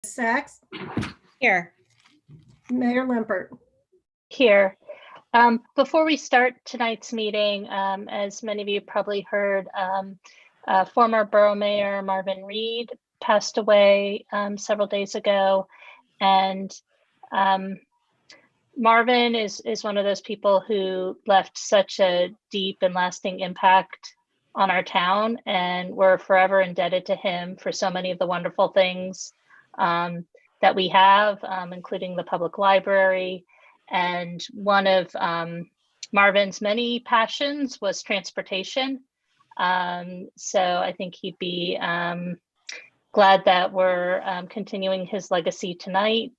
Sachs, Here. Mayor Limpert. Here. Before we start tonight's meeting, as many of you probably heard, former Borough Mayor Marvin Reed passed away several days ago. And Marvin is one of those people who left such a deep and lasting impact on our town, and we're forever indebted to him for so many of the wonderful things that we have, including the public library. And one of Marvin's many passions was transportation. So I think he'd be glad that we're continuing his legacy tonight.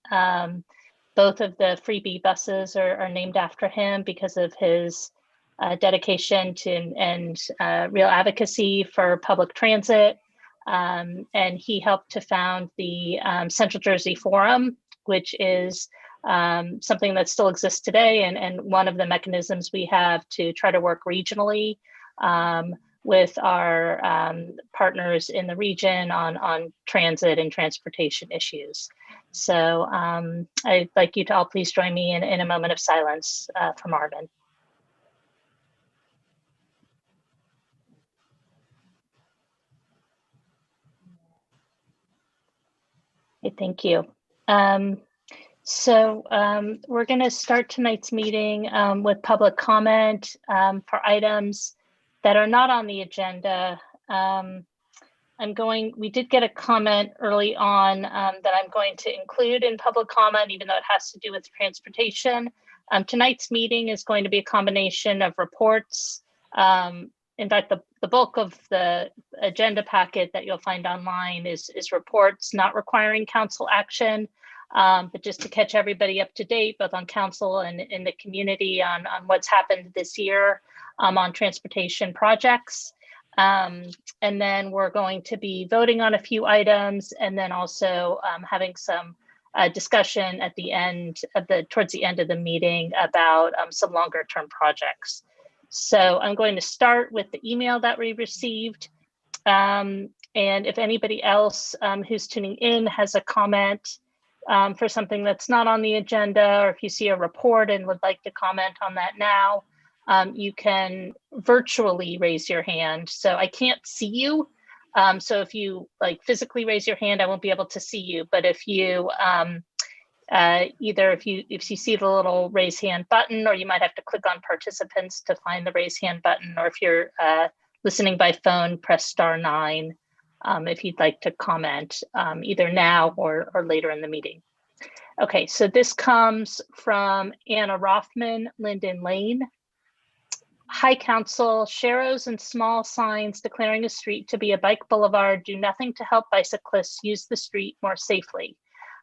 Both of the freebie buses are named after him because of his dedication to and real advocacy for public transit. And he helped to found the Central Jersey Forum, which is something that still exists today, and one of the mechanisms we have to try to work regionally with our partners in the region on transit and transportation issues. So I'd like you to all please join me in a moment of silence for Marvin. Okay, thank you. So we're going to start tonight's meeting with public comment for items that are not on the agenda. We did get a comment early on that I'm going to include in public comment, even though it has to do with transportation. Tonight's meeting is going to be a combination of reports. In fact, the bulk of the agenda packet that you'll find online is reports not requiring council action, but just to catch everybody up to date, both on council and in the community on what's happened this year on transportation projects. And then we're going to be voting on a few items, and then also having some discussion at the end of towards the end of the meeting about some longer term projects. So I'm going to start with the email that we received. And if anybody else who's tuning in has a comment for something that's not on the agenda, or if you see a report and would like to comment on that now, you can virtually raise your hand. So I can't see you. So if you physically raise your hand, I won't be able to see you. But if you if you see the little raise hand button, or you might have to click on participants to find the raise hand button, or if you're listening by phone, press *9 if you'd like to comment either now or later in the meeting. Okay, so this comes from Anna Rothman, Linden Lane. Hi, Council. Sharrows and small signs declaring a street to be a bike boulevard do nothing to help bicyclists use the street more safely.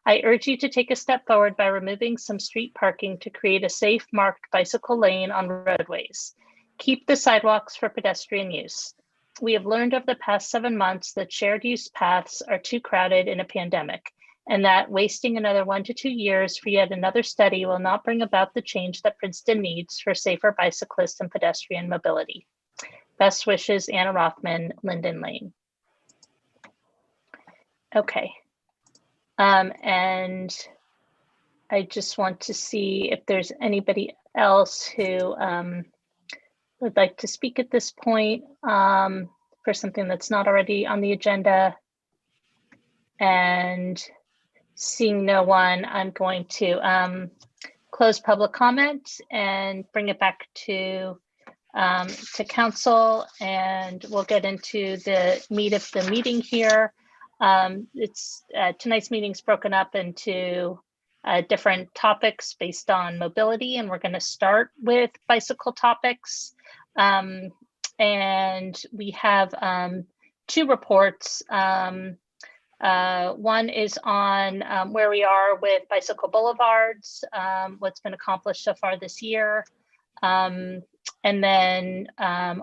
I urge you to take a step forward by removing some street parking to create a safe marked bicycle lane on roadways. Keep the sidewalks for pedestrian use. We have learned over the past 7 months that shared use paths are too crowded in a pandemic, and that wasting another 1 to 2 years for yet another study will not bring about the change that Princeton needs for safer bicyclist and pedestrian mobility. Best wishes, Anna Rothman, Linden Lane. Okay. And I just want to see if there's anybody else who would like to speak at this point for something that's not already on the agenda. And seeing no one, I'm going to close public comment and bring it back to council, and we'll get into the meat of the meeting here. Tonight's meeting is broken up into different topics based on mobility, and we're going to start with bicycle topics. And we have 2 reports. One is on where we are with bicycle boulevards, what's been accomplished so far this year. And then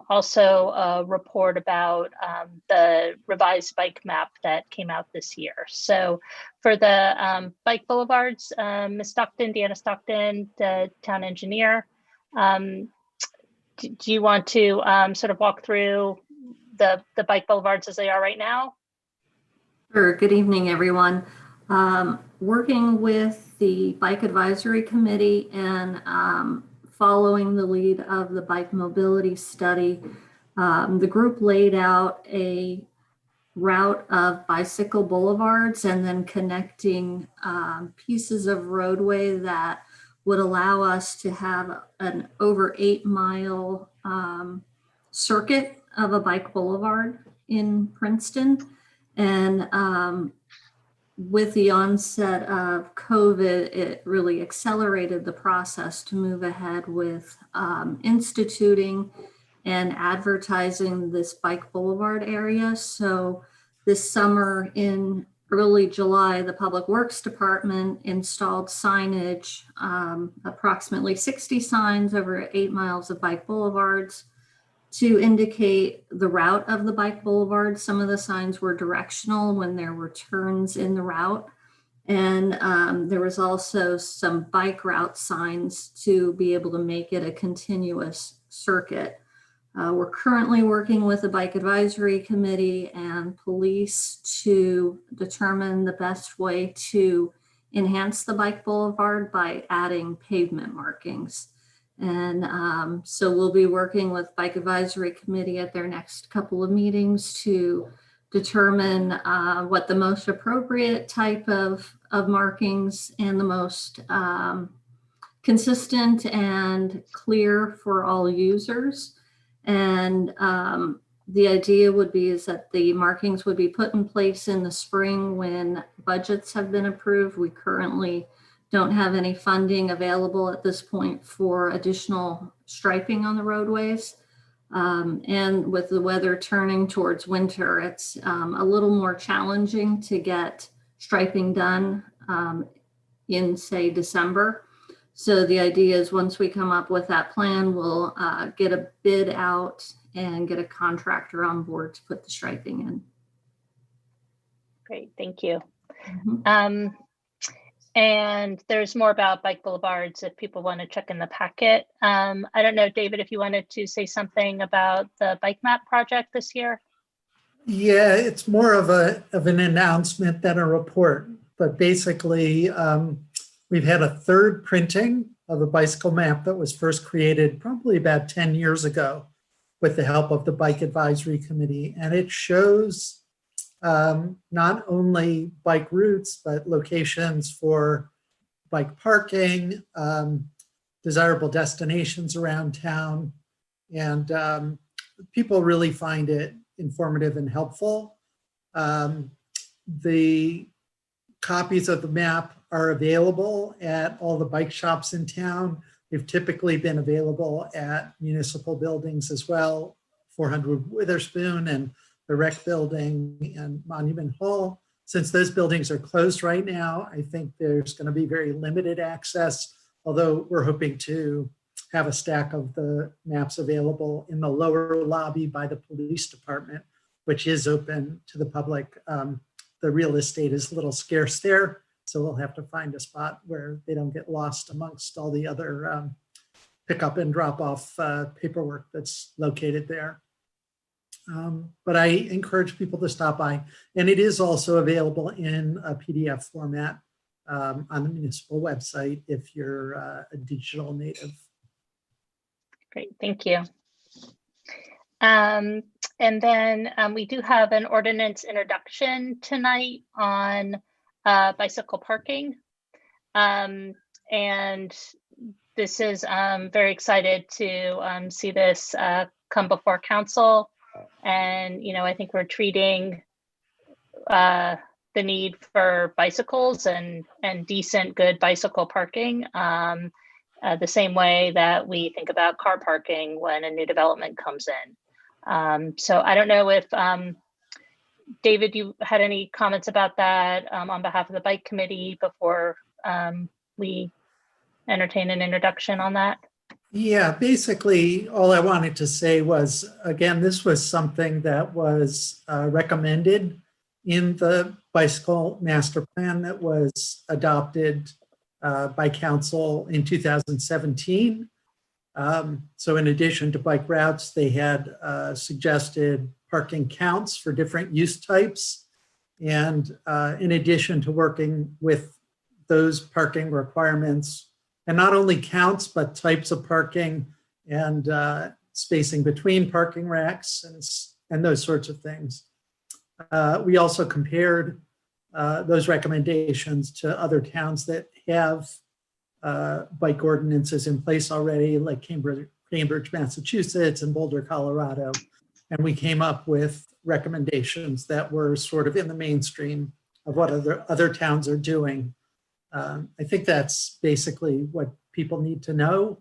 also a report about the revised bike map that came out this year. So for the bike boulevards, Ms. Stockton, Deanna Stockton, the town engineer, do you want to sort of walk through the bike boulevards as they are right now? Sure. Good evening, everyone. Working with the Bike Advisory Committee and following the lead of the bike mobility study, the group laid out a route of bicycle boulevards and then connecting pieces of roadway that would allow us to have an over 8-mile circuit of a bike boulevard in Princeton. And with the onset of COVID, it really accelerated the process to move ahead with instituting and advertising this bike boulevard area. So this summer in early July, the Public Works Department installed signage, approximately 60 signs over 8 miles of bike boulevards to indicate the route of the bike boulevard. Some of the signs were directional when there were turns in the route. And there was also some bike route signs to be able to make it a continuous circuit. We're currently working with the Bike Advisory Committee and police to determine the best way to enhance the bike boulevard by adding pavement markings. And so we'll be working with Bike Advisory Committee at their next couple of meetings to determine what the most appropriate type of markings and the most consistent and clear for all users. And the idea would be is that the markings would be put in place in the spring when budgets have been approved. We currently don't have any funding available at this point for additional striping on the roadways. And with the weather turning towards winter, it's a little more challenging to get striping done in, say, December. So the idea is once we come up with that plan, we'll get a bid out and get a contractor on board to put the striping in. Great, thank you. And there's more about bike boulevards if people want to check in the packet. I don't know, David, if you wanted to say something about the bike map project this year. Yeah, it's more of an announcement than a report, but basically we've had a third printing of a bicycle map that was first created probably about 10 years ago with the help of the Bike Advisory Committee. And it shows not only bike routes, but locations for bike parking, desirable destinations around town. And people really find it informative and helpful. The copies of the map are available at all the bike shops in town. They've typically been available at municipal buildings as well, 400 Witherspoon and the Rec Building and Monument Hall. Since those buildings are closed right now, I think there's going to be very limited access, although we're hoping to have a stack of the maps available in the lower lobby by the police department, which is open to the public. The real estate is a little scarce there, so we'll have to find a spot where they don't get lost amongst all the other pick up and drop off paperwork that's located there. But I encourage people to stop by, and it is also available in a PDF format on the municipal website if you're a digital native. Great, thank you. And then we do have an ordinance introduction tonight on bicycle parking. And this is very excited to see this come before council. And, you know, I think we're treating the need for bicycles and decent, good bicycle parking the same way that we think about car parking when a new development comes in. So I don't know if, David, you had any comments about that on behalf of the bike committee before we entertain an introduction on that? Yeah, basically all I wanted to say was, again, this was something that was recommended in the bicycle master plan that was adopted by council in 2017. So in addition to bike routes, they had suggested parking counts for different use types. And in addition to working with those parking requirements, and not only counts, but types of parking and spacing between parking racks and those sorts of things. We also compared those recommendations to other towns that have bike ordinances in place already, like Cambridge, Massachusetts, and Boulder, Colorado. And we came up with recommendations that were sort of in the mainstream of what other towns are doing. I think that's basically what people need to know.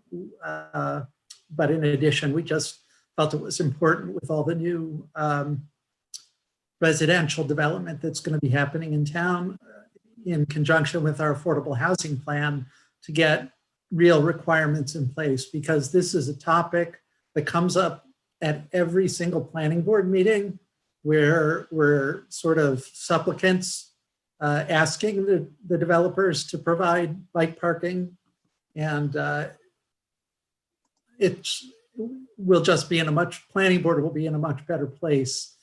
But in addition, we just felt it was important with all the new residential development that's going to be happening in town in conjunction with our affordable housing plan to get real requirements in place, because this is a topic that comes up at every single planning board meeting where we're sort of supplicants asking the developers to provide bike parking. And planning board will be in a much better place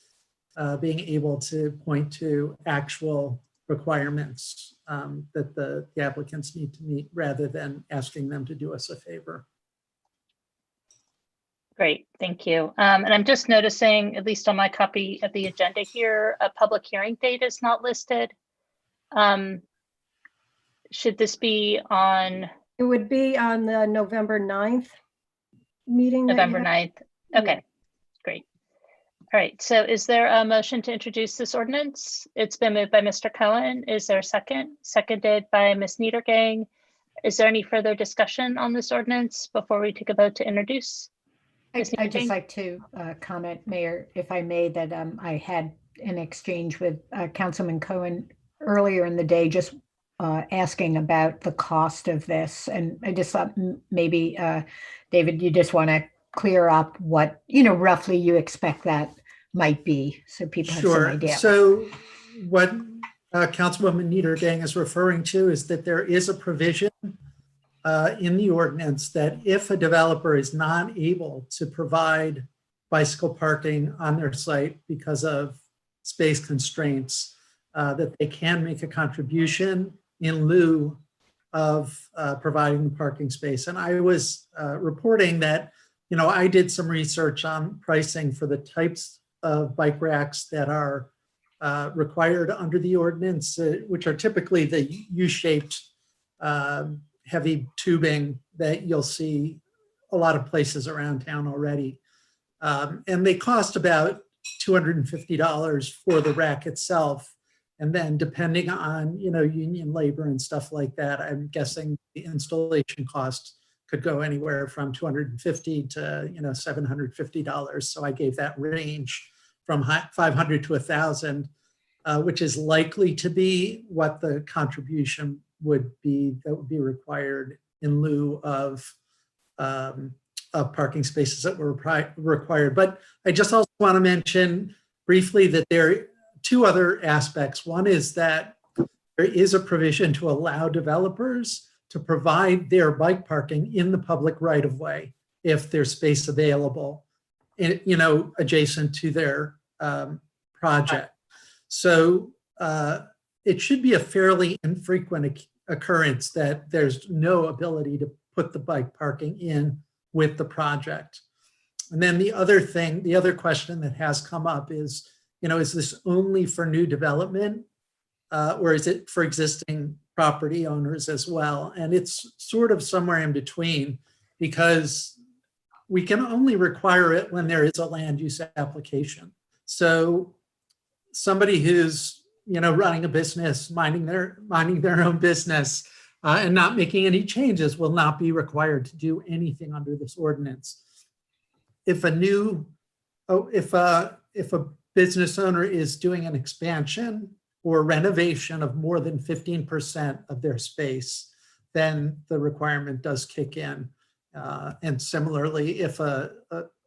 being able to point to actual requirements that the applicants need to meet rather than asking them to do us a favor. Great, thank you. And I'm just noticing, at least on my copy of the agenda here, a public hearing date is not listed. Should this be on It would be on the November 9th meeting. November 9th? Okay, great. All right, so is there a motion to introduce this ordinance? It's been moved by Mr. Cohen. Is there a second? Seconded by Ms. Niedergang. Is there any further discussion on this ordinance before we take a vote to introduce? I'd just like to comment, Mayor, if I may, that I had an exchange with Councilman Cohen earlier in the day, just asking about the cost of this. And I just thought maybe, David, you just want to clear up what, roughly you expect that might be, so people have some idea. So what Councilwoman Niedergang is referring to is that there is a provision in the ordinance that if a developer is not able to provide bicycle parking on their site because of space constraints, that they can make a contribution in lieu of providing the parking space. And I was reporting that, I did some research on pricing for the types of bike racks that are required under the ordinance, which are typically the U-shaped heavy tubing that you'll see a lot of places around town already. And they cost about $250 for the rack itself. And then depending on, union labor and stuff like that, I'm guessing the installation cost could go anywhere from $250 to, $750. So I gave that range from $500 to $1,000, which is likely to be what the contribution would be that would be required in lieu of parking spaces that were required. But I just also want to mention briefly that there are two other aspects. One is that there is a provision to allow developers to provide their bike parking in the public right of way if there's space available, adjacent to their project. So it should be a fairly infrequent occurrence that there's no ability to put the bike parking in with the project. And then the other question that has come up is, is this only for new development or is it for existing property owners as well? And it's sort of somewhere in between, because we can only require it when there is a land use application. So somebody who's running a business, minding their own business, and not making any changes will not be required to do anything under this ordinance. If a business owner is doing an expansion or renovation of more than 15% of their space, then the requirement does kick in. And similarly, if a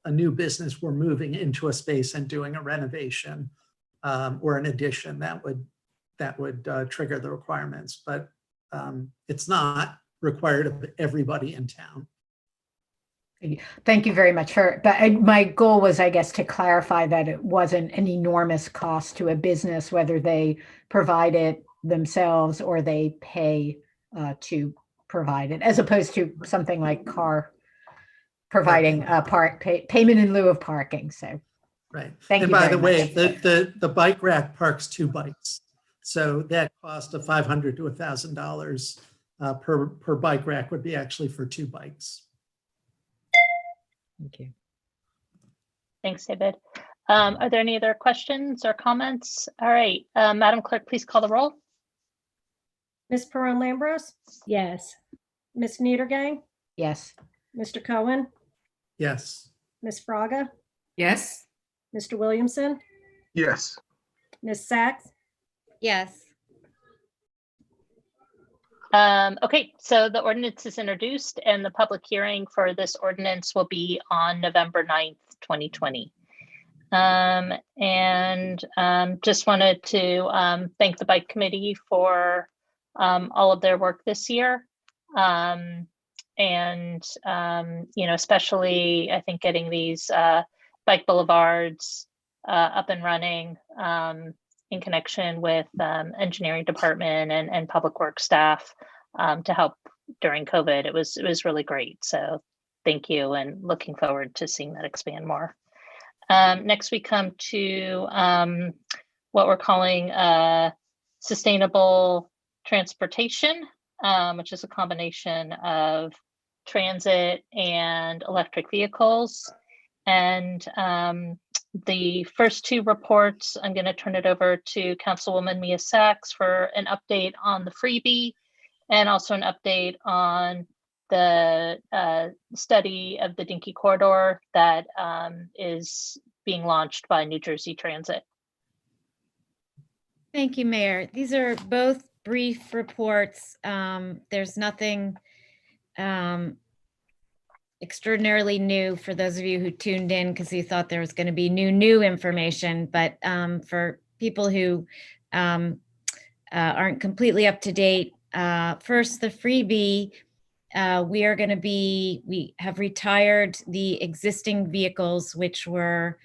new business were moving into a space and doing a renovation or an addition, that would trigger the requirements. But it's not required of everybody in town. Thank you very much but my goal was, I guess, to clarify that it wasn't an enormous cost to a business, whether they provide it themselves or they pay to provide it, as opposed to something like car providing payment in lieu of parking. So Right. thank And you by very the way, much. the bike rack parks 2 bikes. So that cost of $500 to $1,000 per bike rack would be actually for 2 bikes. Thank you. Thanks, David. Are there any other questions or comments? All right, Madam Clerk, please call the roll. Ms. Peron Lambros, Yes. Ms. Niedergang, Yes. Mr. Cohen, Yes. Ms. Fraga, Yes. Mr. Williamson, Yes. Ms. Sachs, Yes. Okay, so the ordinance is introduced and the public hearing for this ordinance will be on November 9th, 2020. Just wanted to thank the bike committee for all of their work this year. Especially I think getting these bike boulevards up and running in connection with engineering department and public works staff to help during COVID. It was really great. So thank you, and looking forward to seeing that expand more. Next, we come to what we're calling sustainable transportation, which is a combination of transit and electric vehicles. And the first 2 reports, I'm going to turn it over to Councilwoman Mia Sachs for an update on the freebie and also an update on the study of the Dinky Corridor that is being launched by New Jersey Transit. Thank you, Mayor. These are both brief reports. There's nothing extraordinarily new for those of you who tuned in because you thought there was going to be new information. But for people who aren't completely up to date, first, the freebie. We have retired the existing vehicles which were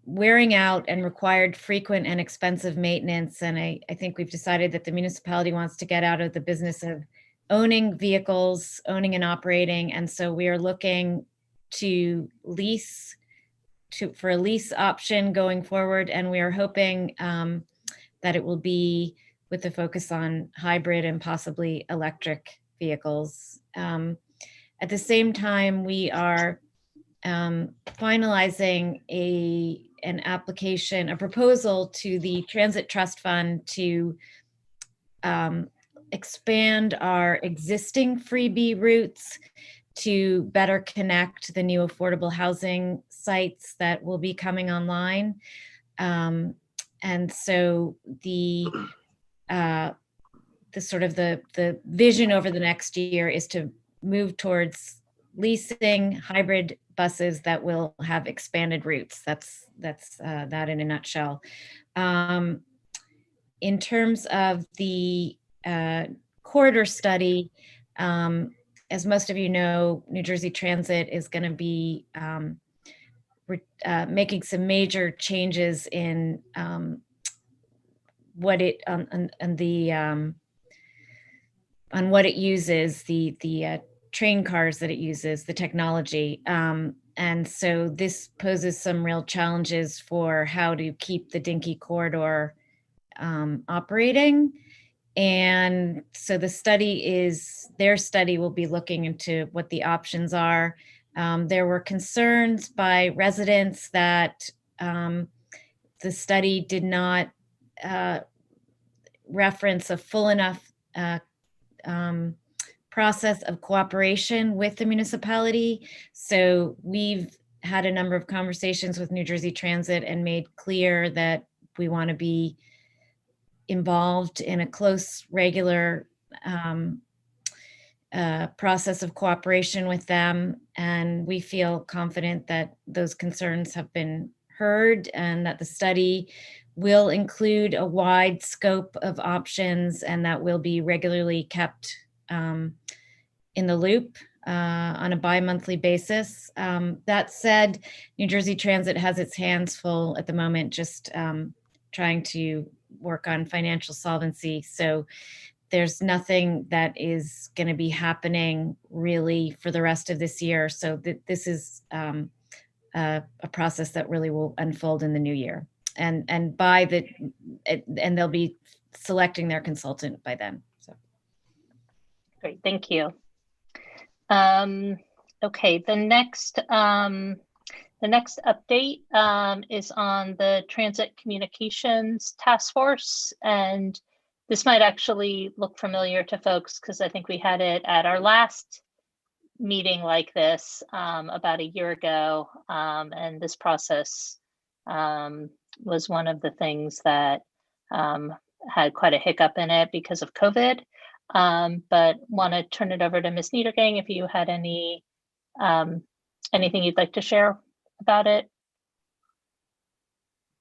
wearing out and required frequent and expensive maintenance. And I think we've decided that the municipality wants to get out of the business of owning vehicles, owning and operating. And so we are looking to for a lease option going forward. And we are hoping that it will be with a focus on hybrid and possibly electric vehicles. At the same time, we are finalizing a proposal to the Transit Trust Fund to expand our existing freebie routes to better connect the new affordable housing sites that will be coming online. And so the vision over the next year is to move towards leasing hybrid buses that will have expanded routes. That's that in a nutshell. In terms of the corridor study, as most of you know, New Jersey Transit is going to be making some major changes in what it on what it uses, the train cars that it uses, the technology. And so this poses some real challenges for how to keep the Dinky Corridor operating. And so their study will be looking into what the options are. There were concerns by residents that the study did not reference a full enough process of cooperation with the municipality. So we've had a number of conversations with New Jersey Transit and made clear that we want to be involved in a close, regular process of cooperation with them. And we feel confident that those concerns have been heard and that the study will include a wide scope of options and that will be regularly kept in the loop on a bi-monthly basis. That said, New Jersey Transit has its hands full at the moment, just trying to work on financial solvency. So there's nothing that is going to be happening really for the rest of this year. So this is a process that really will unfold in the new year. And they'll be selecting their consultant by then. So Great, thank you. Okay, the next update is on the Transit Communications Task Force, and this might actually look familiar to folks because I think we had it at our last meeting like this about a year ago, and this process was one of the things that had quite a hiccup in it because of COVID. But want to turn it over to Ms. Niedergang if you had anything you'd like to share about it.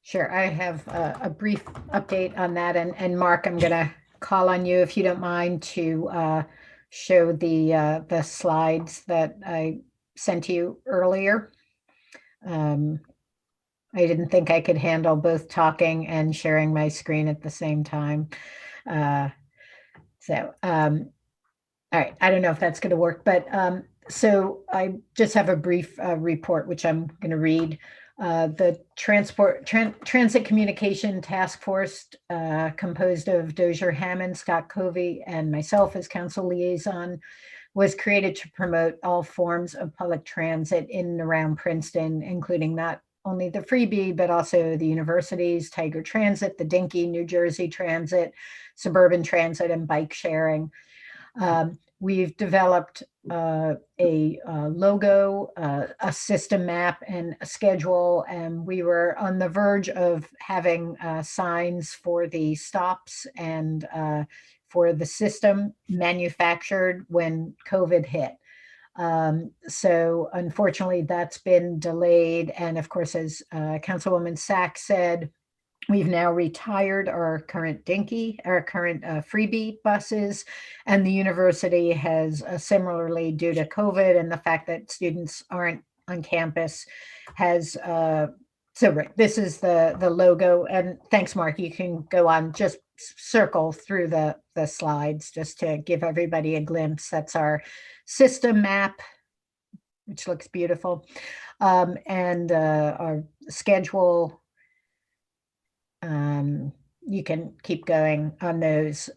Sure, I have a brief update on that. And Mark, I'm going to call on you, if you don't mind, to show the slides that I sent to you earlier. I didn't think I could handle both talking and sharing my screen at the same time. All right, I don't know if that's going to work, but so I just have a brief report, which I'm going to read. The Transit Communication Task Force, composed of Dozier Hammond, Scott Covey, and myself as council liaison, was created to promote all forms of public transit in and around Princeton, including not only the freebie, but also the universities, Tiger Transit, the Dinky, New Jersey Transit, suburban transit, and bike sharing. We've developed a logo, a system map, and a schedule, and we were on the verge of having signs for the stops and for the system manufactured when COVID hit. So unfortunately, that's been delayed. And of course, as Councilwoman Sachs said, we've now retired our current Dinky, our current freebie buses, and the university has similarly, due to COVID and the fact that students aren't on campus, has so right, this is the logo. And thanks, Mark. You can go on, just circle through the slides just to give everybody a glimpse. That's our system map, which looks beautiful, and our schedule. You can keep going on those.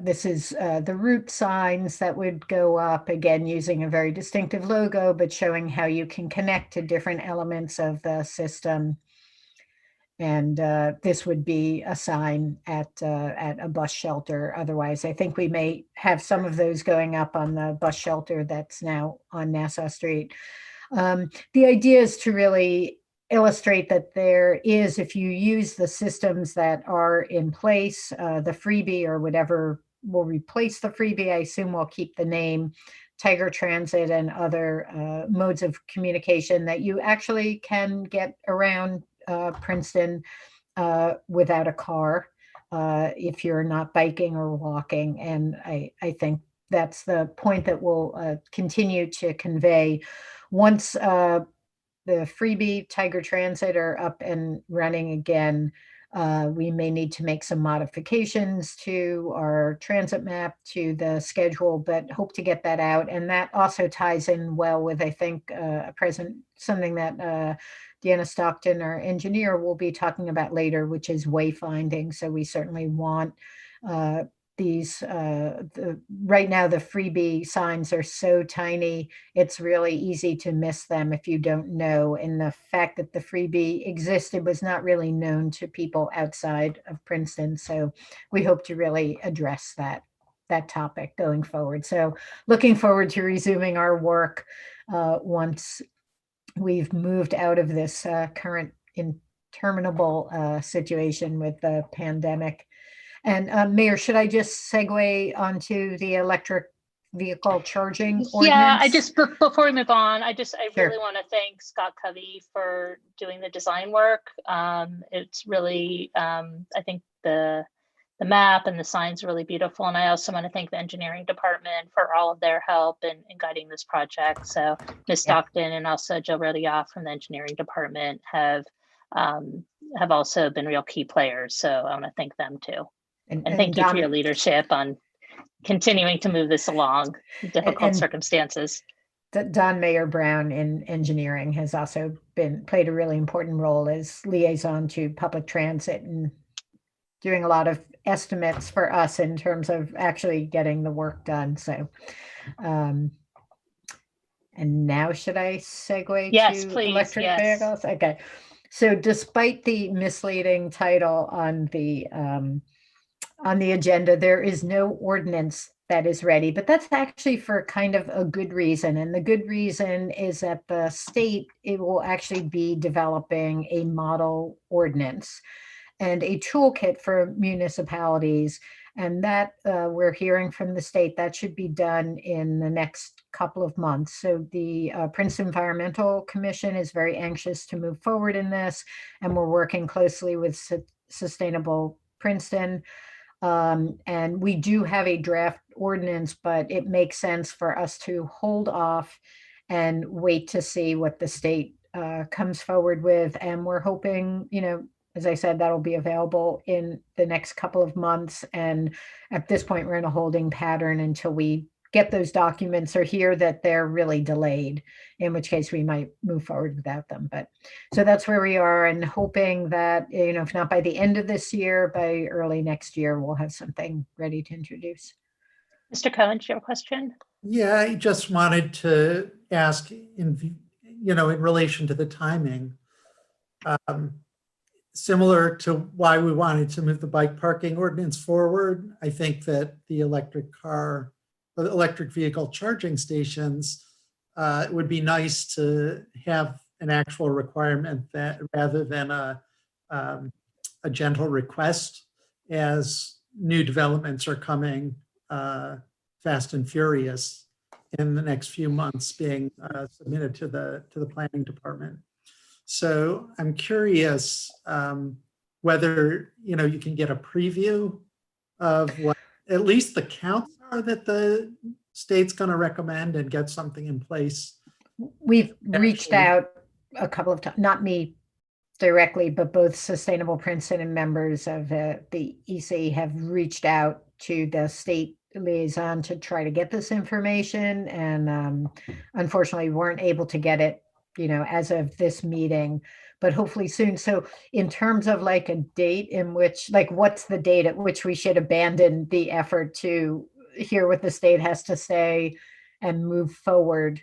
This is the route signs that would go up, again, using a very distinctive logo, but showing how you can connect to different elements of the system. And this would be a sign at a bus shelter. Otherwise, I think we may have some of those going up on the bus shelter that's now on Nassau Street. The idea is to really illustrate that there is, if you use the systems that are in place, the freebie or whatever will replace the freebie, I assume we'll keep the name Tiger Transit and other modes of communication, that you actually can get around Princeton without a car if you're not biking or walking. And I think that's the point that we'll continue to convey. Once the freebie Tiger Transit are up and running again, we may need to make some modifications to our transit map, to the schedule, but hope to get that out. And that also ties in well with, I think, something that Deanna Stockton, our engineer, will be talking about later, which is wayfinding. So we certainly want these, right now the freebie signs are so tiny, it's really easy to miss them if you don't know. And the fact that the freebie existed was not really known to people outside of Princeton. So we hope to really address that topic going forward. So looking forward to resuming our work once we've moved out of this current interminable situation with the pandemic. And Mayor, should I just segue onto the electric vehicle charging ordinance? Yeah, I just, before we move on, I Sure. really want to thank Scott Covey for doing the design work. It's really, I think the the map and the sign's really beautiful. And I also want to thank the engineering department for all of their help in guiding this project. So Ms. Yeah. Stockton and also Jill Rodia from the engineering department have also been real key players. So I want to thank them too. And thank you for your leadership on continuing to move this along in difficult circumstances. Don Mayor Brown in engineering has also played a really important role as liaison to public transit and doing a lot of estimates for us in terms of actually getting the work done. So, and now should I segue Yes, to please. electric Yes. vehicles? Okay. So despite the misleading title on the agenda, there is no ordinance that is ready, but that's actually for kind of a good reason. And the good reason is that the state, it will actually be developing a model ordinance and a toolkit for municipalities. And that we're hearing from the state that should be done in the next couple of months. So the Princeton Environmental Commission is very anxious to move forward in this, and we're working closely with Sustainable Princeton. And we do have a draft ordinance, but it makes sense for us to hold off and wait to see what the state comes forward with. And we're hoping, as I said, that'll be available in the next couple of months. And at this point, we're in a holding pattern until we get those documents or hear that they're really delayed, in which case we might move forward without them. But so that's where we are, and hoping that, if not by the end of this year, by early next year, we'll have something ready to introduce. Mr. Cohen, do you have a question? Yeah, I just wanted to ask in relation to the timing, similar to why we wanted to move the bike parking ordinance forward. I think that the electric vehicle charging stations, it would be nice to have an actual requirement that rather than a gentle request, as new developments are coming fast and furious in the next few months, being submitted to the planning department. So I'm curious whether you can get a preview of what at least the counts are that the state's going to recommend, and get something in place. We've reached out a couple of times, not me directly, but both Sustainable Princeton and members of the EC have reached out to the state liaison to try to get this information, and unfortunately weren't able to get it as of this meeting, but hopefully soon. So in terms of like a date in which, what's the date at which we should abandon the effort to hear what the state has to say and move forward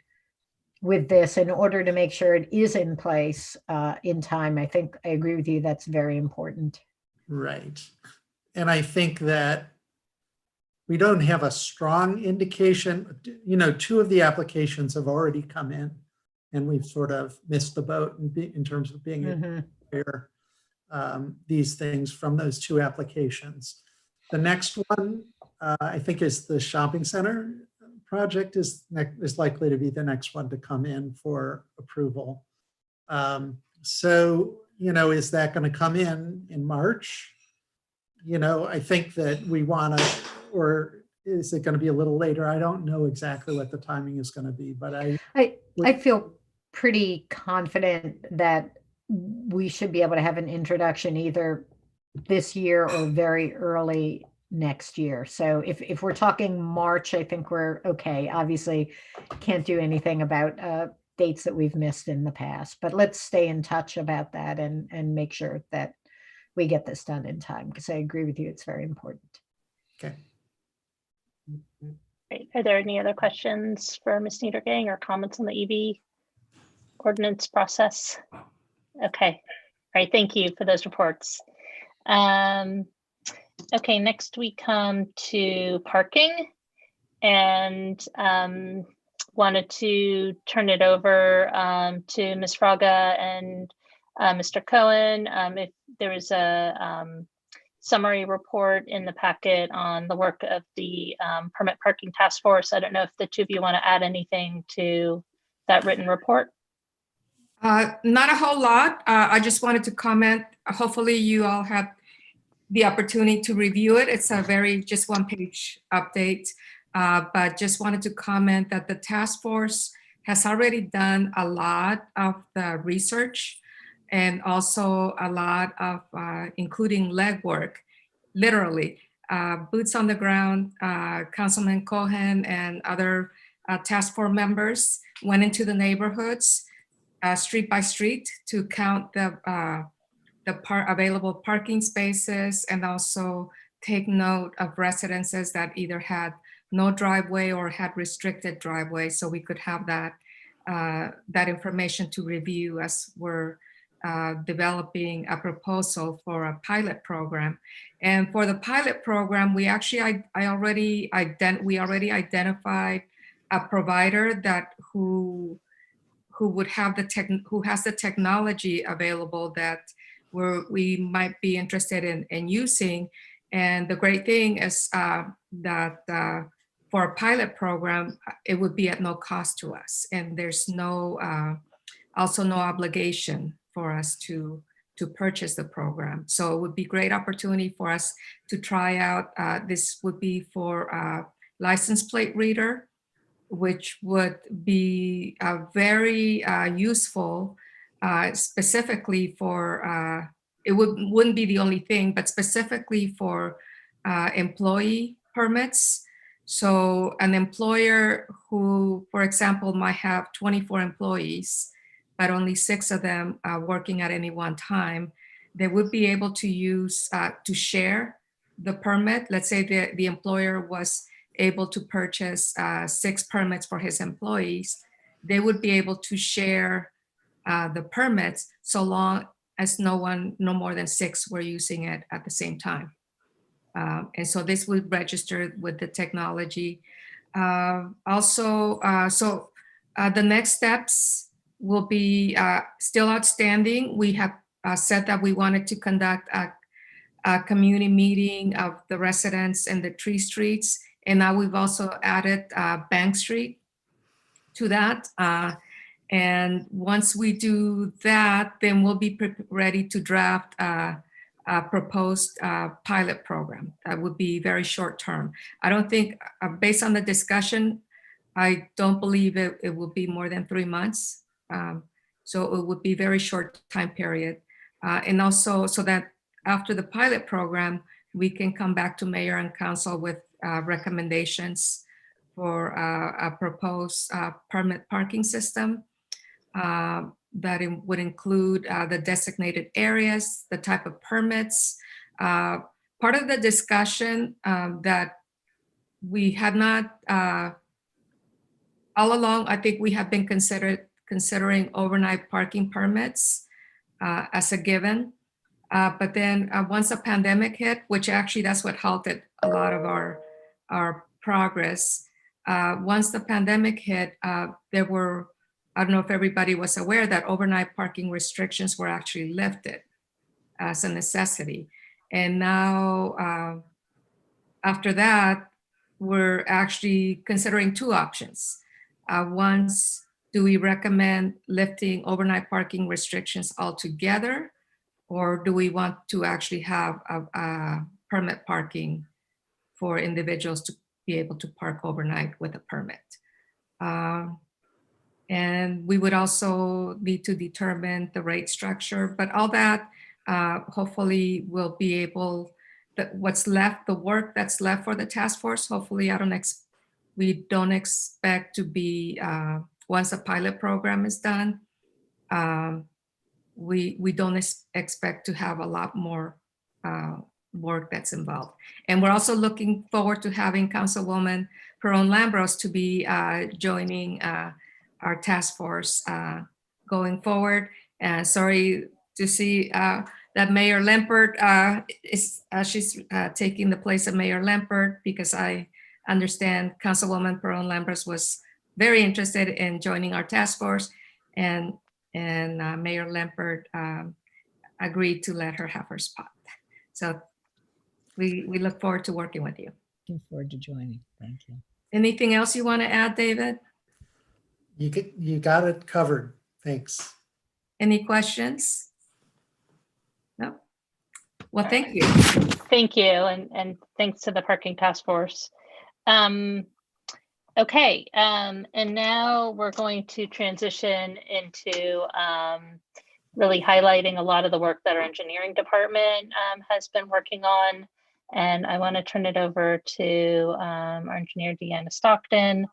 with this in order to make sure it is in place in time? I think I agree with you. That's very important. Right. And I think that we don't have a strong indication. 2 of the applications have already come in, and we've sort of missed the boat in terms of being able to compare these things from those 2 applications. The next one, I think, is the shopping center project is likely to be the next one to come in for approval. So, is that going to come in March? I think that we want to, or is it going to be a little later? I don't know exactly what the timing is going to be, but I feel pretty confident that we should be able to have an introduction either this year or very early next year. So if we're talking March, I think we're okay. Obviously, can't do anything about dates that we've missed in the past, but let's stay in touch about that and make sure that we get this done in time, because I agree with you. It's very important. Okay. Great. Are there any other questions for Ms. Niedergang or comments on the EV ordinance process? Okay. All right. Thank you for those reports. Okay, next we come to parking, and wanted to turn it over to Ms. Fraga and Mr. Cohen. If there was a summary report in the packet on the work of the permit parking task force. I don't know if the 2 of you want to add anything to that written report. Not a whole lot. I just wanted to comment. Hopefully you all have the opportunity to review it. It's a very just one-page update, but just wanted to comment that the task force has already done a lot of the research and also a lot of including legwork, literally. Boots on the ground, Councilman Cohen and other task force members went into the neighborhoods, street by street, to count the available parking spaces and also take note of residences that either had no driveway or had restricted driveway, so we could have that that information to review as we're developing a proposal for a pilot program. And for the pilot program, we actually we already identified a provider that who would have who has the technology available that we might be interested in using. And the great thing is that for a pilot program, it would be at no cost to us, and there's also no obligation for us to purchase the program. So it would be a great opportunity for us to try out. This would be for a license plate reader, which would be very useful, specifically for, it wouldn't be the only thing, but specifically for employee permits. So an employer who, for example, might have 24 employees, but only 6 of them are working at any one time, they would be able to use, to share the permit. Let's say the employer was able to purchase 6 permits for his employees. They would be able to share the permits so long as no more than 6 were using it at the same time. And so this would register with the technology. The next steps will be still outstanding. We have said that we wanted to conduct a community meeting of the residents in the 3 streets. And now we've also added Bank Street to that. And once we do that, then we'll be ready to draft a proposed pilot program. That would be very short term. I don't think, based on the discussion, I don't believe it will be more than 3 months. So it would be very short time period. And also so that after the pilot program, we can come back to mayor and council with recommendations for a proposed permit parking system that would include the designated areas, the type of permits. Part of the discussion that we had not, all along, I think we have been considering overnight parking permits as a given. But then once the pandemic hit, which actually that's what halted a lot of our progress. Once the pandemic hit, there were, I don't know if everybody was aware that overnight parking restrictions were actually lifted as a necessity. And now after that, we're actually considering 2 options. Once, do we recommend lifting overnight parking restrictions altogether? Or do we want to actually have a permit parking for individuals to be able to park overnight with a permit? And we would also need to determine the rate structure, but all that hopefully will be able, what's left, the work that's left for the task force, hopefully we don't expect to be, once the pilot program is done, we don't expect to have a lot more work that's involved. And we're also looking forward to having Councilwoman Peron-Lambros to be joining our task force going forward. Sorry to see that Mayor Lempert she's taking the place of Mayor Lempert, because I understand Councilwoman Peron-Lambros was very interested in joining our task force, and Mayor Lempert agreed to let her have her spot. So we look forward to working with you. Looking forward to joining. Thank you. Anything else you want to add, David? You got it covered. Thanks. Any questions? No? Well, thank you. Thank you, and thanks to the Parking Task Force. Okay, and now we're going to transition into really highlighting a lot of the work that our engineering department has been working on. And I want to turn it over to our engineer, Deanna Stockton,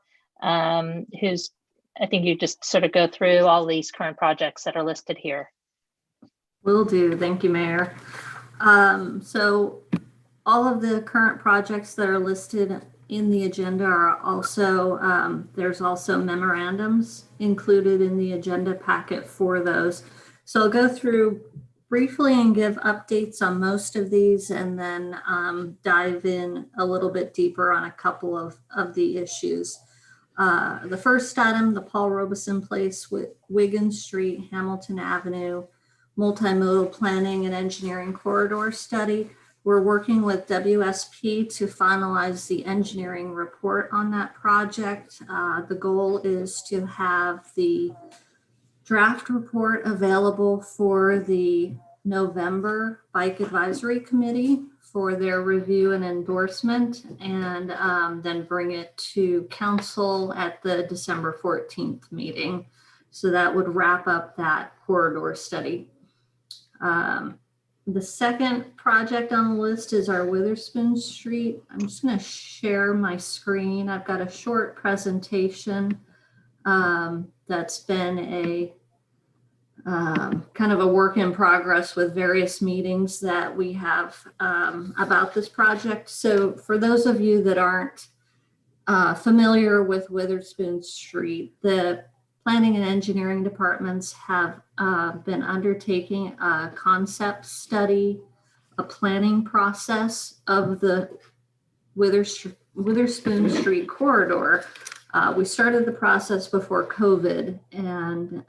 who's, I think you just sort of go through all these current projects that are listed here. Will do. Thank you, Mayor. So all of the current projects that are listed in the agenda are also, there's also memorandums included in the agenda packet for those. So I'll go through briefly and give updates on most of these, and then dive in a little bit deeper on a couple of the issues. The first item, the Paul Robeson Place with Wiggins Street, Hamilton Avenue, multimodal planning and engineering corridor study. We're working with WSP to finalize the engineering report on that project. The goal is to have the draft report available for the November Bike Advisory Committee for their review and endorsement, and then bring it to council at the December 14th meeting. So that would wrap up that corridor study. The second project on the list is our Witherspoon Street. I'm just going to share my screen. I've got a short presentation that's been a kind of a work in progress with various meetings that we have about this project. So for those of you that aren't familiar with Witherspoon Street, the planning and engineering departments have been undertaking a concept study, a planning process of the Witherspoon Street corridor. We started the process before COVID, and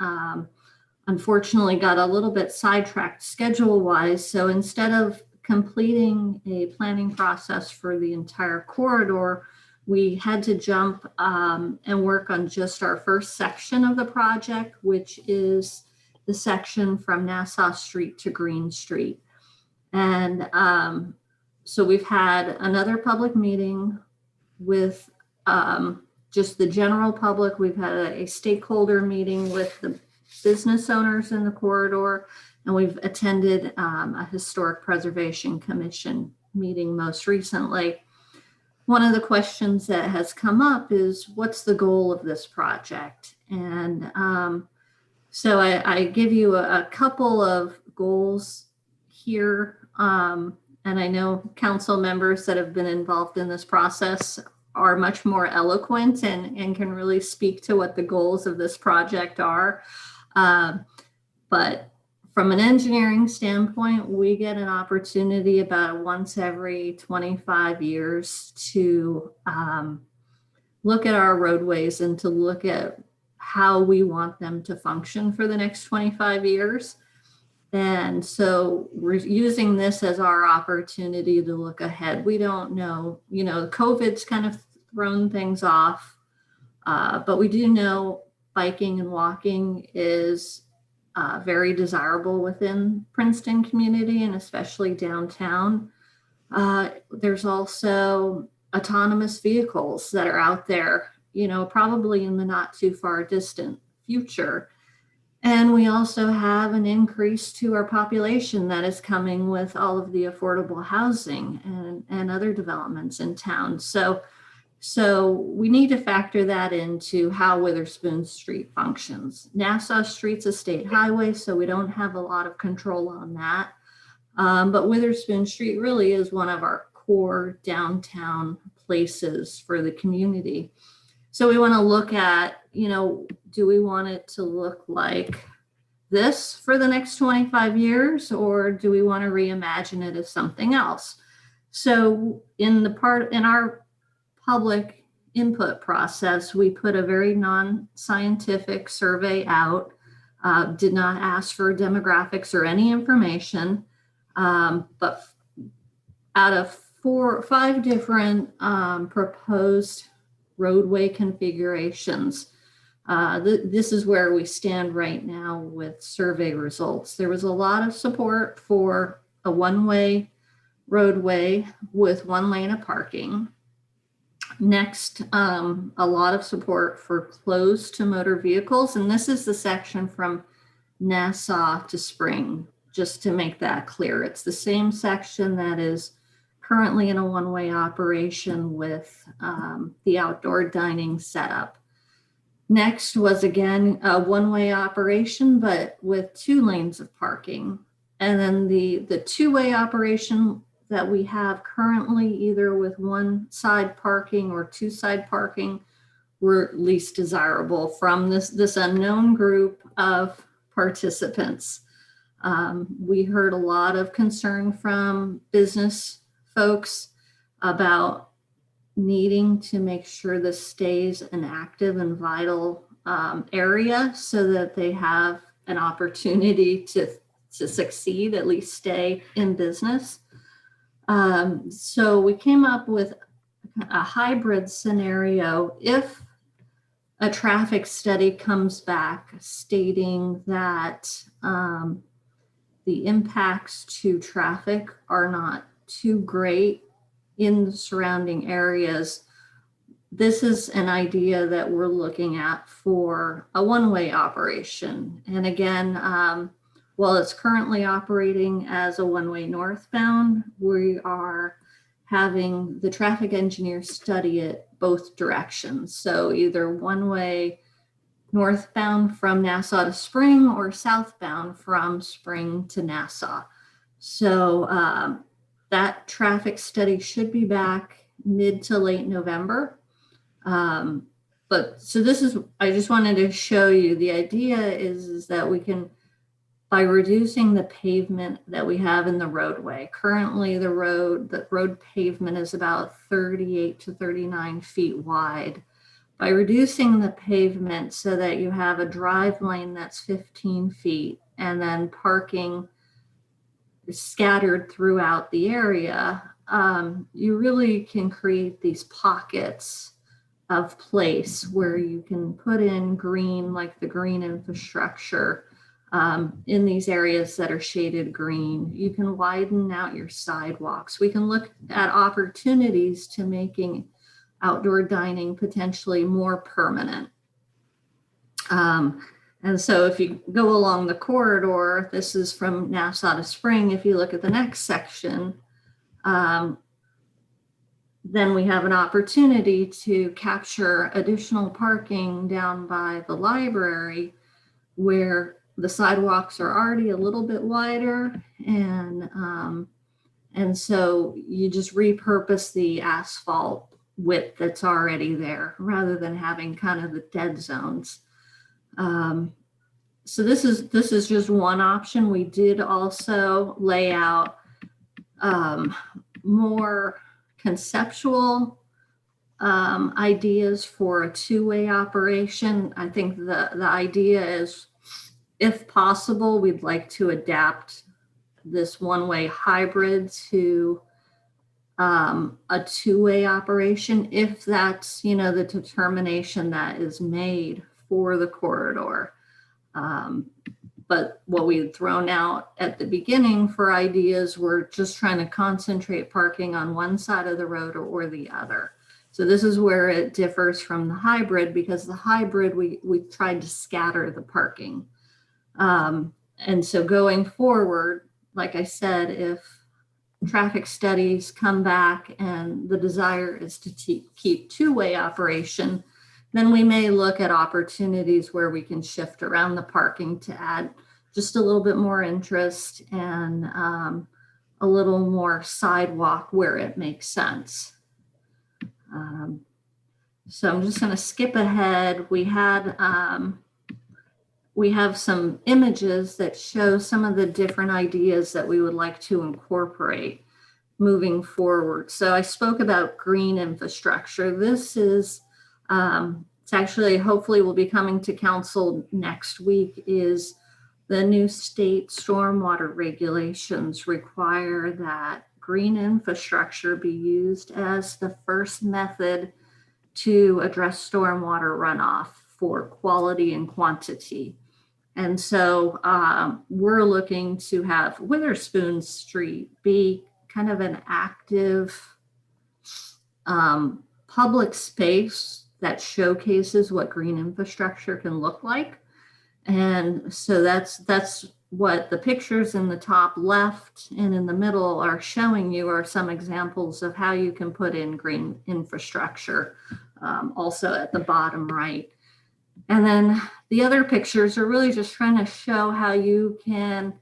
unfortunately got a little bit sidetracked schedule-wise. So instead of completing a planning process for the entire corridor, we had to jump and work on just our first section of the project, which is the section from Nassau Street to Green Street. And so we've had another public meeting with just the general public. We've had a stakeholder meeting with the business owners in the corridor, and we've attended a Historic Preservation Commission meeting most recently. One of the questions that has come up is, what's the goal of this project? And so I give you a couple of goals here. And I know council members that have been involved in this process are much more eloquent and can really speak to what the goals of this project are. But from an engineering standpoint, we get an opportunity about once every 25 years to look at our roadways and to look at how we want them to function for the next 25 years. And so we're using this as our opportunity to look ahead. We don't know, COVID's kind of thrown things off, but we do know biking and walking is very desirable within Princeton community, and especially downtown. There's also autonomous vehicles that are out there, probably in the not too far distant future. And we also have an increase to our population that is coming with all of the affordable housing and other developments in town. So we need to factor that into how Witherspoon Street functions. Nassau Street's a state highway, so we don't have a lot of control on that. But Witherspoon Street really is one of our core downtown places for the community. So we want to look at, do we want it to look like this for the next 25 years, or do we want to reimagine it as something else? So in our public input process, we put a very non-scientific survey out, did not ask for demographics or any information, but out of 4 or 5 different proposed roadway configurations, this is where we stand right now with survey results. There was a lot of support for a one-way roadway with 1 lane of parking. Next, a lot of support for closed to motor vehicles. And this is the section from Nassau to Spring, just to make that clear. It's the same section that is currently in a one-way operation with the outdoor dining setup. Next was again a one-way operation, but with 2 lanes of parking. And then the two-way operation that we have currently, either with 1 side parking or 2 side parking, were least desirable from this unknown group of participants. We heard a lot of concern from business folks about needing to make sure this stays an active and vital area so that they have an opportunity to succeed, at least stay in business. So we came up with a hybrid scenario. If a traffic study comes back stating that the impacts to traffic are not too great in the surrounding areas, this is an idea that we're looking at for a one-way operation. And again, while it's currently operating as a one-way northbound, we are having the traffic engineer study it both directions. So either one-way northbound from Nassau to Spring or southbound from Spring to Nassau. So that traffic study should be back mid to late November. But so this is, I just wanted to show you, the idea is that we can, by reducing the pavement that we have in the roadway. Currently the road pavement is about 38 to 39 feet wide. By reducing the pavement so that you have a drive lane that's 15 feet and then parking scattered throughout the area, you really can create these pockets of place where you can put in green, like the green infrastructure in these areas that are shaded green. You can widen out your sidewalks. We can look at opportunities to making outdoor dining potentially more permanent. And so if you go along the corridor, this is from Nassau to Spring. If you look at the next section, then we have an opportunity to capture additional parking down by the library where the sidewalks are already a little bit wider. And so you just repurpose the asphalt width that's already there rather than having kind of the dead zones. So this is just one option. We did also lay out more conceptual ideas for a two-way operation. I think the idea is, if possible, we'd like to adapt this one-way hybrid to a two-way operation, if that's, the determination that is made for the corridor. But what we had thrown out at the beginning for ideas were just trying to concentrate parking on one side of the road or the other. So this is where it differs from the hybrid, because the hybrid, we tried to scatter the parking. And so going forward, like I said, if traffic studies come back and the desire is to keep two-way operation, then we may look at opportunities where we can shift around the parking to add just a little bit more interest and a little more sidewalk where it makes sense. So I'm just going to skip ahead. We have some images that show some of the different ideas that we would like to incorporate moving forward. So I spoke about green infrastructure. This is, it's actually, hopefully will be coming to council next week, is the new state stormwater regulations require that green infrastructure be used as the first method to address stormwater runoff for quality and quantity. And so we're looking to have Witherspoon Street be kind of an active public space that showcases what green infrastructure can look like. And so that's what the pictures in the top left and in the middle are showing you are some examples of how you can put in green infrastructure, also at the bottom right. And then the other pictures are really just trying to show how you can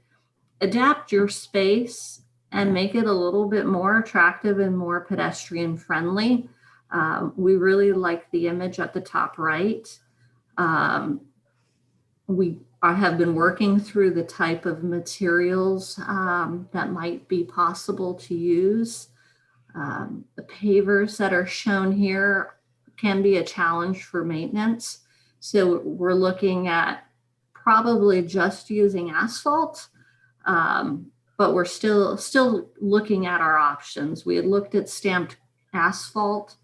adapt your space and make it a little bit more attractive and more pedestrian friendly. We really like the image at the top right. I have been working through the type of materials that might be possible to use. The pavers that are shown here can be a challenge for maintenance. So we're looking at probably just using asphalt, but we're still looking at our options. We had looked at stamped asphalt,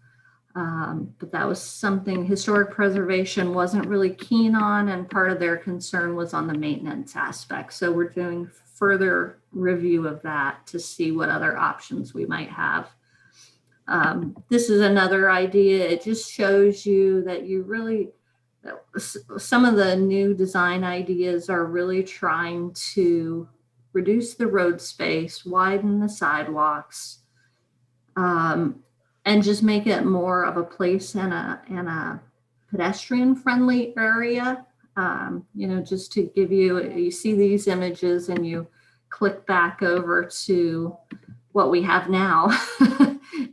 but that was something historic preservation wasn't really keen on, and part of their concern was on the maintenance aspect. So we're doing further review of that to see what other options we might have. This is another idea. It just shows you that some of the new design ideas are really trying to reduce the road space, widen the sidewalks, and just make it more of a place and a pedestrian friendly area. Just to give you see these images and you click back over to what we have now.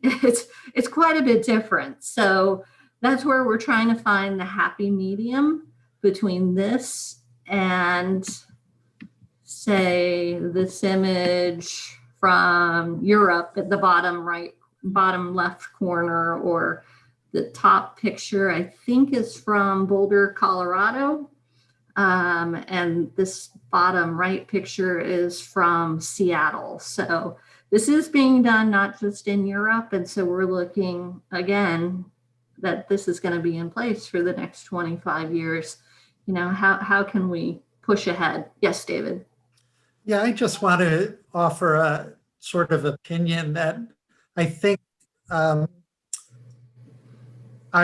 It's quite a bit different. So that's where we're trying to find the happy medium between this and, say, this image from Europe at the bottom left corner, or the top picture I think is from Boulder, Colorado. And this bottom right picture is from Seattle. So this is being done not just in Europe. And so we're looking again that this is going to be in place for the next 25 years. How can we push ahead? Yes, David. Yeah, I just want to offer a sort of opinion that I think I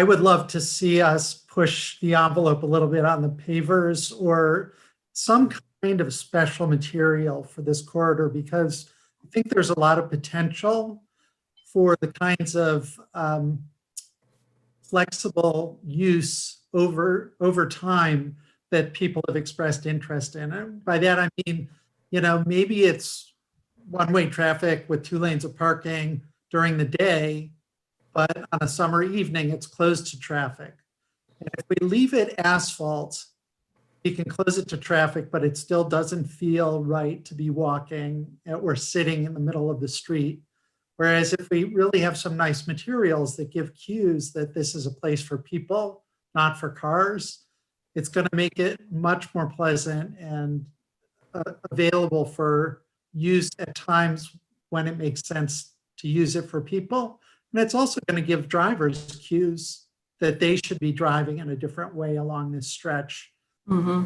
would love to see us push the envelope a little bit on the pavers or some kind of special material for this corridor, because I think there's a lot of potential for the kinds of flexible use over time that people have expressed interest in. And by that, I mean, maybe it's one-way traffic with 2 lanes of parking during the day, but on a summer evening, it's closed to traffic. And if we leave it asphalt, we can close it to traffic, but it still doesn't feel right to be walking or sitting in the middle of the street. Whereas if we really have some nice materials that give cues that this is a place for people, not for cars, it's going to make it much more pleasant and available for use at times when it makes sense to use it for people. And it's also going to give drivers cues that they should be driving in a different way along this stretch. Mm-hmm.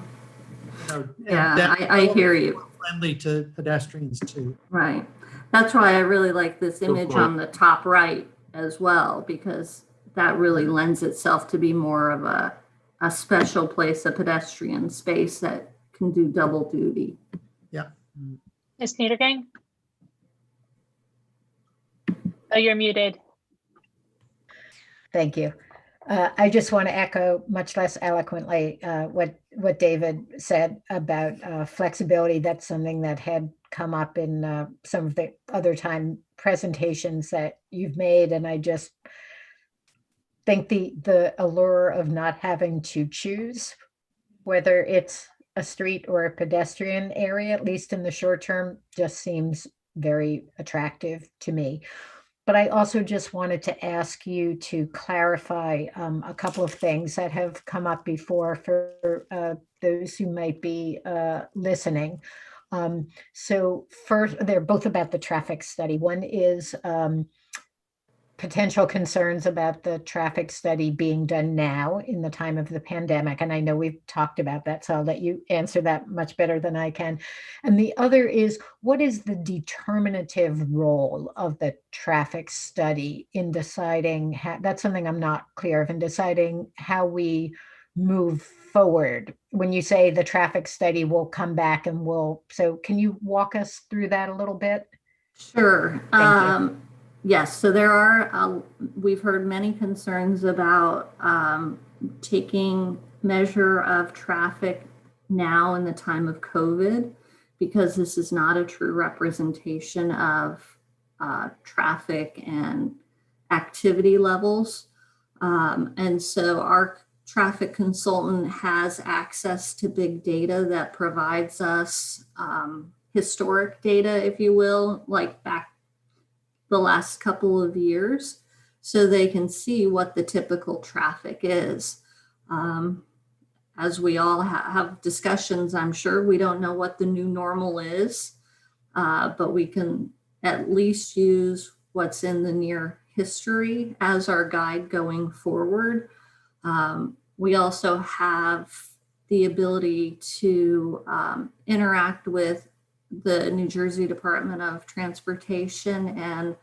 Yeah, I hear you. Friendly to pedestrians too. Right. That's why I really like this image on the top right as well, because that really lends itself to be more of a special place, a pedestrian space that can do double duty. Yeah. Ms. Niedergang? Oh, you're muted. Thank you. I just want to echo, much less eloquently, what David said about flexibility. That's something that had come up in some of the other time presentations that you've made. And I just think the allure of not having to choose whether it's a street or a pedestrian area, at least in the short term, just seems very attractive to me. But I also just wanted to ask you to clarify a couple of things that have come up before for those who might be listening. So first, they're both about the traffic study. One is potential concerns about the traffic study being done now in the time of the pandemic. And I know we've talked about that, so I'll let you answer that much better than I can. And the other is, what is the determinative role of the traffic study in deciding, that's something I'm not clear of, in deciding how we move forward? When you say the traffic study will come back and so can you walk us through that a little bit? Sure. Thank you. Yes, so there are, we've heard many concerns about taking measure of traffic now in the time of COVID, because this is not a true representation of traffic and activity levels. And so our traffic consultant has access to big data that provides us historic data, if you will, like back the last couple of years, so they can see what the typical traffic is. As we all have discussions, I'm sure we don't know what the new normal is, but we can at least use what's in the near history as our guide going forward. We also have the ability to interact with the New Jersey Department of Transportation and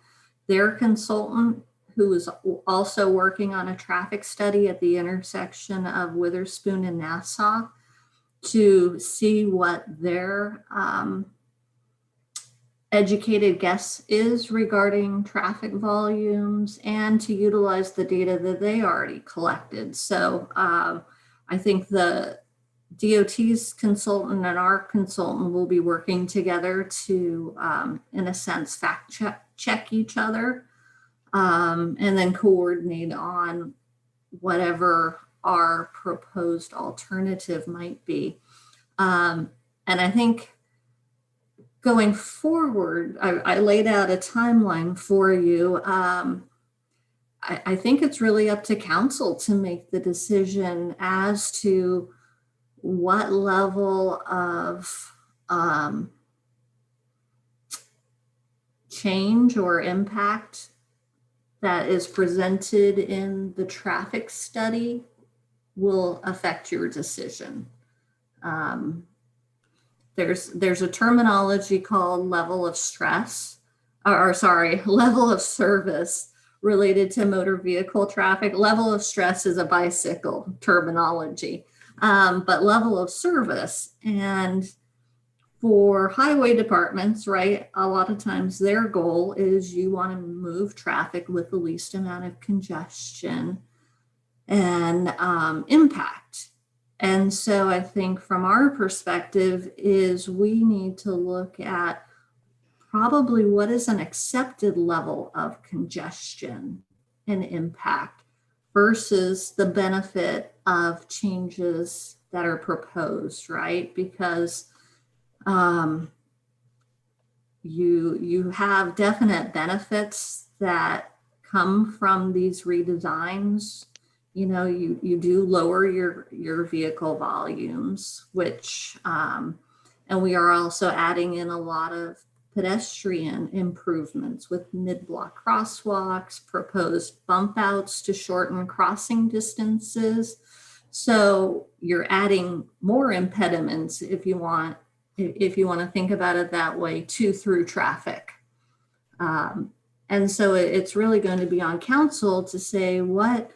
their consultant, who is also working on a traffic study at the intersection of Witherspoon and Nassau, to see what their educated guess is regarding traffic volumes, and to utilize the data that they already collected. So I think the DOT's consultant and our consultant will be working together to, in a sense, fact check each other, and then coordinate on whatever our proposed alternative might be. And I think going forward, I laid out a timeline for you. I think it's really up to council to make the decision as to what level of change or impact that is presented in the traffic study will affect your decision. There's a terminology called level of stress, or sorry, level of service related to motor vehicle traffic. Level of stress is a bicycle terminology. But level of service, and for highway departments, right, a lot of times their goal is you want to move traffic with the least amount of congestion and impact. And so I think from our perspective is we need to look at probably what is an accepted level of congestion and impact versus the benefit of changes that are proposed, right? Because you have definite benefits that come from these redesigns. You know, you do lower your vehicle volumes, which, and we are also adding in a lot of pedestrian improvements with mid-block crosswalks, proposed bump outs to shorten crossing distances. So you're adding more impediments, if you want to think about it that way, to through traffic. And so it's really going to be on council to say what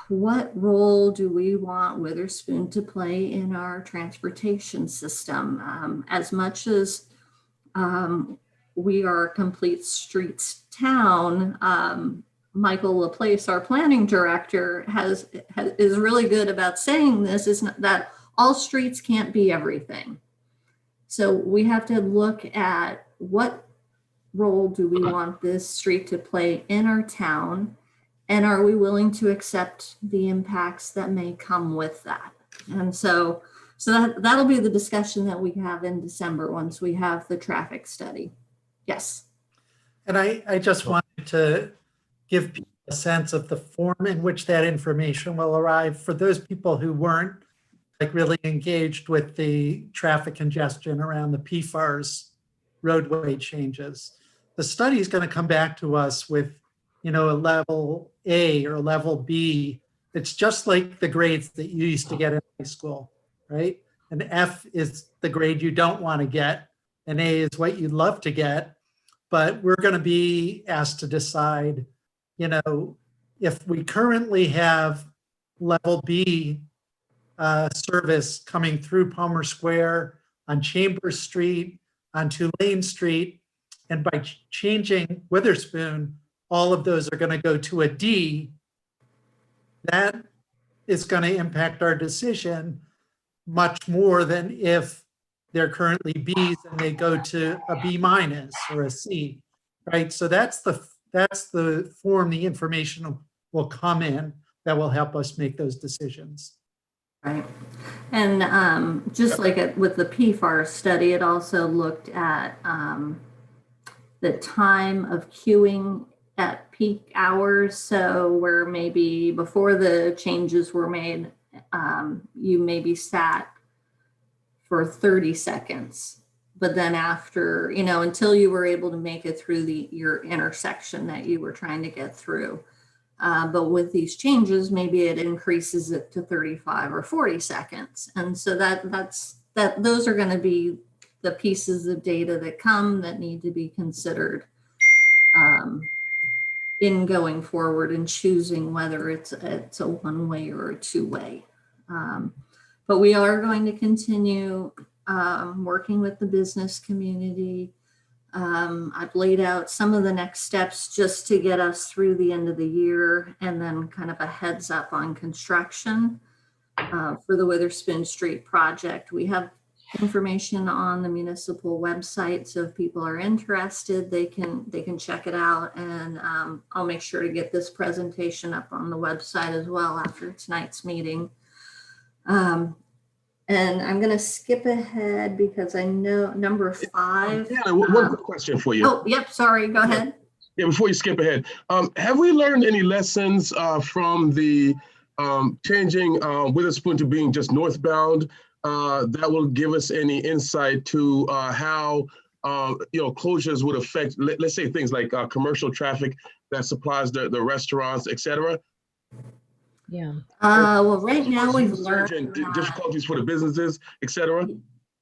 role do we want Witherspoon to play in our transportation system? As much as we are a complete streets town, Michael Laplace, our planning director, is really good about saying this, is that all streets can't be everything. So we have to look at what role do we want this street to play in our town, and are we willing to accept the impacts that may come with that? And so that'll be the discussion that we have in December once we have the traffic study. Yes. And I just wanted to give people a sense of the form in which that information will arrive for those people who weren't like really engaged with the traffic congestion around the PFARS roadway changes. The study is going to come back to us with a level A or a level B. It's just like the grades that you used to get in high school, right? An F is the grade you don't want to get. An A is what you'd love to get. But we're going to be asked to decide, if we currently have level B service coming through Palmer Square, on Chambers Street, on Tulane Street, and by changing Witherspoon, all of those are going to go to a D. That is going to impact our decision much more than if they're currently Bs and they go to a B minus or a C, right? So that's the form the information will come in that will help us make those decisions. Right. And just like with the PFAR study, it also looked at the time of queuing at peak hours. So where maybe before the changes were made, you maybe sat for 30 seconds, but then after, until you were able to make it through your intersection that you were trying to get through. But with these changes, maybe it increases it to 35 or 40 seconds. And so those are going to be the pieces of data that need to be considered in going forward and choosing whether it's a one-way or a two-way. But we are going to continue working with the business community. I've laid out some of the next steps just to get us through the end of the year, and then kind of a heads up on construction for the Witherspoon Street project. We have information on the municipal website, so if people are interested, they can check it out, and I'll make sure to get this presentation up on the website as well after tonight's meeting. And I'm going to skip ahead because I know number 5. Yeah, one quick question for you. Oh, yep. Sorry. Go ahead. Yeah, before you skip ahead, have we learned any lessons from the changing Witherspoon to being just northbound that will give us any insight to how closures would affect, let's say, things like commercial traffic that supplies the restaurants, et cetera? Yeah. Well, right now we've learned difficulties for the businesses, et cetera.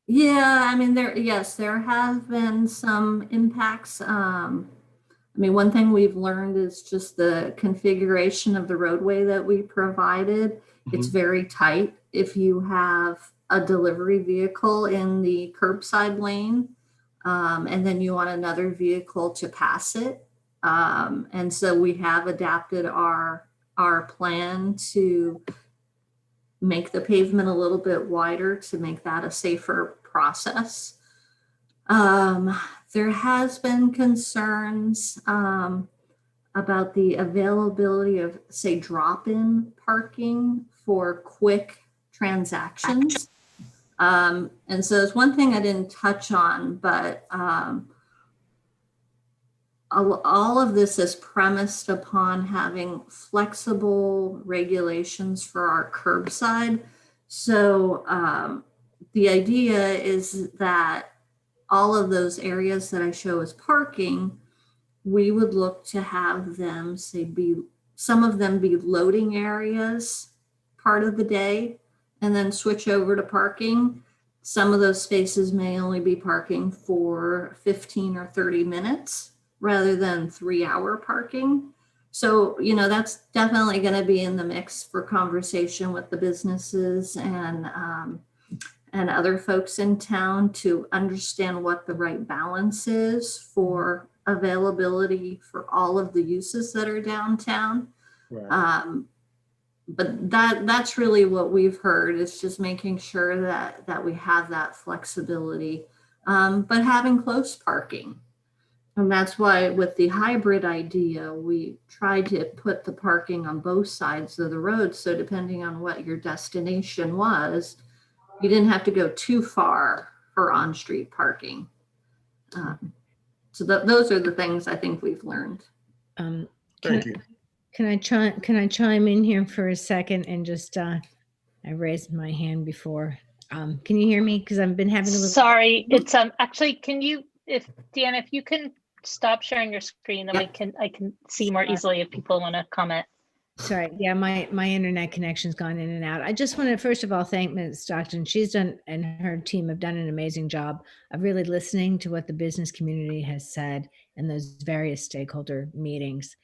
Yeah, I mean, there have been some impacts. One thing we've learned is just the configuration of the roadway that we provided. Mm-hmm. It's very tight. If you have a delivery vehicle in the curbside lane, and then you want another vehicle to pass it. And so we have adapted our plan to make the pavement a little bit wider to make that a safer process. There has been concerns about the availability of, say, drop-in parking for quick transactions. And so it's one thing I didn't touch on, but all of this is premised upon having flexible regulations for our curbside. So the idea is that all of those areas that I show as parking, we would look to have them, some of them be loading areas part of the day, and then switch over to parking. Some of those spaces may only be parking for 15 or 30 minutes. Rather than 3-hour parking. So, that's definitely going to be in the mix for conversation with the businesses and other folks in town to understand what the right balance is for availability for all of the uses that are downtown. Right. But that's really what we've heard, is just making sure that we have that flexibility, but having close parking. And that's why with the hybrid idea, we tried to put the parking on both sides of the road. So depending on what your destination was, you didn't have to go too far for on-street parking. So those are the things I think we've learned. Thank you. Can I chime in here for a second and just, I raised my hand before. Can you hear me? Because I've been having a little. Sorry, it's actually, Deanna, if you can stop sharing your screen, then I can see more easily if people want to comment. Sorry, yeah, my internet connection's gone in and out. I just want to first of all thank Ms. Stockton. She's done, and her team have done an amazing job of really listening to what the business community has said in those various stakeholder meetings.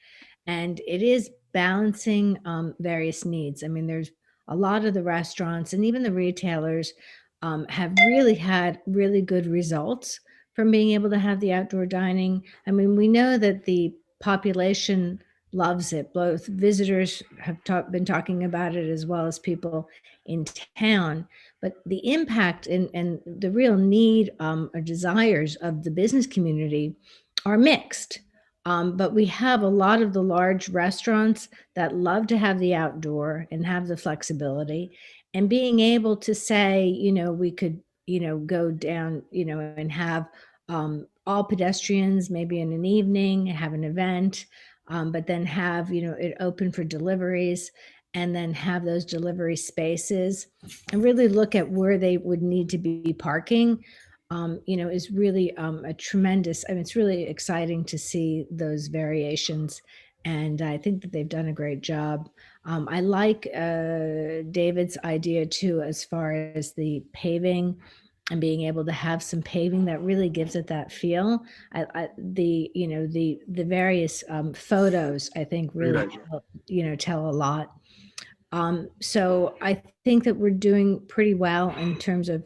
And it is balancing various needs. I mean, there's a lot of the restaurants and even the retailers have really had really good results from being able to have the outdoor dining. I mean, we know that the population loves it. Both visitors have been talking about it as well as people in town. But the impact and the real need or desires of the business community are mixed. But we have a lot of the large restaurants that love to have the outdoor and have the flexibility, and being able to say, we could, go down, and have all pedestrians maybe in an evening, have an event, but then have, it open for deliveries, and then have those delivery spaces and really look at where they would need to be parking. Is really a tremendous, I mean, it's really exciting to see those variations. And I think that they've done a great job. I like David's idea too, as far as the paving and being able to have some paving that really gives it that feel. The various photos, I think, really, tell a lot. So I think that we're doing pretty well in terms of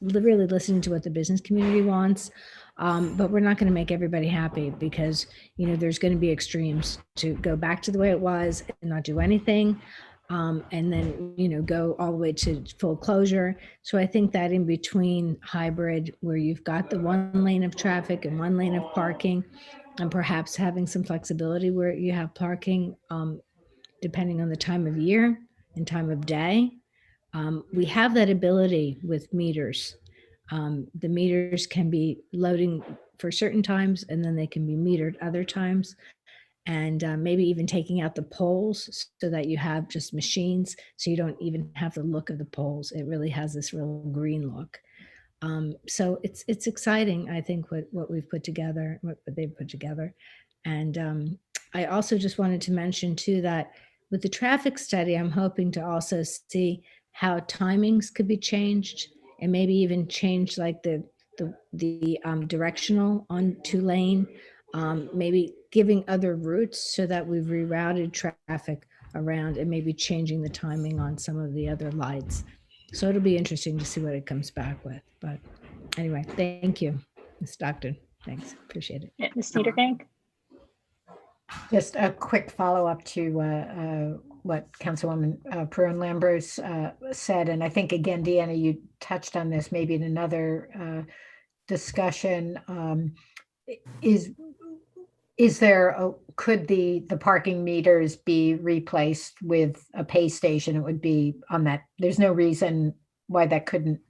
really listening to what the business community wants. But we're not going to make everybody happy, because, there's going to be extremes to go back to the way it was and not do anything. And then, go all the way to full closure. So I think that in between hybrid, where you've got the one lane of traffic and one lane of parking, and perhaps having some flexibility where you have parking, depending on the time of year and time of day. We have that ability with meters. The meters can be loading for certain times, and then they can be metered other times. And maybe even taking out the poles so that you have just machines, so you don't even have the look of the poles. It really has this real green look. So it's exciting, I think, what we've put together, what they've put together. And I also just wanted to mention too that with the traffic study, I'm hoping to also see how timings could be changed, and maybe even change like the directional on 2-lane, maybe giving other routes so that we've rerouted traffic around, and maybe changing the timing on some of the other lights. So it'll be interesting to see what it comes back with. But anyway, thank you, Ms. Stockton. Thanks, appreciate it. Yeah, Ms. Niedergang? Just a quick follow-up to what Councilwoman Perrin-Lambros said. And I think, again, Deanna, you touched on this maybe in another discussion. Could the parking meters be replaced with a pay station? It would be on that. There's no reason why that couldn't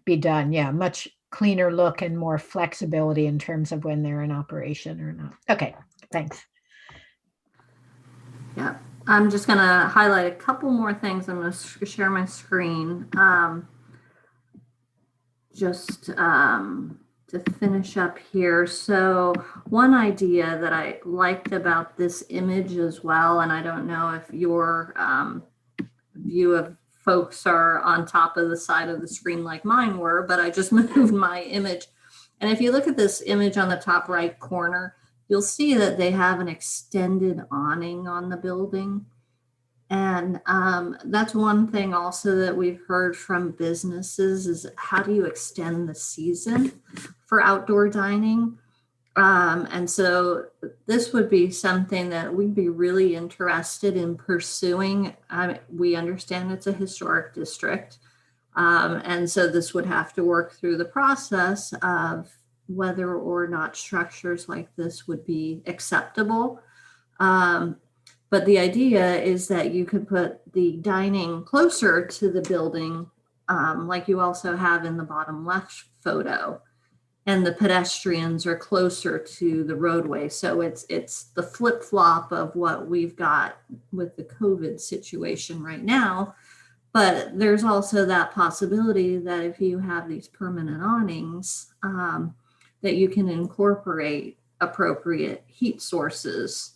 be done. Yeah, much cleaner look and more flexibility in terms of when they're in operation or not. Okay, thanks. Yeah, I'm just going to highlight a couple more things. I'm going to share my screen. To finish up here. So one idea that I liked about this image as well, and I don't know if your view of folks are on top of the side of the screen like mine were, but I just moved my image. And if you look at this image on the top right corner, you'll see that they have an extended awning on the building. And that's one thing also that we've heard from businesses is, how do you extend the season for outdoor dining? And so this would be something that we'd be really interested in pursuing. We understand it's a historic district. And so this would have to work through the process of whether or not structures like this would be acceptable. But the idea is that you could put the dining closer to the building, like you also have in the bottom left photo, and the pedestrians are closer to the roadway. So it's the flip-flop of what we've got with the COVID situation right now. But there's also that possibility that if you have these permanent awnings, that you can incorporate appropriate heat sources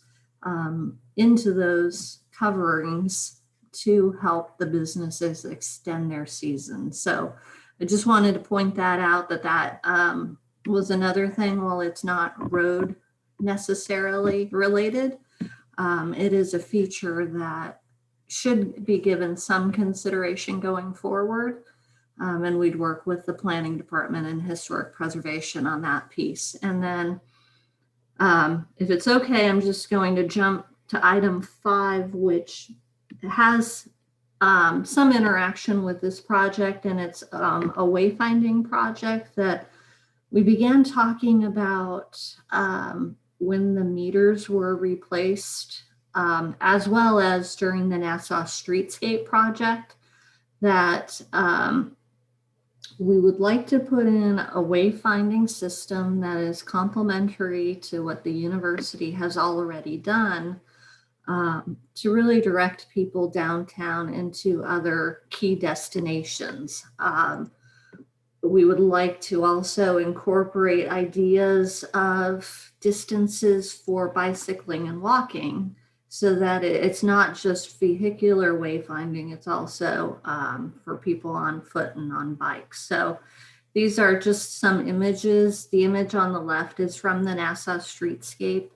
into those coverings to help the businesses extend their season. So I just wanted to point that out, that was another thing. While it's not road necessarily related, it is a feature that should be given some consideration going forward. And we'd work with the planning department and historic preservation on that piece. And then if it's okay, I'm just going to jump to item 5, which has some interaction with this project, and it's a wayfinding project that we began talking about when the meters were replaced, as well as during the Nassau Streetscape project, that we would like to put in a wayfinding system that is complementary to what the university has already done, to really direct people downtown into other key destinations. We would like to also incorporate ideas of distances for bicycling and walking, so that it's not just vehicular wayfinding, it's also for people on foot and on bikes. So these are just some images. The image on the left is from the Nassau Streetscape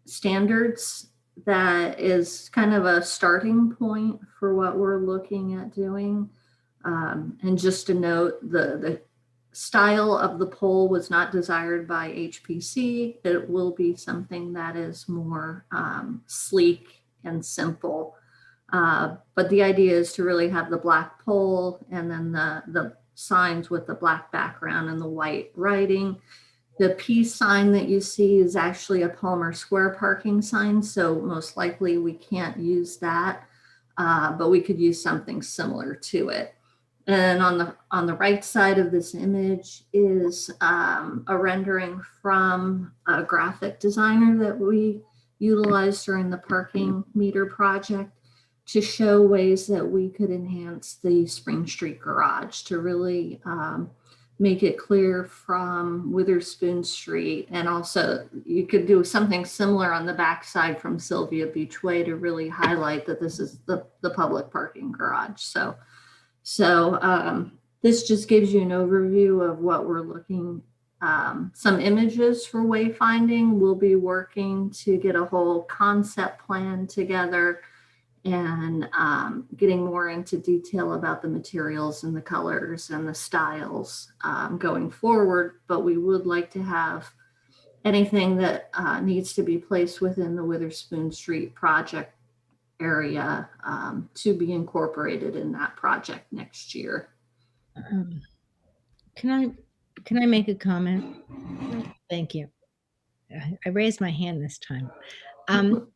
standards. That is kind of a starting point for what we're looking at doing. And just to note, the style of the pole was not desired by HPC. It will be something that is more sleek and simple. But the idea is to really have the black pole and then the signs with the black background and the white writing. The peace sign that you see is actually a Palmer Square parking sign, so most likely we can't use that, but we could use something similar to it. And on the right side of this image is a rendering from a graphic designer that we utilized during the parking meter project to show ways that we could enhance the Spring Street garage to really make it clear from Witherspoon Street. And also you could do something similar on the backside from Sylvia Beach Way to really highlight that this is the public parking garage. So this just gives you an overview of what we're looking, some images for wayfinding. We'll be working to get a whole concept plan together and getting more into detail about the materials and the colors and the styles going forward. But we would like to have anything that needs to be placed within the Witherspoon Street project area to be incorporated in that project next year. Can I make a comment? Thank you. I raised my hand this time. I'm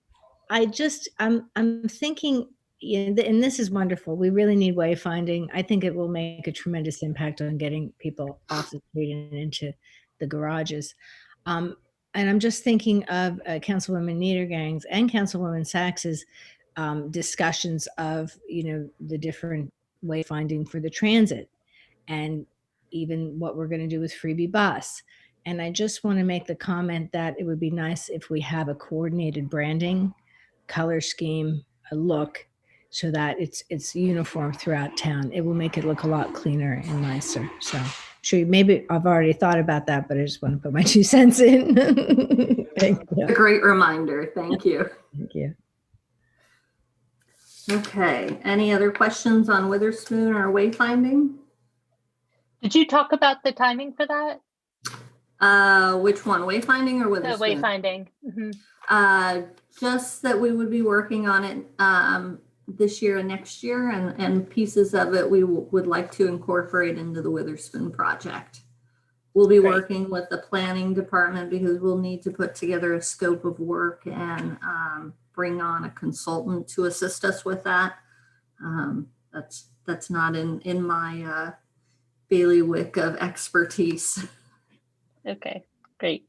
thinking, and this is wonderful. We really need wayfinding. I think it will make a tremendous impact on getting people off the street and into the garages. And I'm just thinking of Councilwoman Niedergang's and Councilwoman Sachs's discussions of, the different wayfinding for the transit, and even what we're going to do with Freebie Bus. And I just want to make the comment that it would be nice if we have a coordinated branding, color scheme, a look, so that it's uniform throughout town. It will make it look a lot cleaner and nicer. So sure, maybe I've already thought about that, but I just want to put my 2 cents in. Thank you. A great reminder. Thank you. Thank you. Okay, any other questions on Witherspoon or wayfinding? Did you talk about the timing for that? Which one, wayfinding or Witherspoon? The wayfinding. Mm-hmm. Just that we would be working on it this year and next year, and pieces of it we would like to incorporate into the Witherspoon project. We'll be working with the planning department because we'll need to put together a scope of work and bring on a consultant to assist us with that. That's not in my bailiwick of expertise. Okay, great.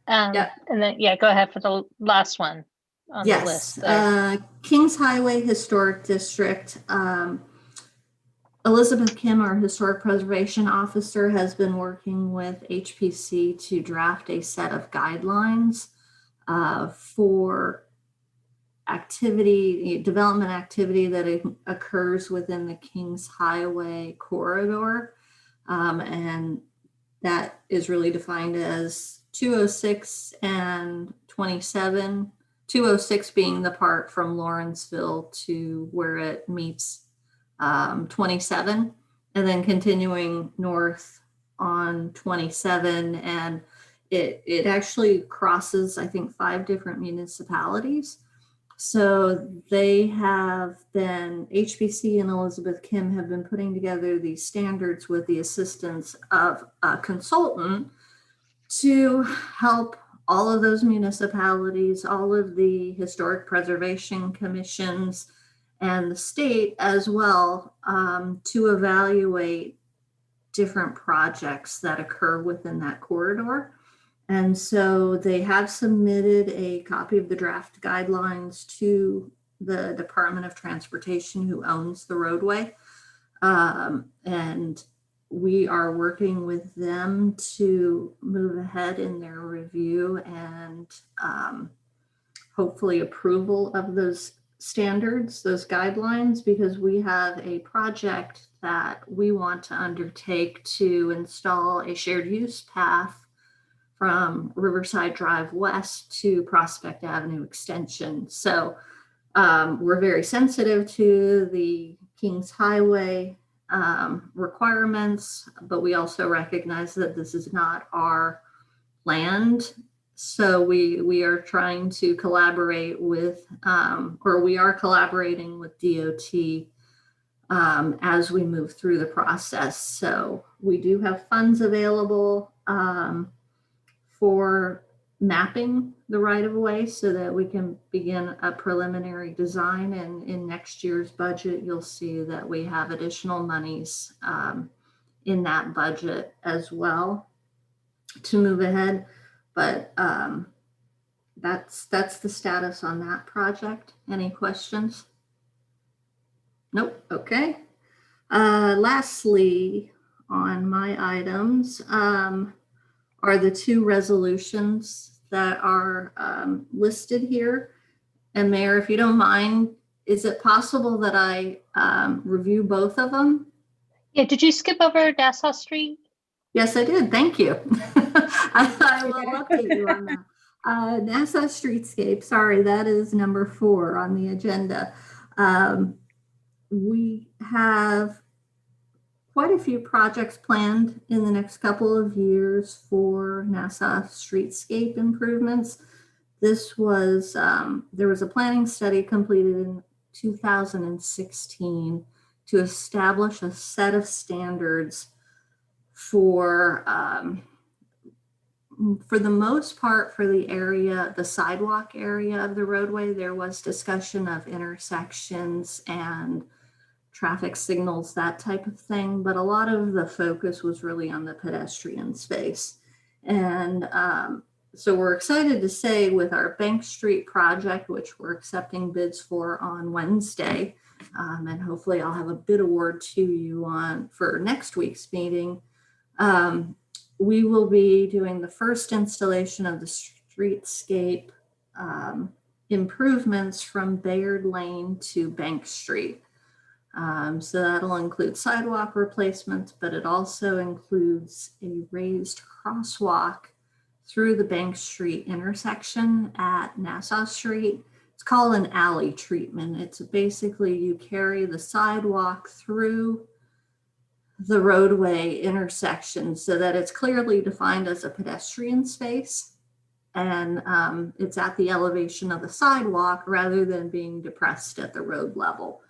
And then, go ahead for the last one on the list. Kings Highway Historic District. Elizabeth Kim, our historic preservation officer, has been working with HPC to draft a set of guidelines for development activity that occurs within the Kings Highway corridor. And that is really defined as 206 and 27, 206 being the part from Lawrenceville to where it meets 27, and then continuing north on 27. And it actually crosses, I think, 5 different municipalities. So they have been, HBC and Elizabeth Kim have been putting together these standards with the assistance of a consultant to help all of those municipalities, all of the historic preservation commissions, and the state as well, to evaluate different projects that occur within that corridor. And so they have submitted a copy of the draft guidelines to the Department of Transportation, who owns the roadway. And we are working with them to move ahead in their review and hopefully approval of those standards, those guidelines, because we have a project that we want to undertake to install a shared use path from Riverside Drive West to Prospect Avenue Extension. So we're very sensitive to the Kings Highway requirements, but we also recognize that this is not our land. So we are trying to collaborate with, or we are collaborating with DOT as we move through the process. So we do have funds available for mapping the right-of-way so that we can begin a preliminary design. And in next year's budget, you'll see that we have additional monies in that budget as well to move ahead. But that's the status on that project. Any questions? Nope. Okay. Lastly, on my items, are the 2 resolutions that are listed here. And Mayor, if you don't mind, is it possible that I review both of them? Yeah, did you skip over Nassau Street? Yes, I did. Thank you. I will update you on that. Nassau Streetscape, sorry, that is number 4 on the agenda. We have quite a few projects planned in the next couple of years for Nassau streetscape improvements. This was, there was a planning study completed in 2016 to establish a set of standards for the most part, for the area, the sidewalk area of the roadway. There was discussion of intersections and traffic signals, that type of thing. But a lot of the focus was really on the pedestrian space. And so we're excited to say with our Bank Street project, which we're accepting bids for on Wednesday, and hopefully I'll have a bid award to you on for next week's meeting. We will be doing the first installation of the streetscape improvements from Bayard Lane to Bank Street. So that'll include sidewalk replacements, but it also includes a raised crosswalk through the Bank Street intersection at Nassau Street. It's called an alley treatment. It's basically you carry the sidewalk through the roadway intersection so that it's clearly defined as a pedestrian space. And it's at the elevation of the sidewalk rather than being depressed at the road level.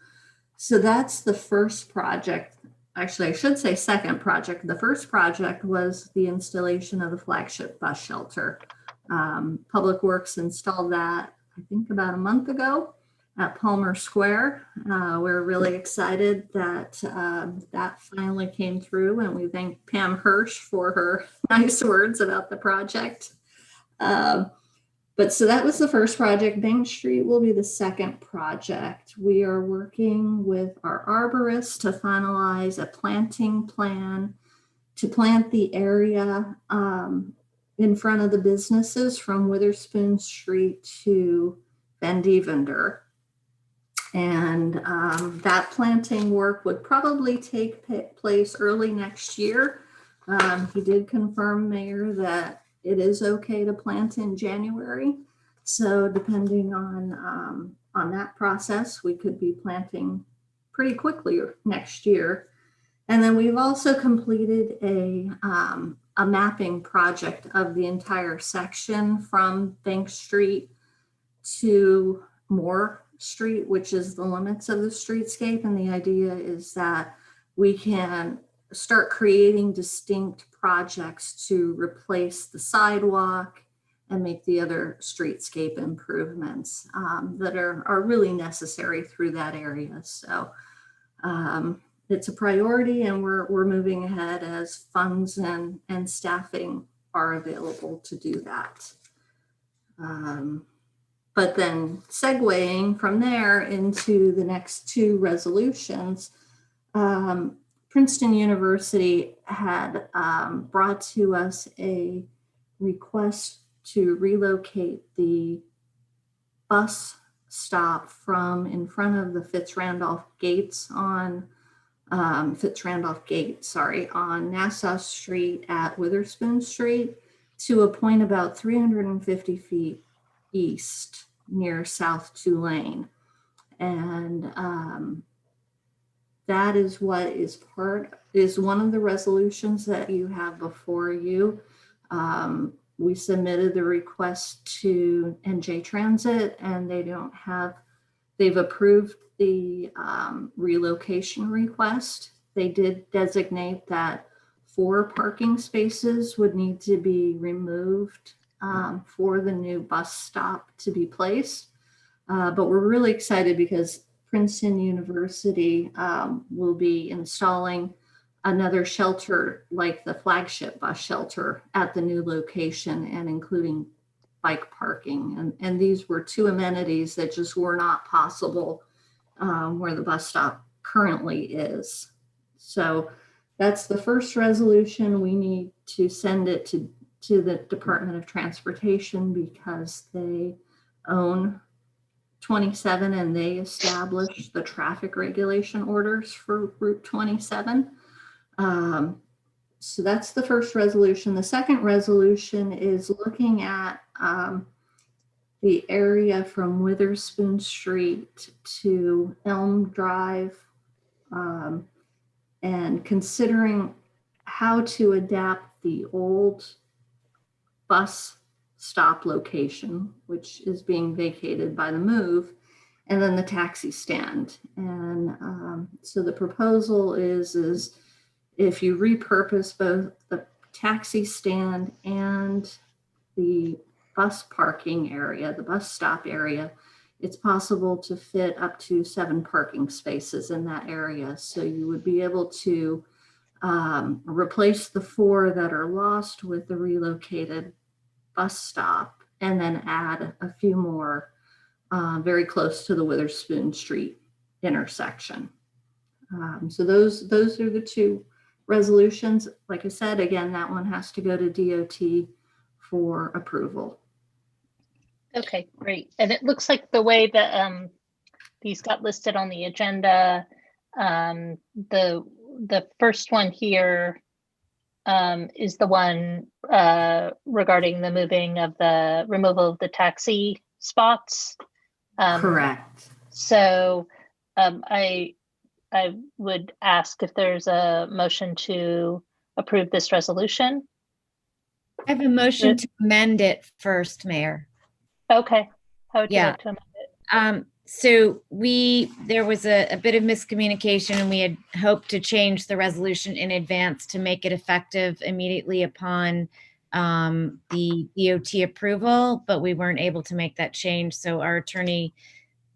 So that's the first project. Actually, I should say second project. The first project was the installation of the flagship bus shelter. Public Works installed that, I think, about a month ago at Palmer Square. We're really excited that that finally came through, and we thank Pam Hirsch for her nice words about the project. But so that was the first project. Bank Street will be the second project. We are working with our arborist to finalize a planting plan to plant the area in front of the businesses from Witherspoon Street to Van Divender. And that planting work would probably take place early next year. He did confirm, Mayor, that it is okay to plant in January. So depending on that process, we could be planting pretty quickly next year. And then we've also completed a mapping project of the entire section from Bank Street to Moore Street, which is the limits of the streetscape. And the idea is that we can start creating distinct projects to replace the sidewalk and make the other streetscape improvements that are really necessary through that area. So it's a priority, and we're moving ahead as funds and staffing are available to do that. But then segueing from there into the next two resolutions, Princeton University had brought to us a request to relocate the bus stop from in front of the Fitzrandolph Gate on Nassau Street at Witherspoon Street to a point about 350 feet east near South Tulane. And that is what is one of the resolutions that you have before you. We submitted the request to NJ Transit, and they've approved the relocation request. They did designate that 4 parking spaces would need to be removed for the new bus stop to be placed. But we're really excited because Princeton University will be installing another shelter like the flagship bus shelter at the new location and including bike parking. And these were 2 amenities that just were not possible where the bus stop currently is. So that's the first resolution. We need to send it to the Department of Transportation because they own 27 and they establish the traffic regulation orders for Route 27. So that's the first resolution. The second resolution is looking at the area from Witherspoon Street to Elm Drive and considering how to adapt the old bus stop location, which is being vacated by the move, and then the taxi stand. And so the proposal is if you repurpose both the taxi stand and the bus parking area, the bus stop area, it's possible to fit up to 7 parking spaces in that area. So you would be able to replace the 4 that are lost with the relocated bus stop and then add a few more very close to the Witherspoon Street intersection. So those are the 2 resolutions. Like I said, again, that one has to go to DOT for approval. Okay, great. And it looks like the way that these got listed on the agenda, the first one here is the one regarding the removal of the taxi spots. Correct. So I would ask if there's a motion to approve this resolution. I have a motion to amend it first, Mayor. Okay. How would you Yeah. like to amend it? So there was a bit of miscommunication, and we had hoped to change the resolution in advance to make it effective immediately upon the DOT approval, but we weren't able to make that change. So our attorney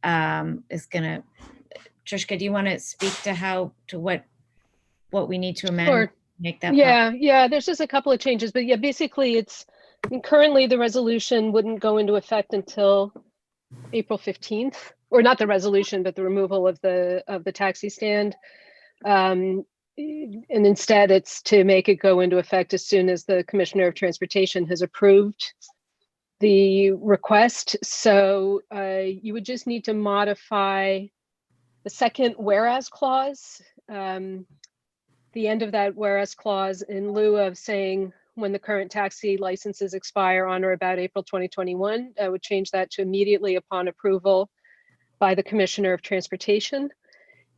is gonna, Trishka, do you want to speak to what we need to amend? Sure. Make that Yeah, there's just a couple of changes, but yeah, basically it's And currently, the resolution wouldn't go into effect until April 15th, or not the resolution, but the removal of the taxi stand. And instead, it's to make it go into effect as soon as the Commissioner of Transportation has approved the request. So you would just need to modify the second whereas clause, the end of that whereas clause, in lieu of saying when the current taxi licenses expire on or about April 2021, I would change that to immediately upon approval by the Commissioner of Transportation.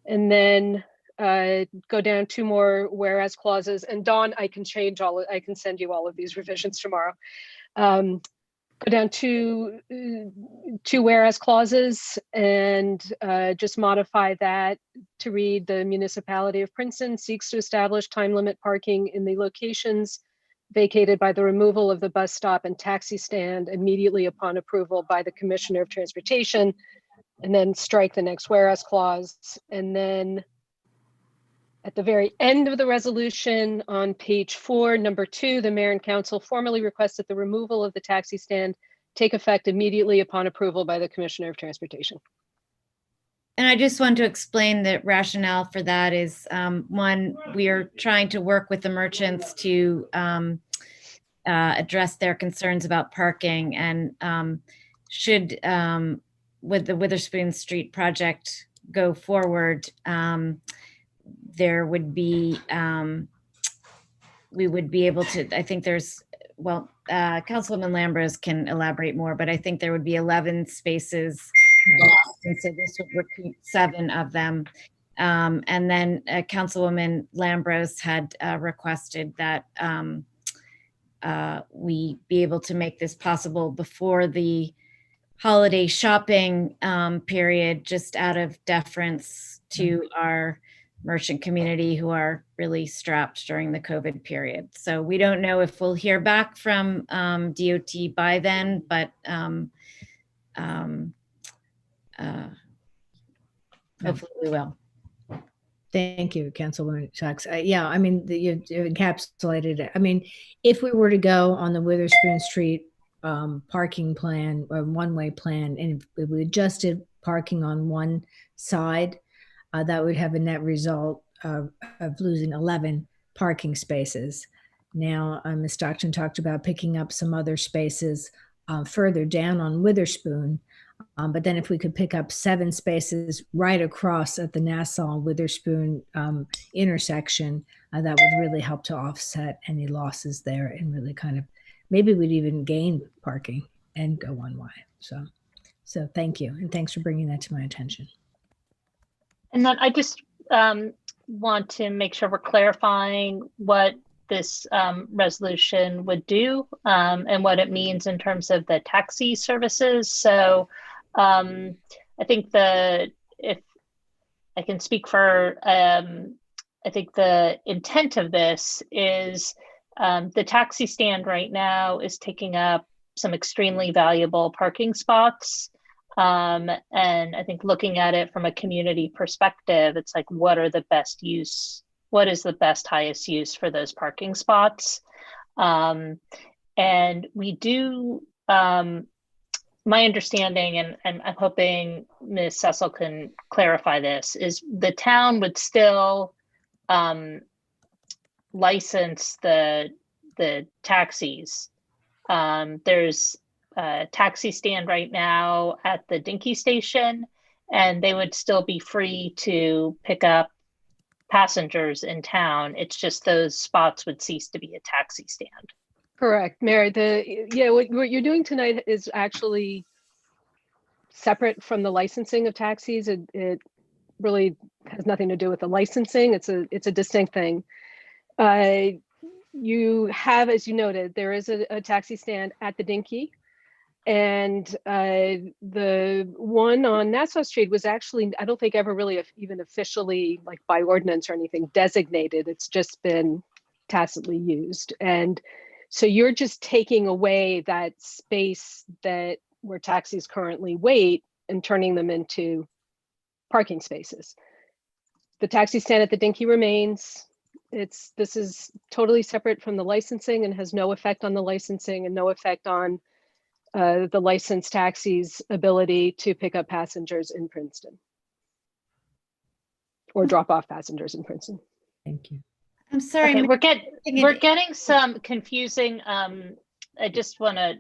And then go down 2 more whereas clauses. And Dawn, I can send you all of these revisions tomorrow. Go down two whereas clauses and just modify that to read: the municipality of Princeton seeks to establish time limit parking in the locations vacated by the removal of the bus stop and taxi stand immediately upon approval by the Commissioner of Transportation, and then strike the next whereas clause. And then at the very end of the resolution on page 4, number 2, the mayor and council formally request that the removal of the taxi stand take effect immediately upon approval by the Commissioner of Transportation. And I just want to explain the rationale for that is, one, we are trying to work with the merchants to address their concerns about parking, and should, with the Witherspoon Street project go forward, there would be, we would be able to, I think there's, well, Councilwoman Lambros can elaborate more, but I think there would be 11 spaces lost, and so this would repeat 7 of them. And then Councilwoman Lambros had requested that we be able to make this possible before the holiday shopping period, just out of deference to our merchant community who are really strapped during the COVID period. So we don't know if we'll hear back from DOT by then, but hopefully we will. Thank you, Councilwoman Sachs. Yeah, I mean, you encapsulated it. I mean, if we were to go on the Witherspoon Street parking plan or one-way plan, and if we adjusted parking on one side, that would have a net result of losing 11 parking spaces. Now, Ms. Stockton talked about picking up some other spaces further down on Witherspoon. But then if we could pick up 7 spaces right across at the Nassau-Witherspoon intersection, that would really help to offset any losses there, and really kind of, maybe we'd even gain parking and go one way. So thank you. And thanks for bringing that to my attention. And then I just want to make sure we're clarifying what this resolution would do and what it means in terms of the taxi services. So I think if I can speak for, I think the intent of this is the taxi stand right now is taking up some extremely valuable parking spots. And I think looking at it from a community perspective, it's like, what are the best use? What is the best, highest use for those parking spots? And we do, my understanding, and I'm hoping Ms. Cecil can clarify this, is the town would still license the taxis. There's a taxi stand right now at the Dinky station, and they would still be free to pick up passengers in town. It's just those spots would cease to be a taxi stand. Correct, Mary. What you're doing tonight is actually separate from the licensing of taxis. It really has nothing to do with the licensing. It's a distinct thing. You have, as you noted, there is a taxi stand at the Dinky. And the one on Nassau Street was actually, I don't think ever really even officially, like by ordinance or anything, designated. It's just been tacitly used. And so you're just taking away that space that where taxis currently wait and turning them into parking spaces. The taxi stand at the Dinky remains. This is totally separate from the licensing and has no effect on the licensing and no effect on the licensed taxi's ability to pick up passengers in Princeton or drop off passengers in Princeton. Thank you. I'm sorry. Okay, Mayor, we're getting some confusing, I just want to,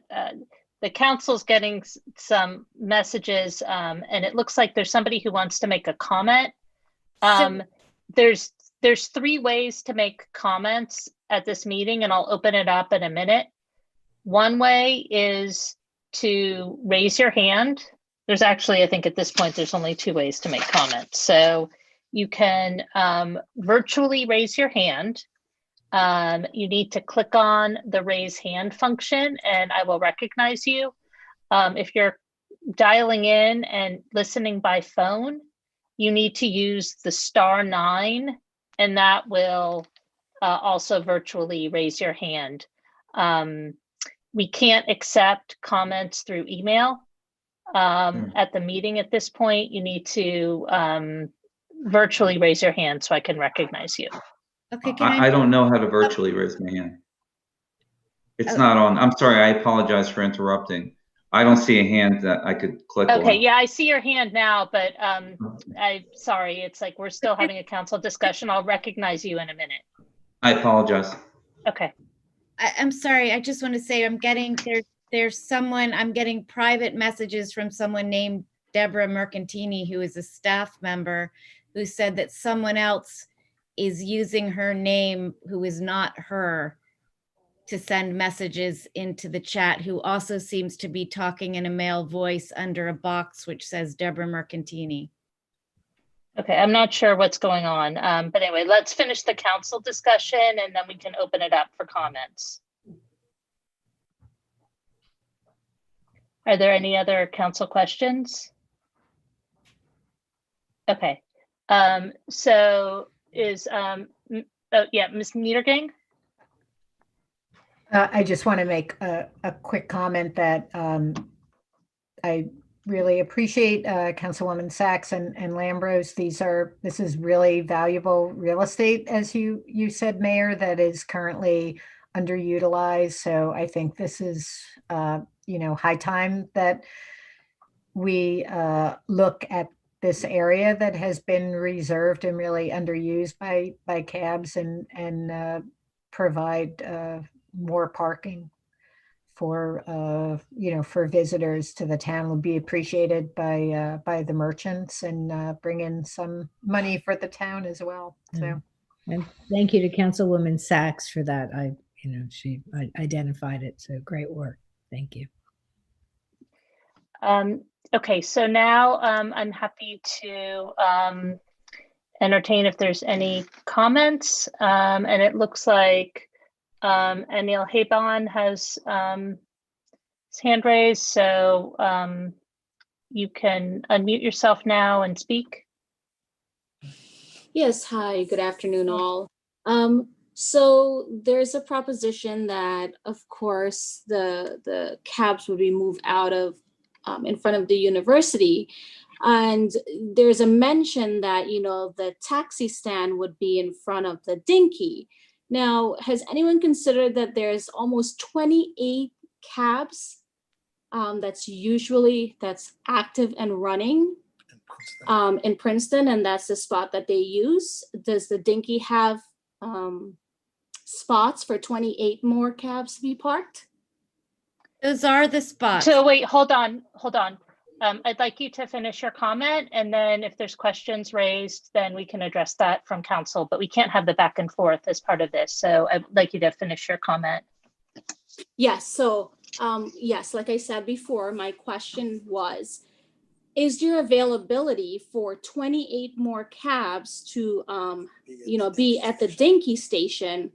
the council's getting some messages, and it looks like there's somebody who wants to make a comment. There's 3 ways to make comments at this meeting, and I'll open it up in a minute. One way is to raise your hand. There's actually, I think at this point, there's only 2 ways to make comments. So you can virtually raise your hand. You need to click on the raise hand function and I will recognize you. If you're dialing in and listening by phone, you need to use the *9 and that will also virtually raise your hand. We can't accept comments through email at the meeting at this point. You need to virtually raise your hand so I can recognize you. Okay, I don't know how to virtually raise my hand. It's not on. I'm sorry. I apologize for interrupting. I don't see a hand that I could click on. Okay, yeah, I see your hand now, but I'm sorry. It's like we're still having a council discussion. I'll recognize you in a minute. I apologize. Okay. I'm sorry. I just want to say I'm getting I'm getting private messages from someone named Deborah Mercantini, who is a staff member, who said that someone else is using her name who is not her to send messages into the chat, who also seems to be talking in a male voice under a box which says Deborah Mercantini. Okay, I'm not sure what's going on. But anyway, let's finish the council discussion and then we can open it up for comments. Are there any other council questions? Okay, so is, Ms. Niedergang? I just want to make a quick comment that I really appreciate Councilwoman Sachs and Lambros. This is really valuable real estate, as you said, Mayor, that is currently underutilized. So I think this is high time that we look at this area that has been reserved and really underused by cabs and provide more parking for visitors to the town. Would be appreciated by the merchants and bring in some money for the town as well. So, and thank you to Councilwoman Sachs for that. She identified it. So great work. Thank you. Okay, so now I'm happy to entertain if there's any comments. And it looks like Anil Haban has his hand raised, so you can unmute yourself now and speak. Yes, hi, good afternoon all. So there's a proposition that, of course, the cabs would be moved out of in front of the university. And there's a mention that, the taxi stand would be in front of the Dinky. Now, has anyone considered that there's almost 28 cabs that's active and running in Princeton, and that's the spot that they use? Does the Dinky have spots for 28 more cabs to be parked? Those are the spots. So wait, hold on. I'd like you to finish your comment, and then if there's questions raised, then we can address that from council, but we can't have the back and forth as part of this. So I'd like you to finish your comment. Yes, so yes, like I said before, my question was, is there availability for 28 more cabs to be at the Dinky station,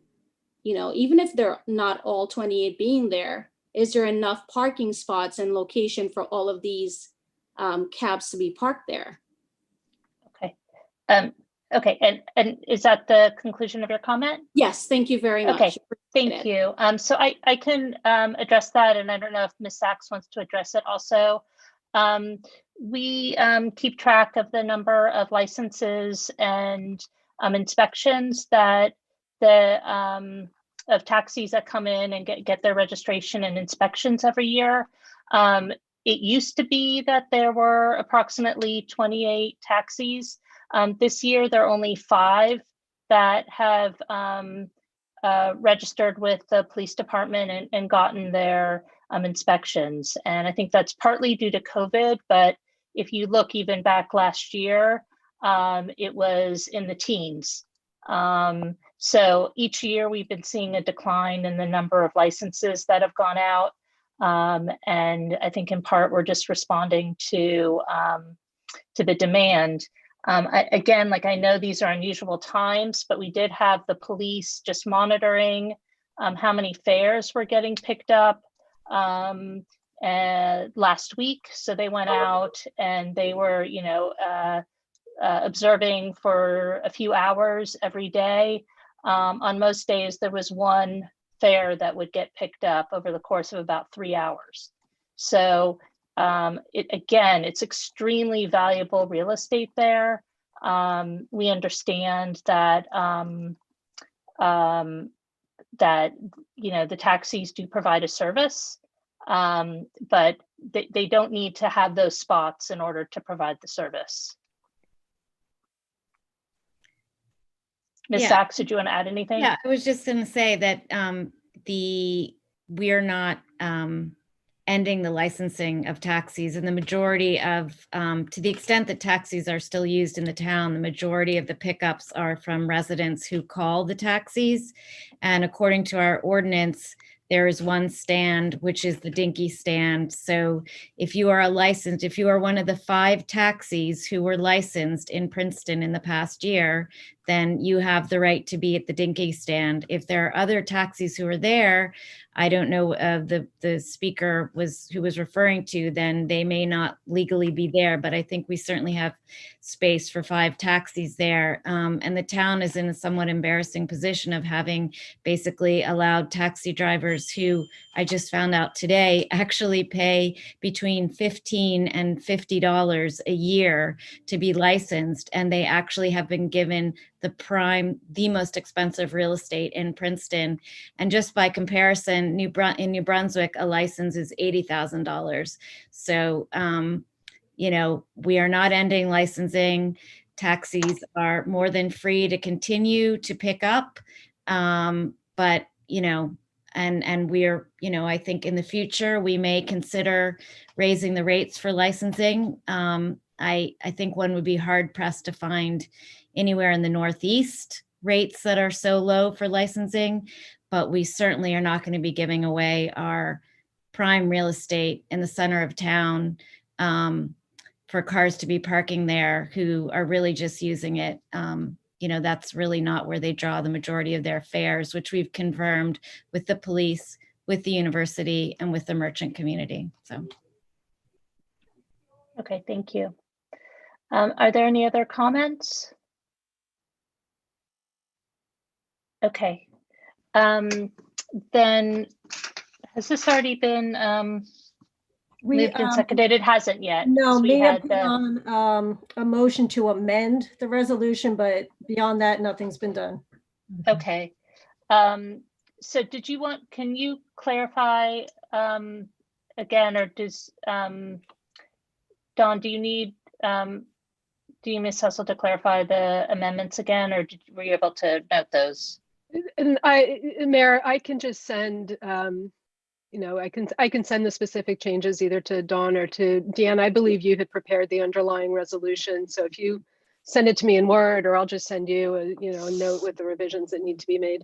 even if they're not all 28 being there? Is there enough parking spots and location for all of these cabs to be parked there? Okay. Okay, and is that the conclusion of your comment? Yes, thank you very much. Okay, thank you. So I can address that, and I don't know if Ms. Sachs wants to address it also. We keep track of the number of licenses and inspections that of taxis that come in and get their registration and inspections every year. It used to be that there were approximately 28 taxis. This year, there are only 5 that have registered with the police department and gotten their inspections. And I think that's partly due to COVID, but if you look even back last year, it was in the teens. So each year we've been seeing a decline in the number of licenses that have gone out. And I think in part we're just responding to the demand. Again, like I know these are unusual times, but we did have the police just monitoring how many fares were getting picked up last week. So they went out and they were, observing for a few hours every day. On most days, there was one fare that would get picked up over the course of about 3 hours. So it's extremely valuable real estate there. We understand that the taxis do provide a service, but they don't need to have those spots in order to provide the service. Ms. Sachs, did you want to add anything? Yeah, I was just going to say that we're not ending the licensing of taxis, and the majority of, to the extent that taxis are still used in the town, the majority of the pickups are from residents who call the taxis. And according to our ordinance, there is one stand, which is the dinky stand. So if you are if you are one of the 5 taxis who were licensed in Princeton in the past year, then you have the right to be at the dinky stand. If there are other taxis who are there, I don't know the speaker who was referring to, then they may not legally be there, but I think we certainly have space for 5 taxis there. And the town is in a somewhat embarrassing position of having basically allowed taxi drivers who I just found out today actually pay between $15 and $50 a year to be licensed. And they actually have been given the most expensive real estate in Princeton. And just by comparison, in New Brunswick, a license is $80,000. So, we are not ending licensing. Taxis are more than free to continue to pick up. But, and we're, I think in the future, we may consider raising the rates for licensing. I think one would be hard pressed to find anywhere in the Northeast rates that are so low for licensing, but we certainly are not going to be giving away our prime real estate in the center of town for cars to be parking there who are really just using it. That's really not where they draw the majority of their fares, which we've confirmed with the police, with the university, and with the merchant community. So. Okay, thank you. Are there any other comments? Okay, then has this already been moved and seconded? It hasn't yet. No, we may have had been on a motion to amend the resolution, but beyond that, nothing's been done. Okay. So can you clarify again, or does, Dawn, do you, Ms. Hessel, to clarify the amendments again, or were you able to note those? And Mayor, I can just send, I can send the specific changes either to Dawn or to Deanne. I believe you had prepared the underlying resolution. So if you send it to me in Word, or I'll just send you a note with the revisions that need to be made.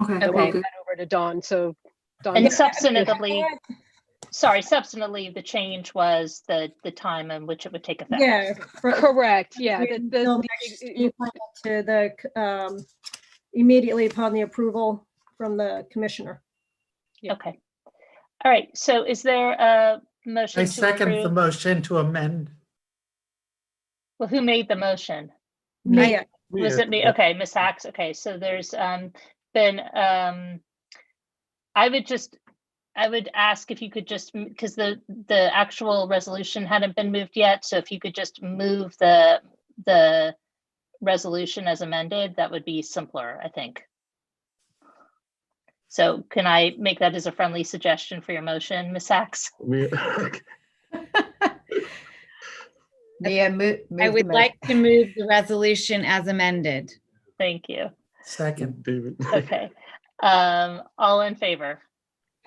Okay. And we'll get over to Dawn. So Dawn. And substantively, the change was the time in which it would take effect. Yeah, correct. Yeah. To the immediately upon the approval from the commissioner. Yeah. Okay. All right. So is there a motion? I second the motion to amend. Well, who made the motion? Me. Was it me? Okay, Ms. Sachs. Okay, so there's been I would ask if you could just, because the actual resolution hadn't been moved yet, so if you could just move the resolution as amended, that would be simpler, I think. So can I make that as a friendly suggestion for your motion, Ms. Sachs? Mia, move I the would motion. like to move the resolution as amended. Thank you. Second. David. Okay. All in favor?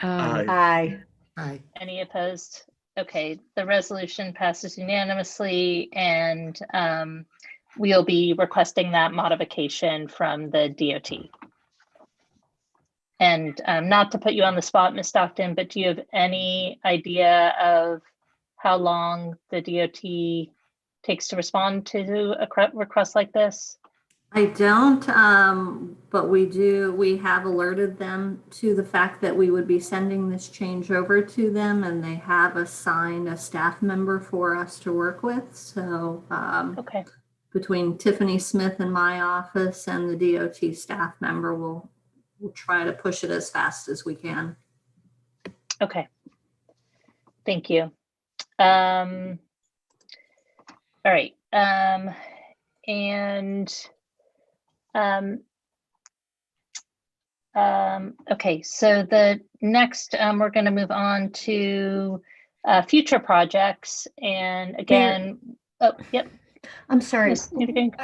Aye. Aye. Any opposed? Okay, the resolution passes unanimously, and we'll be requesting that modification from the DOT. And not to put you on the spot, Ms. Stockton, but do you have any idea of how long the DOT takes to respond to a request like this? I don't, but we have alerted them to the fact that we would be sending this change over to them, and they have assigned a staff member for us to work with. So Okay. between Tiffany Smith in my office and the DOT staff member, we'll try to push it as fast as we can. Okay. Thank you. All right. Okay, so the next, we're going to move on to future projects. And again, oh, yep. I'm sorry. Ms. Newdigate.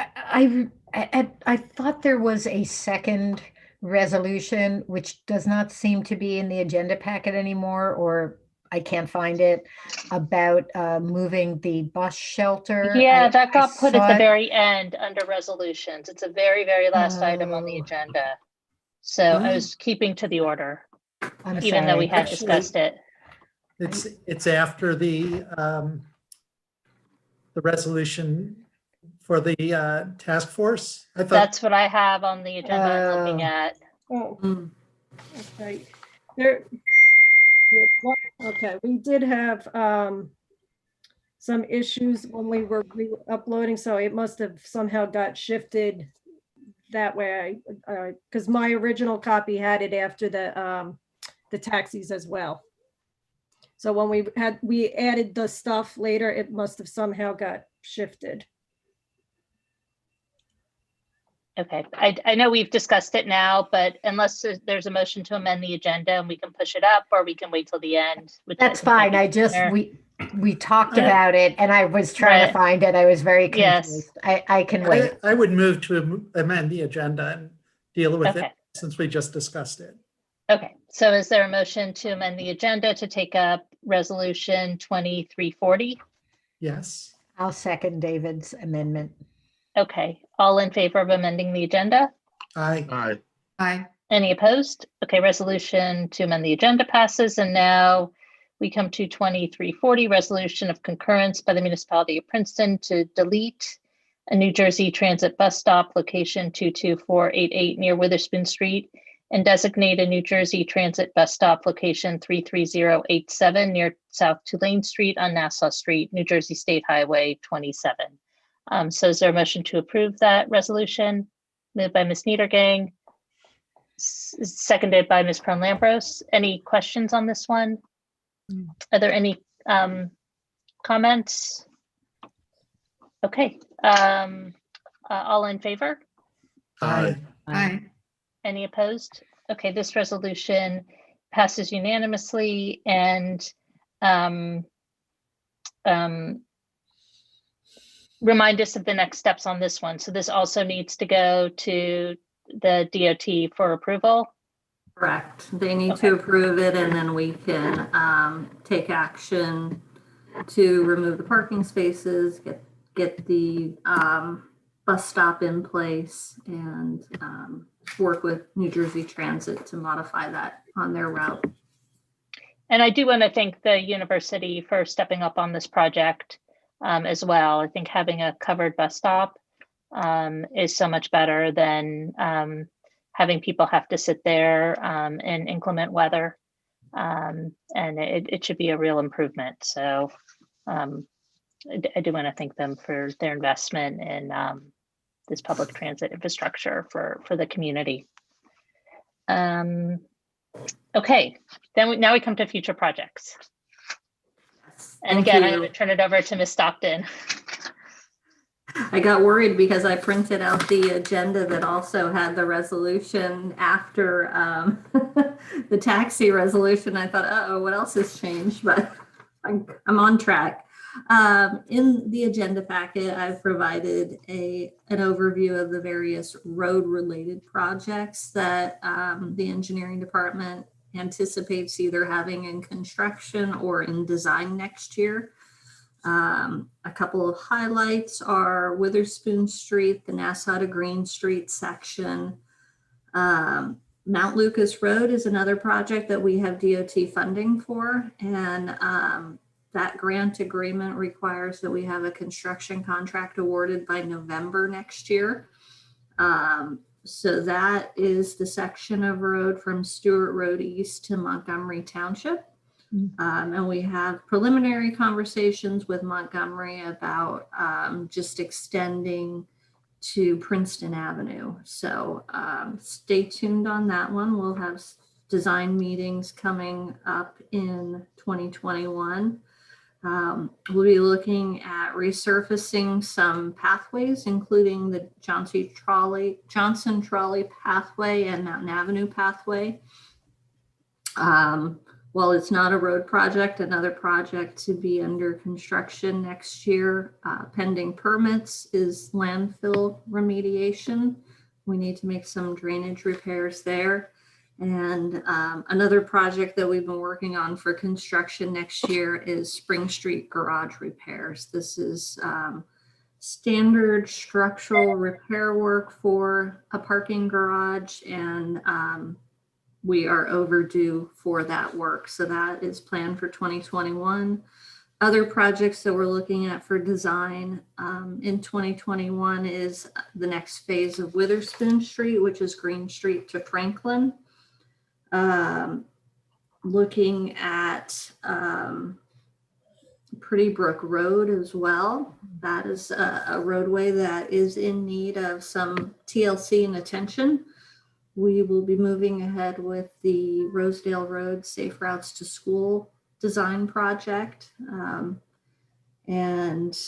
I thought there was a second resolution, which does not seem to be in the agenda packet anymore, or I can't find it, about moving the bus shelter. Yeah, that got I put at saw the it. very end under resolutions. It's a very, very last item on the Oh. agenda. So I was keeping to the order, I'm even though we sorry. had discussed it. It's after the resolution for the task force. I thought That's what I have on the agenda I'm looking Oh. at. Oh, okay. Okay, we did have some issues when we were uploading, so it must have somehow got shifted that way. Because my original copy had it after the taxis as well. So when we added the stuff later, it must have somehow got shifted. Okay, I know we've discussed it now, but unless there's a motion to amend the agenda and we can push it up, or we can wait till the end. Which That's think might fine. be sooner. We talked about it, and I was trying Right. to find it. I was very Yes. confused. I can wait. I would move to amend the agenda and deal with Okay. it since we just discussed it. Okay, so is there a motion to amend the agenda to take up resolution 2340? Yes. I'll second David's amendment. Okay, all in favor of amending the agenda? Aye. Aye. Aye. Any opposed? Okay, resolution to amend the agenda passes, and now we come to 2340, resolution of concurrence by the municipality of Princeton to delete a New Jersey Transit bus stop location 22488 near Witherspoon Street and designate a New Jersey Transit bus stop location 33087 near South Tulane Street on Nassau Street, New Jersey State Highway 27. So is there a motion to approve that resolution? Moved by Ms. Niedergang, seconded by Ms. Cron-Lampros. Any questions on this one? Are there any comments? Okay, all in favor? Aye. Aye. Any opposed? Okay, this resolution passes unanimously, and remind us of the next steps on this one. So this also needs to go to the DOT for approval. Correct. They need to approve it, and then we can take action to remove the parking spaces, get the bus stop in place, and work with New Jersey Transit to modify that on their route. And I do want to thank the university for stepping up on this project as well. I think having a covered bus stop is so much better than having people have to sit there in inclement weather. And it should be a real improvement. So I do want to thank them for their investment in this public transit infrastructure for the community. Okay, then now we come to future projects. And Thank again, you. I'm going to turn it over to Ms. Stockton. I got worried because I printed out the agenda that also had the resolution after the taxi resolution. I thought, uh-oh, what else has changed? But I'm on track. In the agenda packet, I've provided an overview of the various road-related projects that the engineering department anticipates either having in construction or in design next year. A couple of highlights are Witherspoon Street, the Nassau to Green Street section. Mount Lucas Road is another project that we have DOT funding for, and that grant agreement requires that we have a construction contract awarded by November next year. So that is the section of road from Stewart Road East to Montgomery Township. And we have preliminary conversations with Montgomery about just extending to Princeton Avenue. So stay tuned on that one. We'll have design meetings coming up in 2021. We'll be looking at resurfacing some pathways, including the Johnson Trolley pathway and Mountain Avenue pathway. While it's not a road project, another project to be under construction next year, pending permits, is landfill remediation. We need to make some drainage repairs there. And another project that we've been working on for construction next year is Spring Street garage repairs. This is standard structural repair work for a parking garage, and we are overdue for that work. So that is planned for 2021. Other projects that we're looking at for design in 2021 is the next phase of Witherspoon Street, which is Green Street to Franklin. Looking at Pretty Brook Road as well. That is a roadway that is in need of some TLC and attention. We will be moving ahead with the Rosedale Road Safe Routes to School design project, and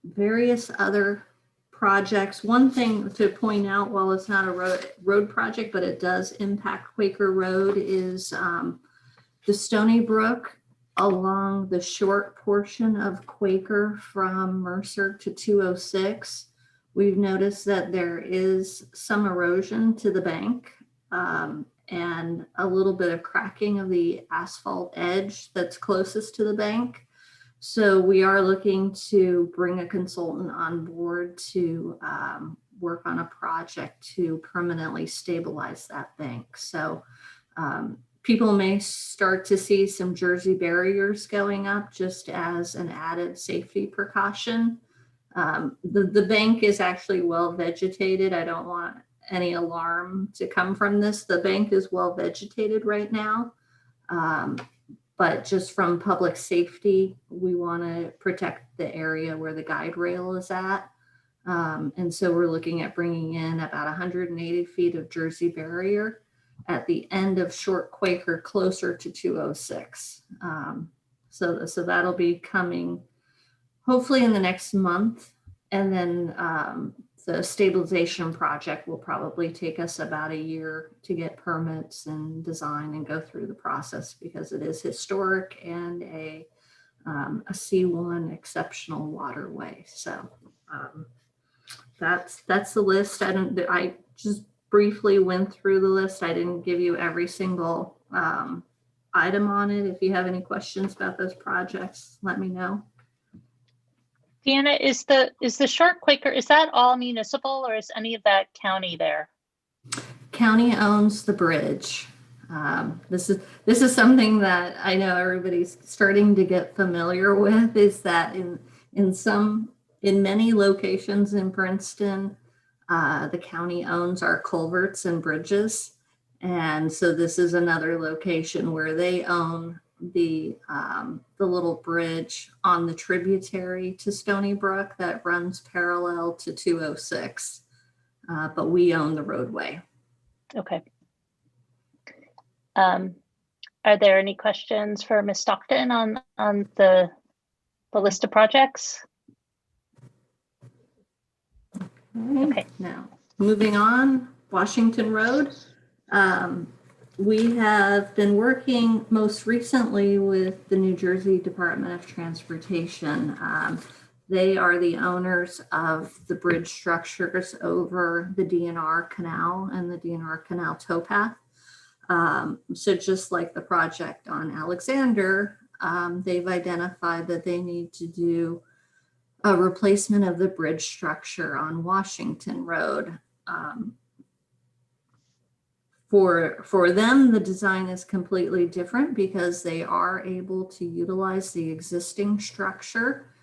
various other projects. One thing to point out, while it's not a road project, but it does impact Quaker Road, is the Stony Brook along the short portion of Quaker from Mercer to 206. We've noticed that there is some erosion to the bank and a little bit of cracking of the asphalt edge that's closest to the bank. So we are looking to bring a consultant on board to work on a project to permanently stabilize that bank. So people may start to see some Jersey barriers going up just as an added safety precaution. The bank is actually well vegetated. I don't want any alarm to come from this. The bank is well vegetated right now. But just from public safety, we want to protect the area where the guide rail is at. And so we're looking at bringing in about 180 feet of Jersey barrier at the end of Short Quaker, closer to 206. So that'll be coming hopefully in the next month. And then the stabilization project will probably take us about a year to get permits and design and go through the process, because it is historic and a C1 exceptional waterway. So that's the list. I just briefly went through the list. I didn't give you every single item on it. If you have any questions about those projects, let me know. Deanna, is the Short Quaker, is that all municipal, or is any of that county there? County owns the bridge. This is something that I know everybody's starting to get familiar with, is that in many locations in Princeton, the county owns our culverts and bridges. And so this is another location where they own the little bridge on the tributary to Stony Brook that runs parallel to 206, but we own the roadway. Okay. Are there any questions for Ms. Stockton on the list of projects? Okay. Now, moving on, Washington Road. We have been working most recently with the New Jersey Department of Transportation. They are the owners of the bridge structures over the DNR Canal and the DNR Canal towpath. So just like the project on Alexander, they've identified that they need to do a replacement of the bridge structure on Washington Road. For them, the design is completely different because they are able to utilize the existing structure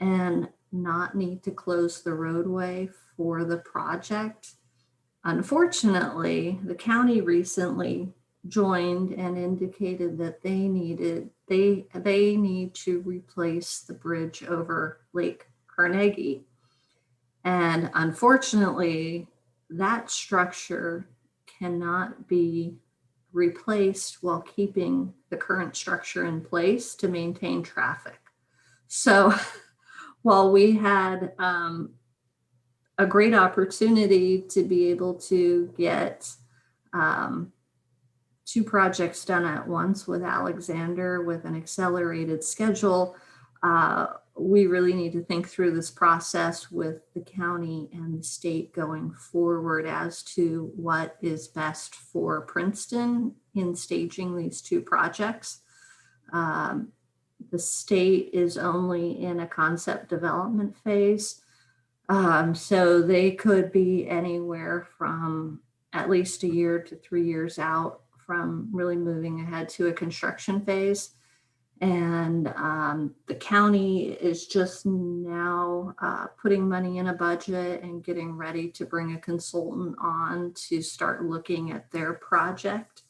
and not need to close the roadway for the project. Unfortunately, the county recently joined and indicated that they need to replace the bridge over Lake Carnegie. And unfortunately, that structure cannot be replaced while keeping the current structure in place to maintain traffic. So while we had a great opportunity to be able to get two projects done at once with Alexander with an accelerated schedule, we really need to think through this process with the county and the state going forward as to what is best for Princeton in staging these two projects. The state is only in a concept development phase. So they could be anywhere from at least a year to 3 years out from really moving ahead to a construction phase. And the county is just now putting money in a budget and getting ready to bring a consultant on to start looking at their project.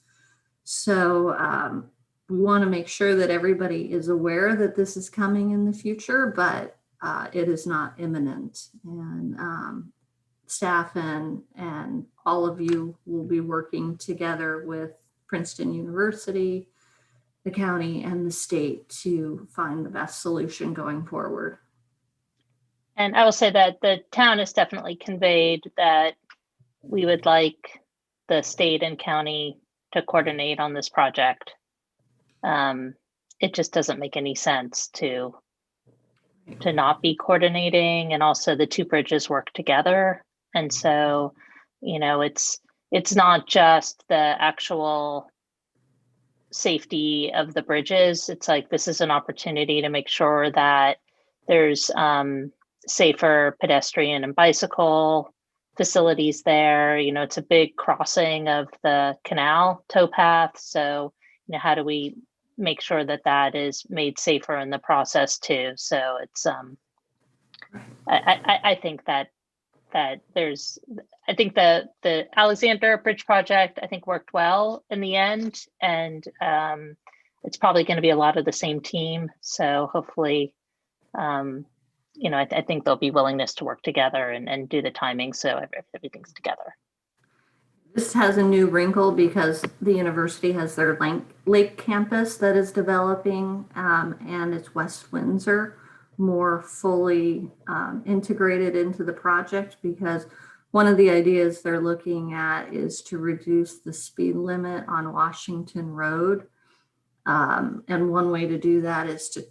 So we want to make sure that everybody is aware that this is coming in the future, but it is not imminent. And staff and all of you will be working together with Princeton University, the county, and the state to find the best solution going forward. And I will say that the town has definitely conveyed that we would like the state and county to coordinate on this project. It just doesn't make any sense to not be coordinating, and also the two bridges work together. And so, it's not just the actual safety of the bridges. It's like, this is an opportunity to make sure that there's safer pedestrian and bicycle facilities there. It's a big crossing of the canal towpath. So, how do we make sure that that is made safer in the process too? So it's, I think that there's, I think the Alexander Bridge project, I think, worked well in the end, and it's probably going to be a lot of the same team. So hopefully, I think there'll be willingness to work together and do the timing so everything's together. This has a new wrinkle because the university has their Lake campus that is developing, and it's West Windsor more fully integrated into the project, because one of the ideas they're looking at is to reduce the speed limit on Washington Road. And one way to do that is to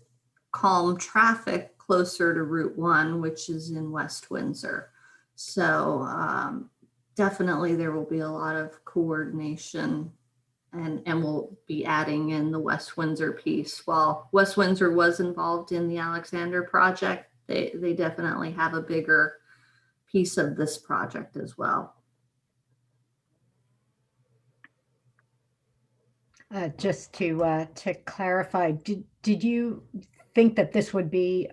calm traffic closer to Route 1, which is in West Windsor. So definitely there will be a lot of coordination, and we'll be adding in the West Windsor piece. While West Windsor was involved in the Alexander project, they definitely have a bigger piece of this project as well. Just to clarify, did you think that this would be,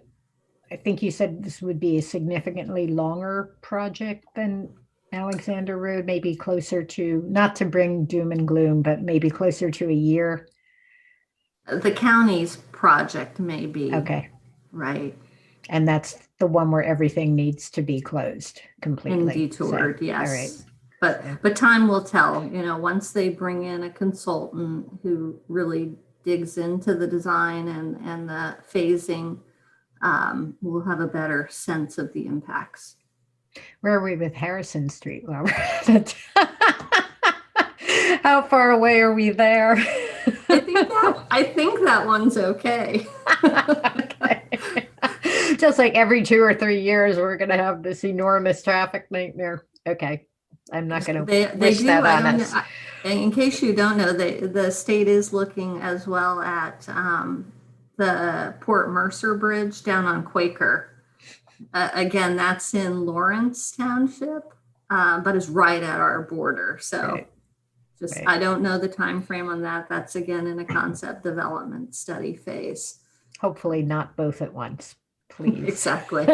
I think you said this would be a significantly longer project than Alexander Road, maybe closer to, not to bring doom and gloom, but maybe closer to a year? The county's project may be. Okay. Right. And that's the one where everything needs to be closed completely. And detoured, so, yes. All right. But time will tell, once they bring in a consultant who really digs into the design and the phasing, we'll have a better sense of the impacts. Where are we with Harrison Street, Robert? How far away are we there? I think that one's okay. Okay. Just like every 2 or 3 years, we're going to have this enormous traffic nightmare. Okay. I'm not going to wish do. that on us. In case you don't know, the state is looking as well at the Port Mercer Bridge down on Quaker. Again, that's in Lawrence Township, but is right at our border. So Right. Right. I don't know the time frame on that. That's again in a concept development study phase. Hopefully not both at once, please. Exactly.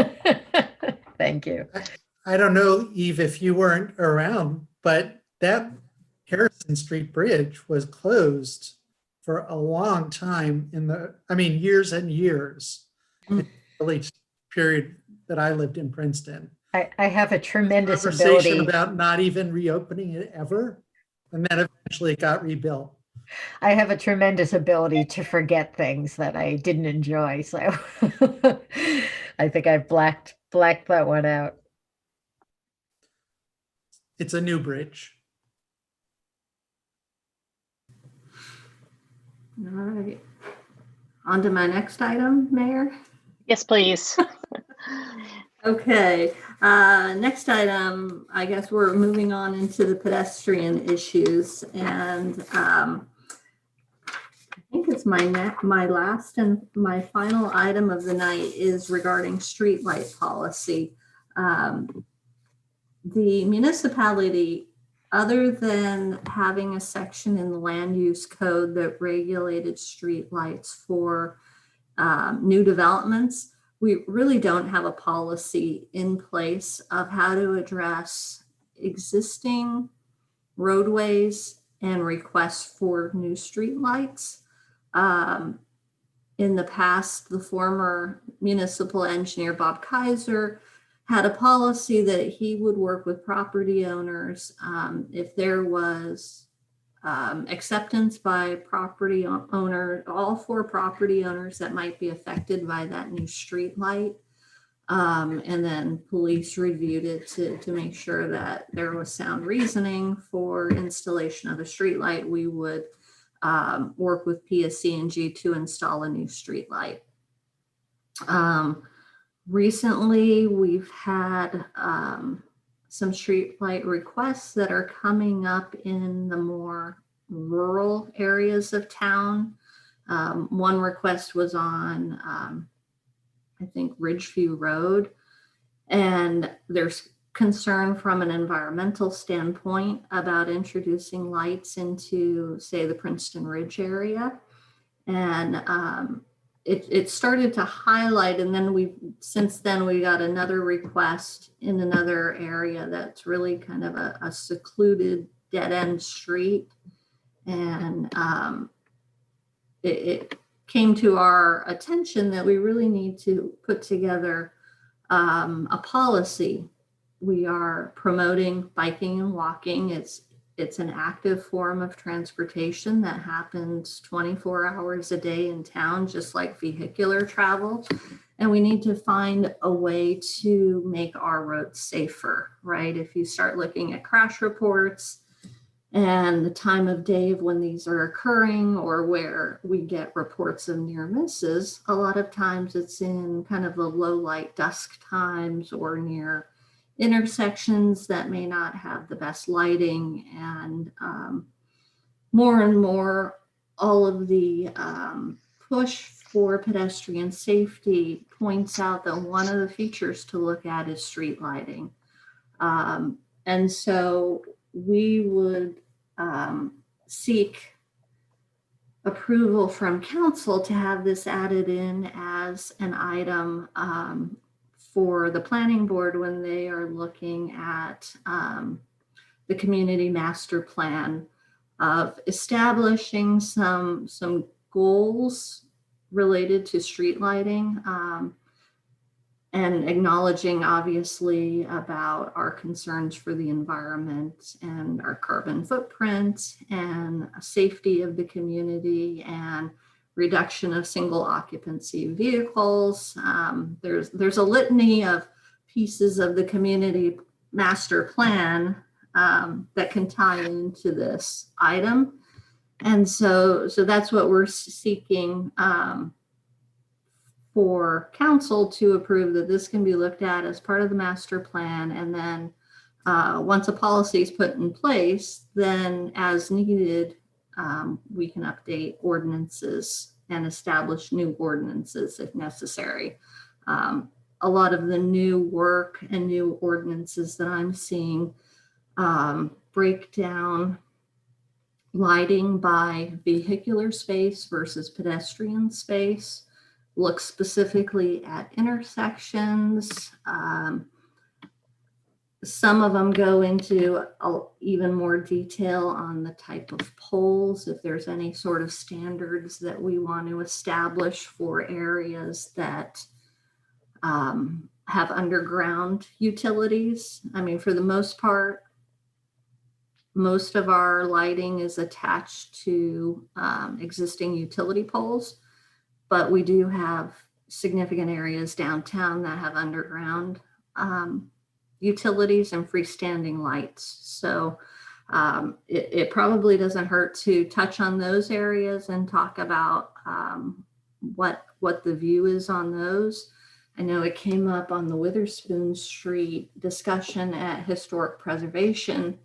Thank you. I don't know, Eve, if you weren't around, but that Harrison Street Bridge was closed for a long time years and years, in the early period that I lived in Princeton. I have a tremendous Conversation ability about not even reopening it ever, and then eventually it got rebuilt. I have a tremendous ability to forget things that I didn't enjoy. So I think I've blacked that one out. It's a new bridge. All right. On to my next item, Mayor. Yes, please. Okay, next item, I guess we're moving on into the pedestrian issues, and I think it's my last and my final item of the night is regarding streetlight policy. The municipality, other than having a section in the land use code that regulated streetlights for new developments, we really don't have a policy in place of how to address existing roadways and requests for new streetlights. In the past, the former municipal engineer, Bob Kaiser, had a policy that he would work with property owners if there was acceptance by property owner, all 4 property owners that might be affected by that new street light. And then police reviewed it to make sure that there was sound reasoning for installation of a street light. We would work with PSC&G to install a new street light. Recently, we've had some streetlight requests that are coming up in the more rural areas of town. One request was on, I think, Ridgeview Road, and there's concern from an environmental standpoint about introducing lights into, say, the Princeton Ridge area. And it started to highlight, and then since then we got another request in another area that's really kind of a secluded dead-end street. And it came to our attention that we really need to put together a policy. We are promoting biking and walking. It's an active form of transportation that happens 24 hours a day in town, just like vehicular travel. And we need to find a way to make our roads safer, right? If you start looking at crash reports and the time of day of when these are occurring, or where we get reports of near misses, a lot of times it's in kind of the low light dusk times or near intersections that may not have the best lighting. And more and more, all of the push for pedestrian safety points out that one of the features to look at is street lighting. And so we would seek approval from council to have this added in as an item for the planning board when they are looking at the community master plan, of establishing some goals related to street lighting, and acknowledging obviously about our concerns for the environment and our carbon footprint and safety of the community and reduction of single occupancy vehicles. There's a litany of pieces of the community master plan that can tie into this item. And so that's what we're seeking for council to approve, that this can be looked at as part of the master plan. And then once a policy is put in place, then as needed, we can update ordinances and establish new ordinances if necessary. A lot of the new work and new ordinances that I'm seeing break down lighting by vehicular space versus pedestrian space, look specifically at intersections. Some of them go into even more detail on the type of poles, if there's any sort of standards that we want to establish for areas that have underground utilities. I mean, for the most part, most of our lighting is attached to existing utility poles, but we do have significant areas downtown that have underground utilities and freestanding lights. So it probably doesn't hurt to touch on those areas and talk about what the view is on those. I know it came up on the Witherspoon Street discussion at Historic Preservation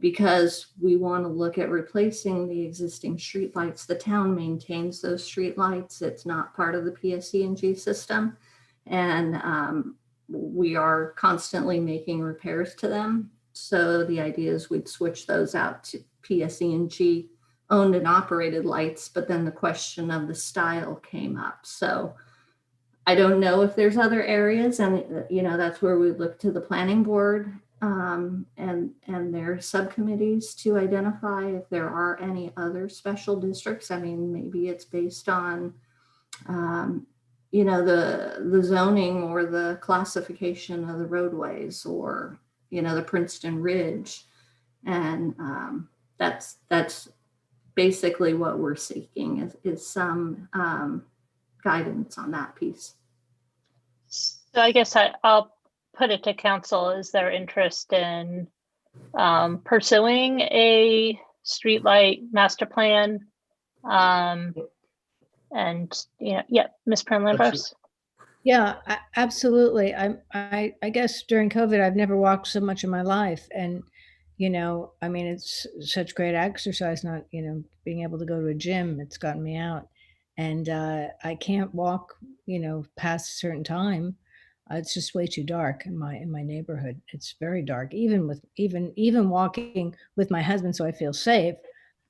because we want to look at replacing the existing streetlights. The town maintains those streetlights. It's not part of the PSE&G system. And we are constantly making repairs to them. So the idea is we'd switch those out to PSE&G owned and operated lights, but then the question of the style came up. So I don't know if there's other areas, and that's where we look to the planning board and their subcommittees to identify if there are any other special districts. I mean, maybe it's based on the zoning or the classification of the roadways, or the Princeton Ridge, and that's basically what we're seeking is some guidance on that piece. So I guess I'll put it to council. Is there interest in pursuing a streetlight master plan? And Ms. Pern-Lambros. Yeah, absolutely. I guess during COVID, I've never walked so much in my life, and I mean, it's such great exercise. Not being able to go to a gym, it's gotten me out, and I can't walk past a certain time. It's just way too dark in my neighborhood. It's very dark. Even walking with my husband, so I feel safe,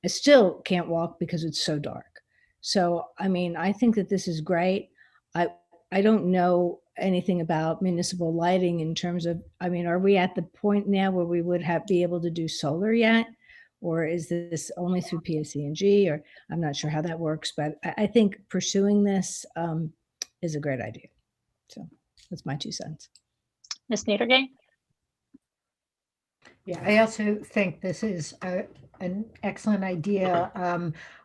I still can't walk because it's so dark. So, I mean, I think that this is great. I don't know anything about municipal lighting in terms of, I mean, are we at the point now where we would be able to do solar yet? Or is this only through PSE&G? Or I'm not sure how that works, but I think pursuing this is a great idea. So that's my 2 cents. Ms. Niedergay? Yeah, I also think this is an excellent idea.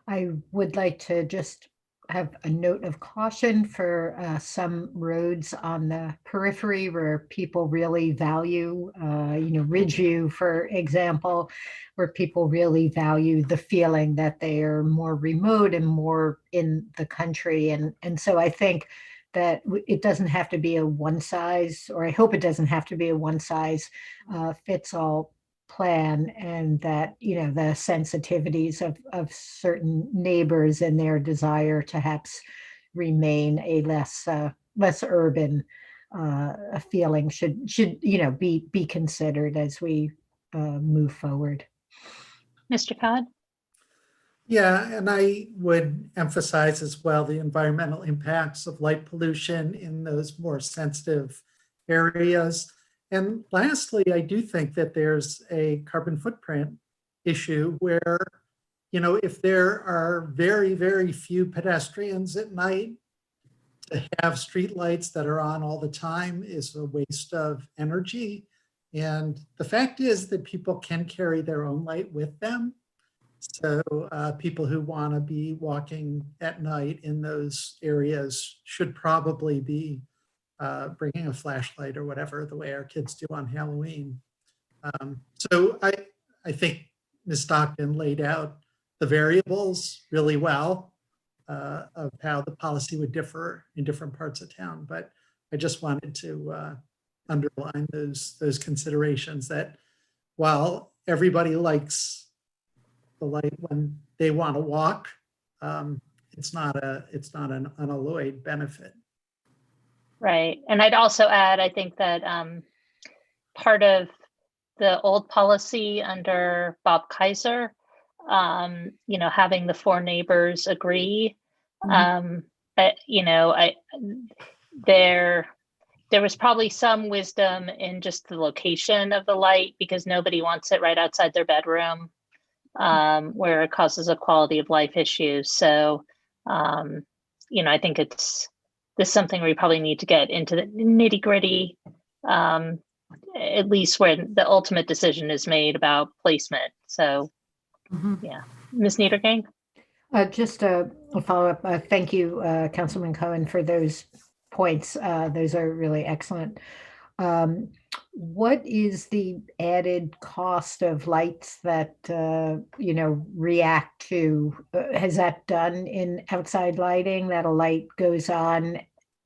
I would like to just have a note of caution for some roads on the periphery where people really value, Ridgeview, for example, where people really value the feeling that they are more remote and more in the country. And so I think that it doesn't have to be a one size, or I hope it doesn't have to be a one size fits all plan, and that the sensitivities of certain neighbors and their desire to perhaps remain a less urban feeling should be considered as we move forward. Mr. Codd? Yeah, and I would emphasize as well the environmental impacts of light pollution in those more sensitive areas. And lastly, I do think that there's a carbon footprint issue where, if there are very, very few pedestrians at night, to have streetlights that are on all the time is a waste of energy. And the fact is that people can carry their own light with them. So people who want to be walking at night in those areas should probably be bringing a flashlight or whatever, the way our kids do on Halloween. So I think Ms. Stockton laid out the variables really well of how the policy would differ in different parts of town. But I just wanted to underline those considerations that while everybody likes the light when they want to walk, it's not an unalloyed benefit. Right. And I'd also add, I think that part of the old policy under Bob Kaiser, having the 4 neighbors agree, there was probably some wisdom in just the location of the light, because nobody wants it right outside their bedroom, where it causes a quality of life issue. So, I think this is something we probably need to get into the nitty gritty, at least where the ultimate decision is made about placement. So, yeah. Ms. Niedergang? Just a follow-up. Thank you, Councilman Cohen, for those points. Those are really excellent. What is the added cost of lights that, react to? Has that done in outside lighting, that a light goes on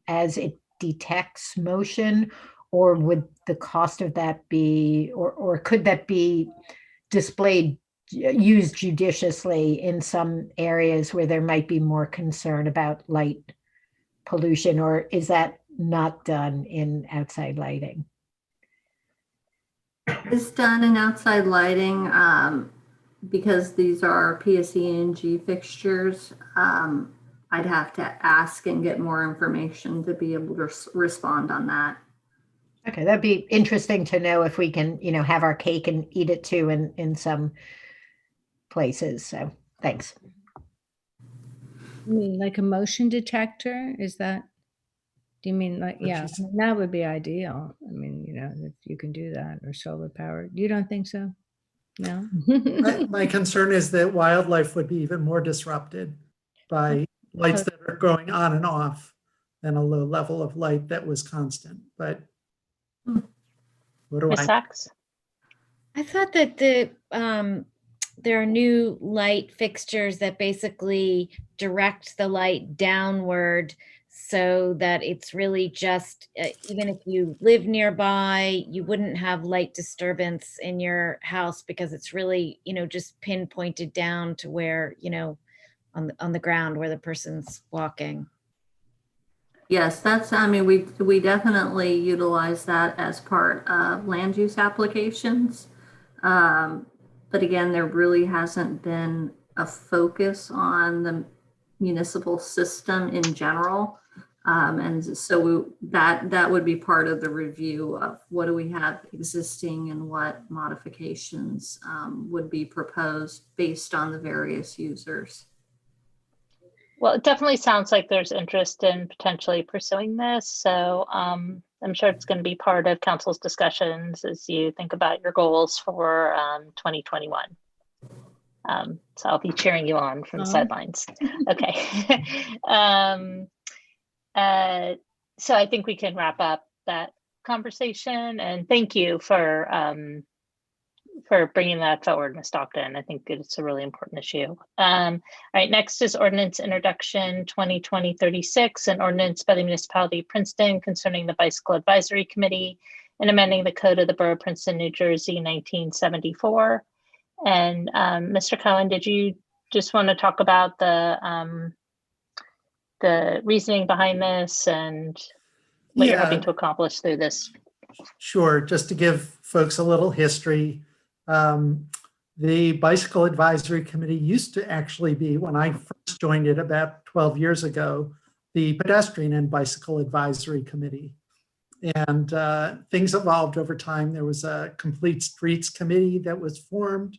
as it detects motion? Or would the cost of that be, or could that be displayed, used judiciously in some areas where there might be more concern about light pollution, or is that not done in outside lighting? It's done in outside lighting because these are PSE&G fixtures. I'd have to ask and get more information to be able to respond on that. Okay, that'd be interesting to know if we can, have our cake and eat it too in some places. So thanks. You mean like a motion detector? Do you mean like, yeah, that would be ideal. I mean, if you can do that, or solar powered. You don't think so? No? My concern is that wildlife would be even more disrupted by lights that are going on and off than a low level of light that was constant. But what do Ms. Sachs? I thought that there are new light fixtures that basically direct the light downward, so that it's really just, even if you live nearby, you wouldn't have light disturbance in your house, because it's really, just pinpointed down to where, on the ground where the person's walking. Yes, we definitely utilize that as part of land use applications. But again, there really hasn't been a focus on the municipal system in general. And so that would be part of the review of what do we have existing and what modifications would be proposed based on the various users. Well, it definitely sounds like there's interest in potentially pursuing this. So I'm sure it's going to be part of council's discussions as you think about your goals for 2021. So I'll be cheering you on from the sidelines. Okay. So I think we can wrap up that conversation, and thank you for bringing that forward, Ms. Stockton. I think it's a really important issue. All right, next is ordinance introduction 2020-36, an ordinance by the municipality of Princeton concerning the Bicycle Advisory Committee and amending the code of the Borough of Princeton, New Jersey, 1974. And Mr. Cohen, did you just want to talk about the reasoning behind this and what you're hoping to accomplish through this? Sure, just to give folks a little history. The Bicycle Advisory Committee used to actually be, when I first joined it about 12 years ago, the Pedestrian and Bicycle Advisory Committee. And things evolved over time. There was a Complete Streets Committee that was formed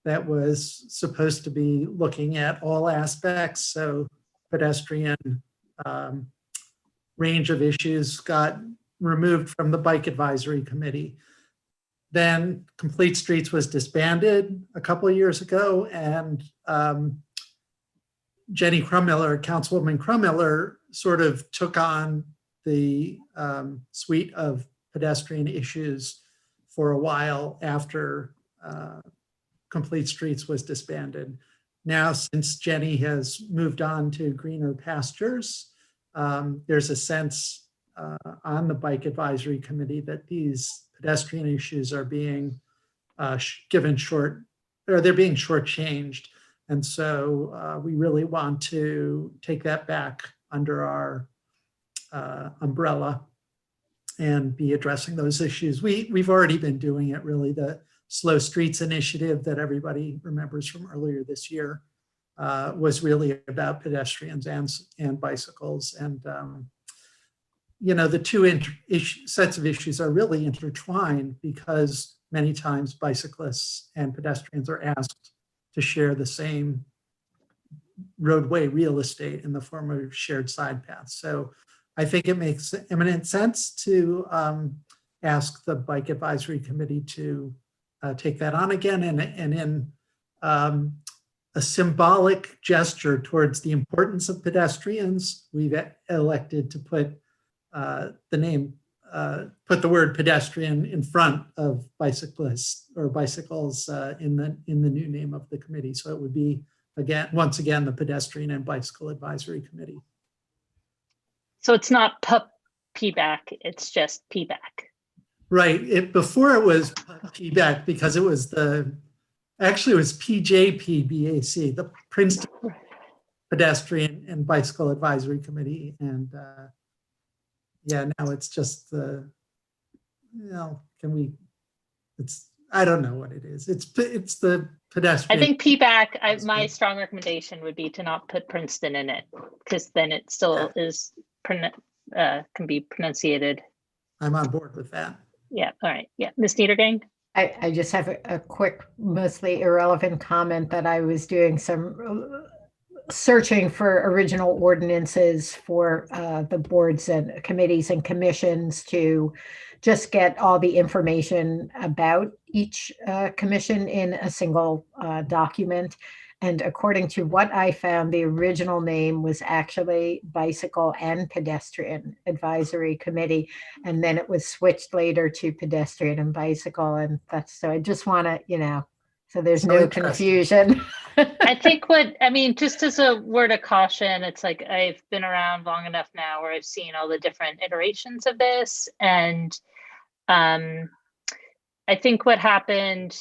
that was supposed to be looking at all aspects. So pedestrian range of issues got removed from the Bike Advisory Committee. Then Complete Streets was disbanded a couple of years ago, and Jenny Crummiller, Councilwoman Crummiller, sort of took on the suite of pedestrian issues for a while after Complete Streets was disbanded. Now, since Jenny has moved on to greener pastures, there's a sense on the Bike Advisory Committee that these pedestrian issues are being given short, or they're being shortchanged. And so we really want to take that back under our umbrella and be addressing those issues. We've already been doing it, really. The Slow Streets initiative that everybody remembers from earlier this year was really about pedestrians and bicycles. And, you know, the two sets of issues are really intertwined because many times bicyclists and pedestrians are asked to share the same roadway real estate in the form of shared side paths. So I think it makes eminent sense to ask the Bike Advisory Committee to take that on again, and in a symbolic gesture towards the importance of pedestrians, we've elected to put put the word pedestrian in front of bicyclists or bicycles in the new name of the committee. So it would be once again the Pedestrian and Bicycle Advisory Committee. So it's not PBAC, it's just PBAC. Right. Before it was PBAC because it was actually it was PJPBAC, the Princeton Pedestrian and Bicycle Advisory Committee. And yeah, now it's just I don't know what it is. It's the pedestrian. I think PBAC, my strong recommendation would be to not put Princeton in it, because then it still is can be pronunciated. I'm on board with that. Yeah, all right. Yeah, Ms. Niedergang? I just have a quick, mostly irrelevant comment that I was doing some searching for original ordinances for the boards and committees and commissions to just get all the information about each commission in a single document. And according to what I found, the original name was actually Bicycle and Pedestrian Advisory Committee. And then it was switched later to Pedestrian and Bicycle. And so I just want to, so there's no confusion. I think just as a word of caution, it's like I've been around long enough now where I've seen all the different iterations of this. And I think what happened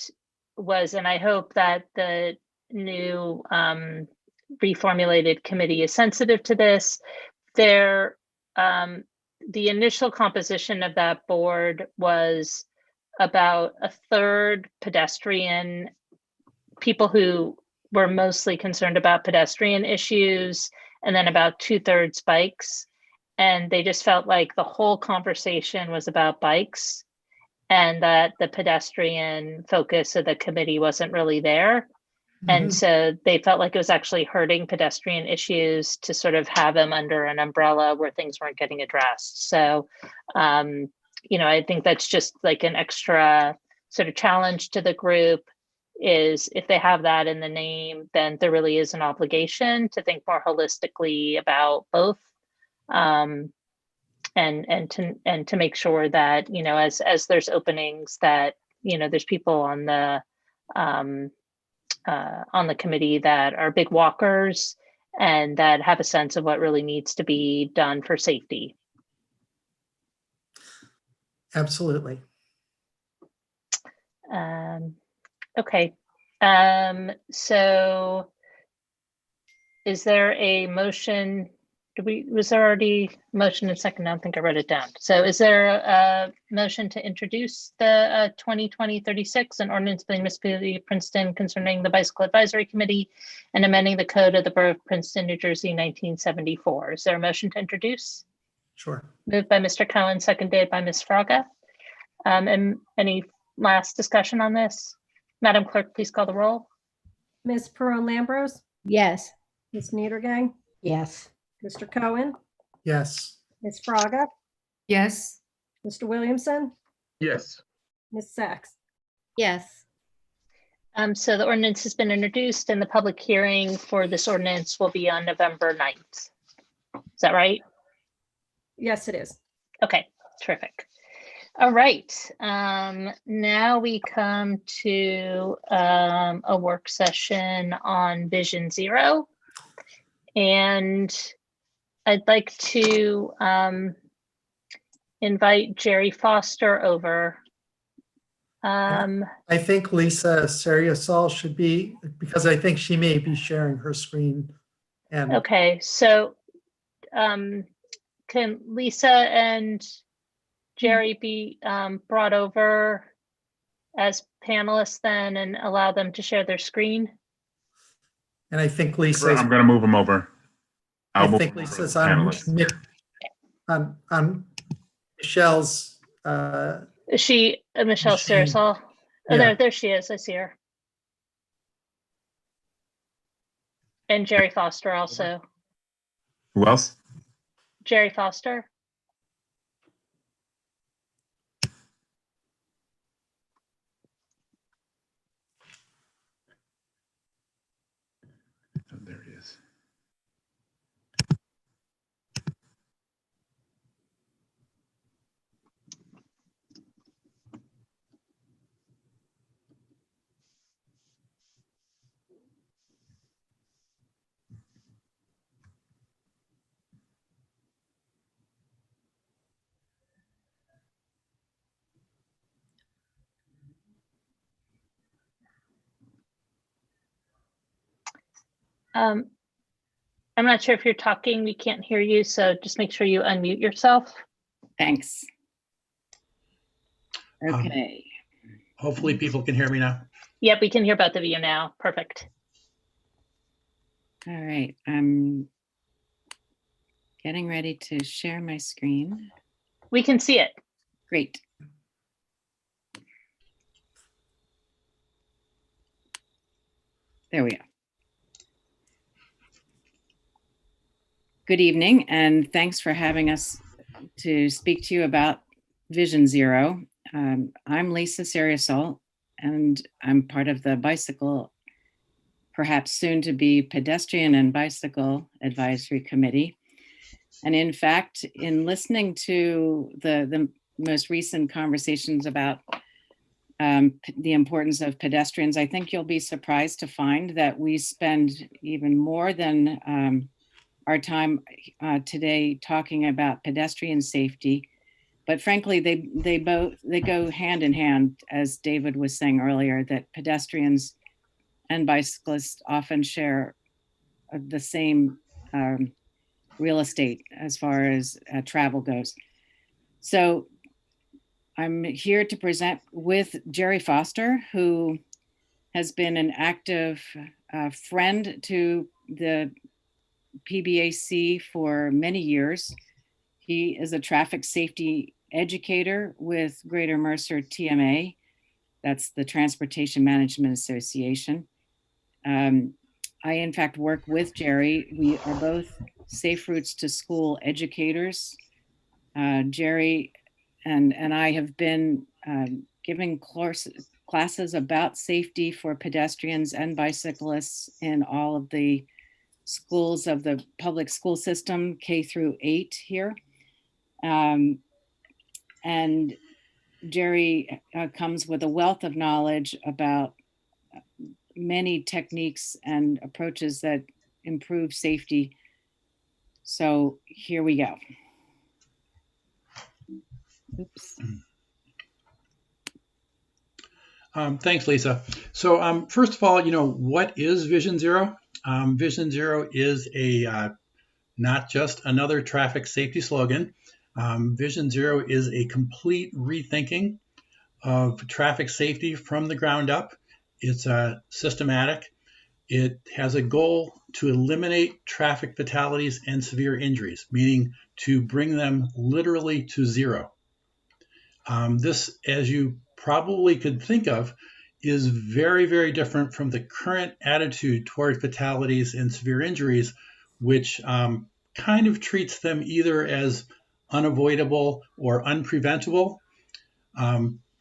was, and I hope that the new reformulated committee is sensitive to this, the initial composition of that board was about a third pedestrian, people who were mostly concerned about pedestrian issues, and then about 2/3 bikes. And they just felt like the whole conversation was about bikes and that the pedestrian focus of the committee wasn't really there. And so they felt like it was actually hurting pedestrian issues to sort of have them under an umbrella where things weren't getting addressed. So, I think that's just like an extra sort of challenge to the group, is if they have that in the name, then there really is an obligation to think more holistically about both, and to make sure that, as there's openings, that, there's people on the committee that are big walkers and that have a sense of what really needs to be done for safety. Absolutely. Okay. So is there a motion? Was there already motion and second? I don't think I wrote it down. So is there a motion to introduce the 2020-36, an ordinance by the municipality of Princeton concerning the Bicycle Advisory Committee and amending the code of the Borough of Princeton, New Jersey, 1974? Is there a motion to introduce? Sure. Moved by Mr. Cohen, seconded by Ms. Fraga. And any last discussion on this? Madam Clerk, please call the roll. Ms. Perron-Lambros, Yes. Ms. Niedergang, Yes. Mr. Cohen, Yes. Ms. Fraga, Yes. Mr. Williamson, Yes. Ms. Sachs. Yes. So the ordinance has been introduced and the public hearing for this ordinance will be on November 9th. Is that right? Yes, it is. Okay, terrific. All right, now we come to a work session on Vision Zero. And I'd like to invite Jerry Foster over. I think Lisa Seriasol should be, because I think she may be sharing her screen. And Okay, so can Lisa and Jerry be brought over as panelists then and allow them to share their screen? and I think Lisa's, I'm going to move them over. I think Lisa's on Michelle's. Is she Michelle Machine. Sarasol? Oh, Yeah. there she is. I see her. And Jerry Foster also. Who else? Jerry Foster. Oh, there he is. I'm not sure if you're talking, we can't hear you, so just make sure you unmute yourself. Thanks. Okay. Hopefully people can hear me now. Yep, we can hear both of you now. Perfect. All right. I'm getting ready to share my screen. We can see it. Great. There we go. Good evening, and thanks for having us to speak to you about Vision Zero. I'm Lisa Seriasol, and I'm part of the bicycle, perhaps soon to be pedestrian and bicycle advisory committee. And in fact, in listening to the most recent conversations about the importance of pedestrians, I think you'll be surprised to find that we spend even more than our time today talking about pedestrian safety. But frankly, they go hand in hand, as David was saying earlier, that pedestrians and bicyclists often share the same real estate as far as travel goes. So I'm here to present with Jerry Foster, who has been an active friend to the PBAC for many years. He is a traffic safety educator with Greater Mercer TMA. That's the Transportation Management Association. I, in fact, work with Jerry. We are both Safe Routes to School educators. Jerry and I have been giving classes about safety for pedestrians and bicyclists in all of the schools of the public school system, K through 8 here. And Jerry comes with a wealth of knowledge about many techniques and approaches that improve safety. So here we go. Oops. Thanks, Lisa. So first of all, what is Vision Zero? Vision Zero is not just another traffic safety slogan. Vision Zero is a complete rethinking of traffic safety from the ground up. It's systematic. It has a goal to eliminate traffic fatalities and severe injuries, meaning to bring them literally to zero. This, as you probably could think of, is very, very different from the current attitude toward fatalities and severe injuries, which kind of treats them either as unavoidable or unpreventable.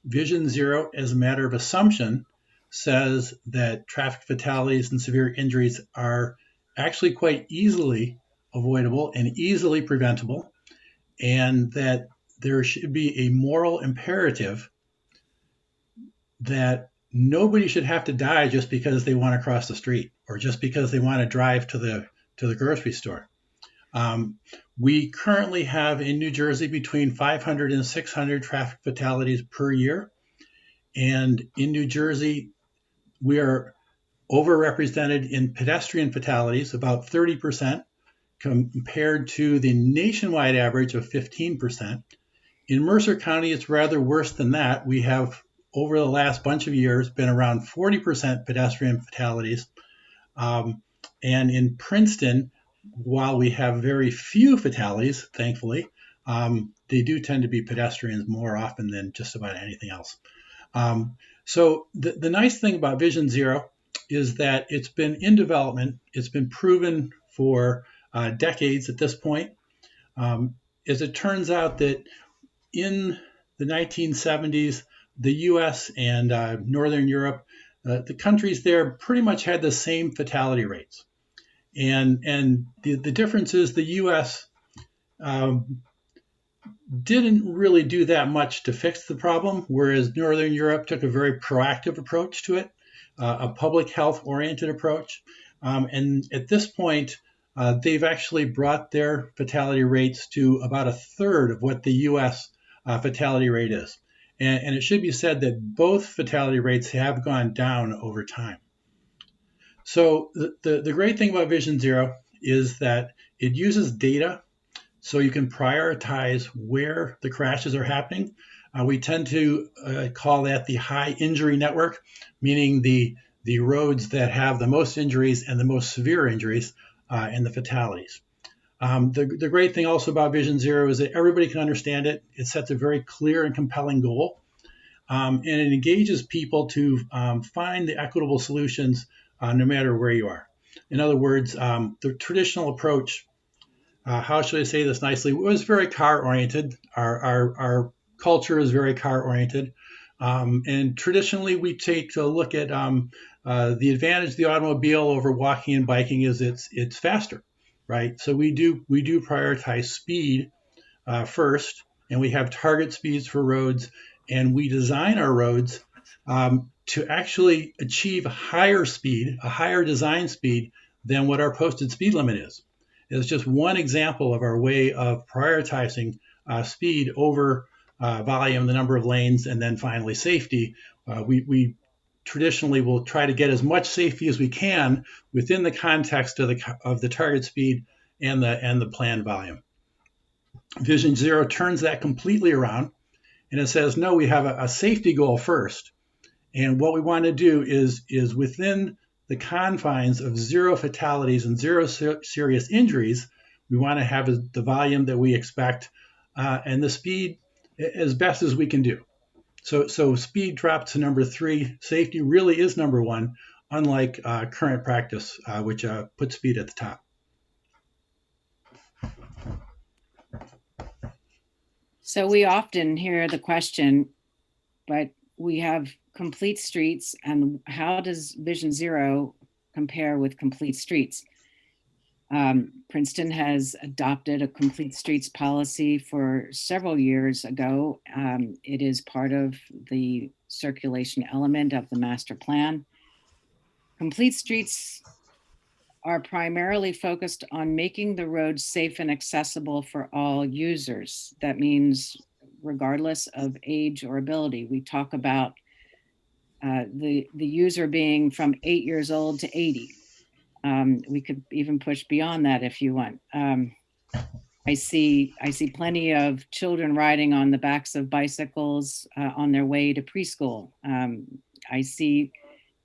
Vision Zero, as a matter of assumption, says that traffic fatalities and severe injuries are actually quite easily avoidable and easily preventable. and that there should be a moral imperative that nobody should have to die just because they want to cross the street or just because they want to drive to the grocery store. We currently have in New Jersey between 500 and 600 traffic fatalities per year. And in New Jersey, we are overrepresented in pedestrian fatalities, about 30%, compared to the nationwide average of 15%. In Mercer County, it's rather worse than that. We have, over the last bunch of years, been around 40% pedestrian fatalities. And in Princeton, while we have very few fatalities, thankfully, they do tend to be pedestrians more often than just about anything else. So the nice thing about Vision Zero is that it's been in development. It's been proven for decades at this point. As it turns out that in the 1970s, the US and Northern Europe, the countries there pretty much had the same fatality rates. And the difference is the US didn't really do that much to fix the problem, whereas Northern Europe took a very proactive approach to it, a public health oriented approach. And at this point, they've actually brought their fatality rates to about a third of what the US fatality rate is. And it should be said that both fatality rates have gone down over time. So the great thing about Vision Zero is that it uses data so you can prioritize where the crashes are happening. We tend to call that the high injury network, meaning the roads that have the most injuries and the most severe injuries and the fatalities. The great thing also about Vision Zero is that everybody can understand it. It sets a very clear and compelling goal, and it engages people to find the equitable solutions no matter where you are. In other words, the traditional approach, how should I say this nicely, was very car-oriented. Our culture is very car-oriented. And traditionally, we take a look at the advantage of the automobile over walking and biking is it's faster, right? So we do prioritize speed first, and we have target speeds for roads, and we design our roads to actually achieve a higher speed, a higher design speed than what our posted speed limit is. It's just one example of our way of prioritizing speed over volume, the number of lanes, and then finally safety. We traditionally will try to get as much safety as we can within the context of the target speed and the planned volume. Vision Zero turns that completely around, and it says, no, we have a safety goal first. And what we want to do is within the confines of zero fatalities and zero serious injuries, we want to have the volume that we expect and the speed as best as we can do. So speed drops to number 3. Safety really is number 1, unlike current practice, which puts speed at the top. So we often hear the question, but we have complete streets, and how does Vision Zero compare with complete streets? Princeton has adopted a complete streets policy for several years ago. It is part of the circulation element of the master plan. Complete streets are primarily focused on making the roads safe and accessible for all users. That means regardless of age or ability. We talk about the user being from 8 years old to 80. We could even push beyond that if you want. I see plenty of children riding on the backs of bicycles on their way to preschool. I see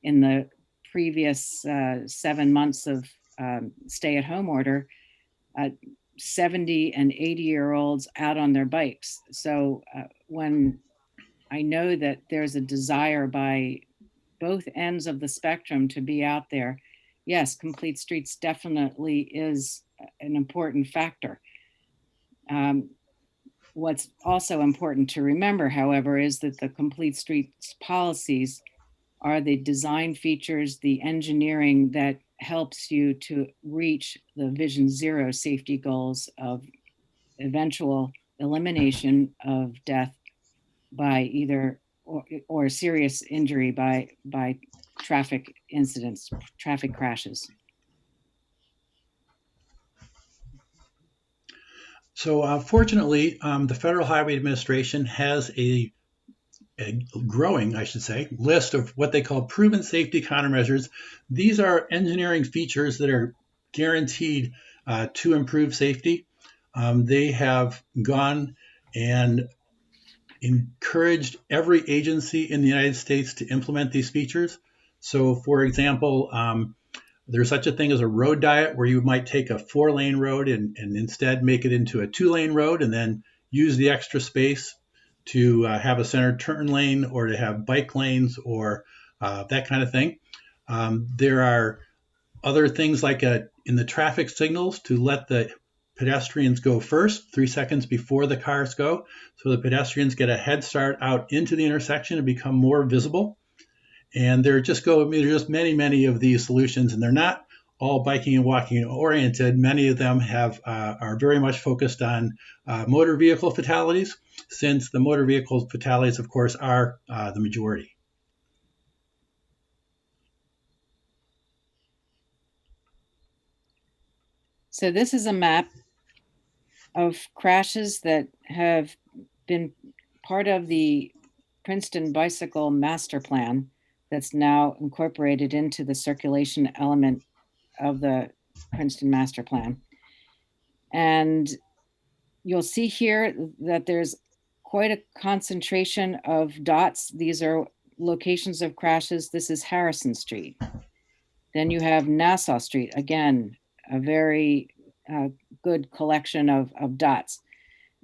in the previous 7 months of stay-at-home order, 70 and 80-year-olds out on their bikes. So when I know that there's a desire by both ends of the spectrum to be out there, yes, complete streets definitely is an important factor. What's also important to remember, however, is that the complete streets policies are the design features, the engineering that helps you to reach the Vision Zero safety goals of eventual elimination of death by either or serious injury by traffic incidents, traffic crashes. So fortunately, the Federal Highway Administration has a growing, I should say, list of what they call proven safety countermeasures. These are engineering features that are guaranteed to improve safety. They have gone and encouraged every agency in the United States to implement these features. So, for example, there's such a thing as a road diet where you might take a 4-lane road and instead make it into a 2-lane road and then use the extra space to have a center turn lane or to have bike lanes or that kind of thing. There are other things like in the traffic signals to let the pedestrians go first, 3 seconds before the cars go, so the pedestrians get a head start out into the intersection and become more visible. And there's just many of these solutions, and they're not all biking and walking oriented. Many of them are very much focused on motor vehicle fatalities, since the motor vehicle fatalities, of course, are the majority. So this is a map of crashes that have been part of the Princeton Bicycle Master Plan that's now incorporated into the circulation element of the Princeton Master Plan. And you'll see here that there's quite a concentration of dots. These are locations of crashes. This is Harrison Street. Then you have Nassau Street, again, a very good collection of dots.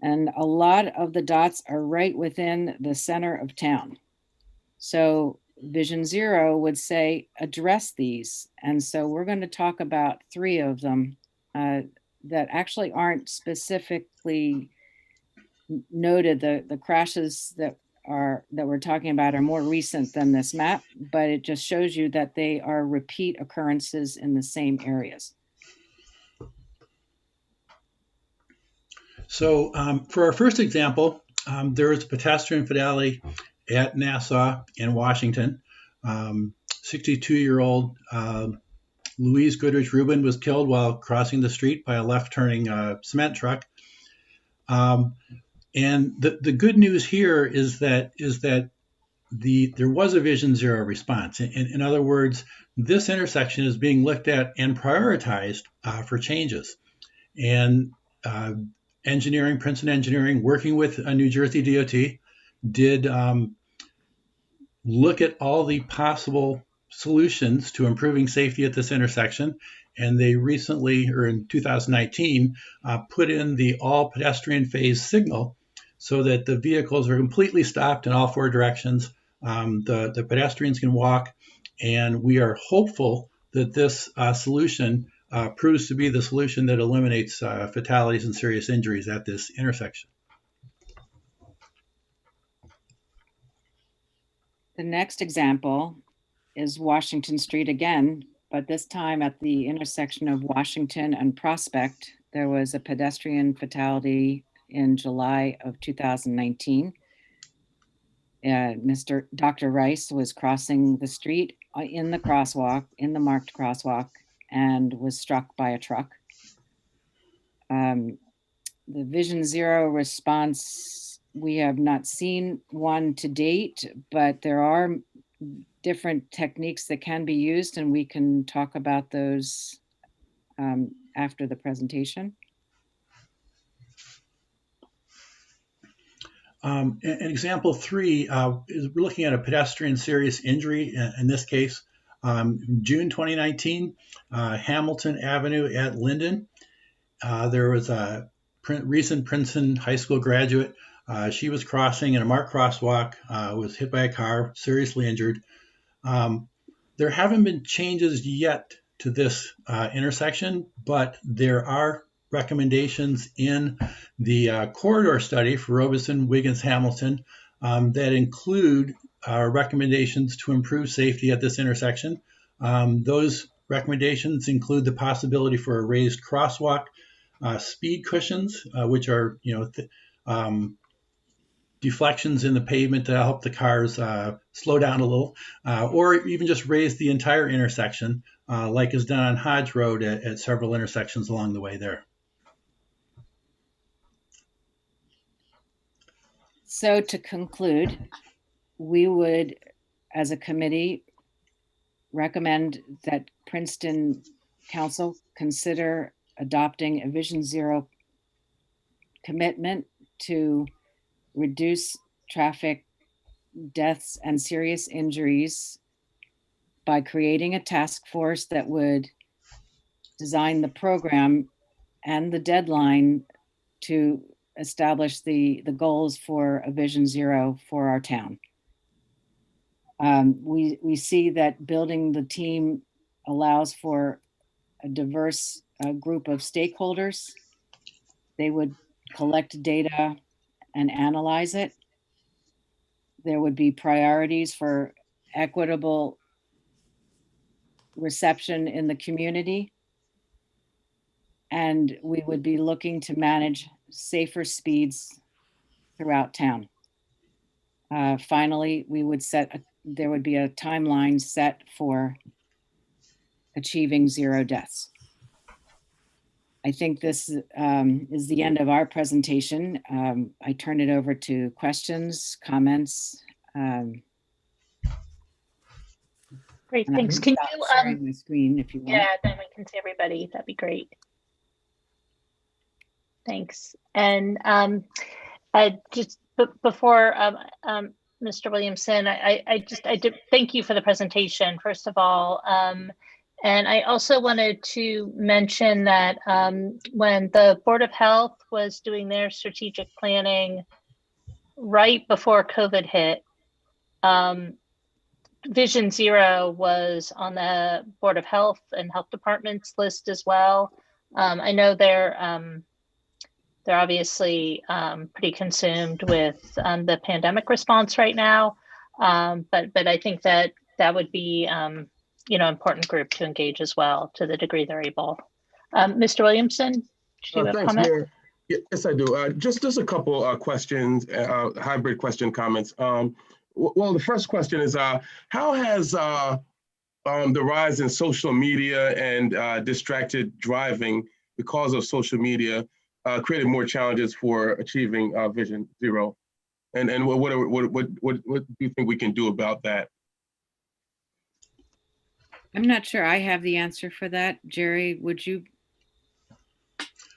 And a lot of the dots are right within the center of town. So Vision Zero would say, address these. And so we're going to talk about 3 of them that actually aren't specifically noted. The crashes that we're talking about are more recent than this map, but it just shows you that they are repeat occurrences in the same areas. So for our first example, there was a pedestrian fatality at Nassau in Washington. 62-year-old Louise Goodrich Rubin was killed while crossing the street by a left-turning cement truck. And the good news here is that there was a Vision Zero response. In other words, this intersection is being looked at and prioritized for changes. And Princeton Engineering, working with New Jersey DOT, did look at all the possible solutions to improving safety at this intersection. And they recently, or in 2019, put in the all pedestrian phase signal so that the vehicles are completely stopped in all 4 directions. The pedestrians can walk, and we are hopeful that this solution proves to be the solution that eliminates fatalities and serious injuries at this intersection. The next example is Washington Street again, but this time at the intersection of Washington and Prospect. There was a pedestrian fatality in July of 2019. Dr. Rice was crossing the street in the marked crosswalk, and was struck by a truck. The Vision Zero response, we have not seen one to date, but there are different techniques that can be used, and we can talk about those after the presentation. And example 3 is we're looking at a pedestrian serious injury. In this case, June 2019, Hamilton Avenue at Linden. There was a recent Princeton high school graduate. She was crossing in a marked crosswalk, was hit by a car, seriously injured. There haven't been changes yet to this intersection, but there are recommendations in the corridor study for Robeson, Wiggins, Hamilton that include recommendations to improve safety at this intersection. Those recommendations include the possibility for a raised crosswalk, speed cushions, which are deflections in the pavement to help the cars slow down a little, or even just raise the entire intersection, like is done on Hodge Road at several intersections along the way there. So to conclude, we would, as a committee, recommend that Princeton Council consider adopting a Vision Zero commitment to reduce traffic deaths and serious injuries by creating a task force that would design the program and the deadline to establish the goals for a Vision Zero for our town. We see that building the team allows for a diverse group of stakeholders. They would collect data and analyze it. There would be priorities for equitable reception in the community. And we would be looking to manage safer speeds throughout town. Finally, there would be a timeline set for achieving zero deaths. I think this is the end of our presentation. I turn it over to questions, comments. Great, and thanks. I Can stop you sharing my screen if you want? Yeah, then we can see everybody. That'd be great. Thanks. And just before Mr. Williamson, I did thank you for the presentation, first of all. And I also wanted to mention that when the Board of Health was doing their strategic planning right before COVID hit, Vision Zero was on the Board of Health and Health Department's list as well. I know they're obviously pretty consumed with the pandemic response right now, but I think that would be important group to engage as well to the degree they're able. Mr. Williamson, do you have a Thanks, comment? Mayor. Yes, I do. Just a couple questions, hybrid question comments. Well, the first question is, how has the rise in social media and distracted driving because of social media created more challenges for achieving Vision Zero? And what do you think we can do about that? I'm not sure I have the answer for that. Jerry, would you?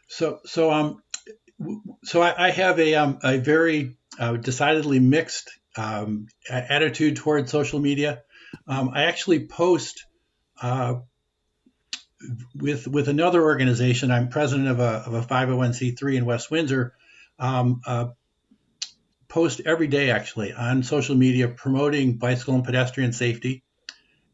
So I have a very decidedly mixed attitude toward social media. I actually post with another organization. I'm president of a 501c3 in West Windsor. Post every day actually on social media promoting bicycle and pedestrian safety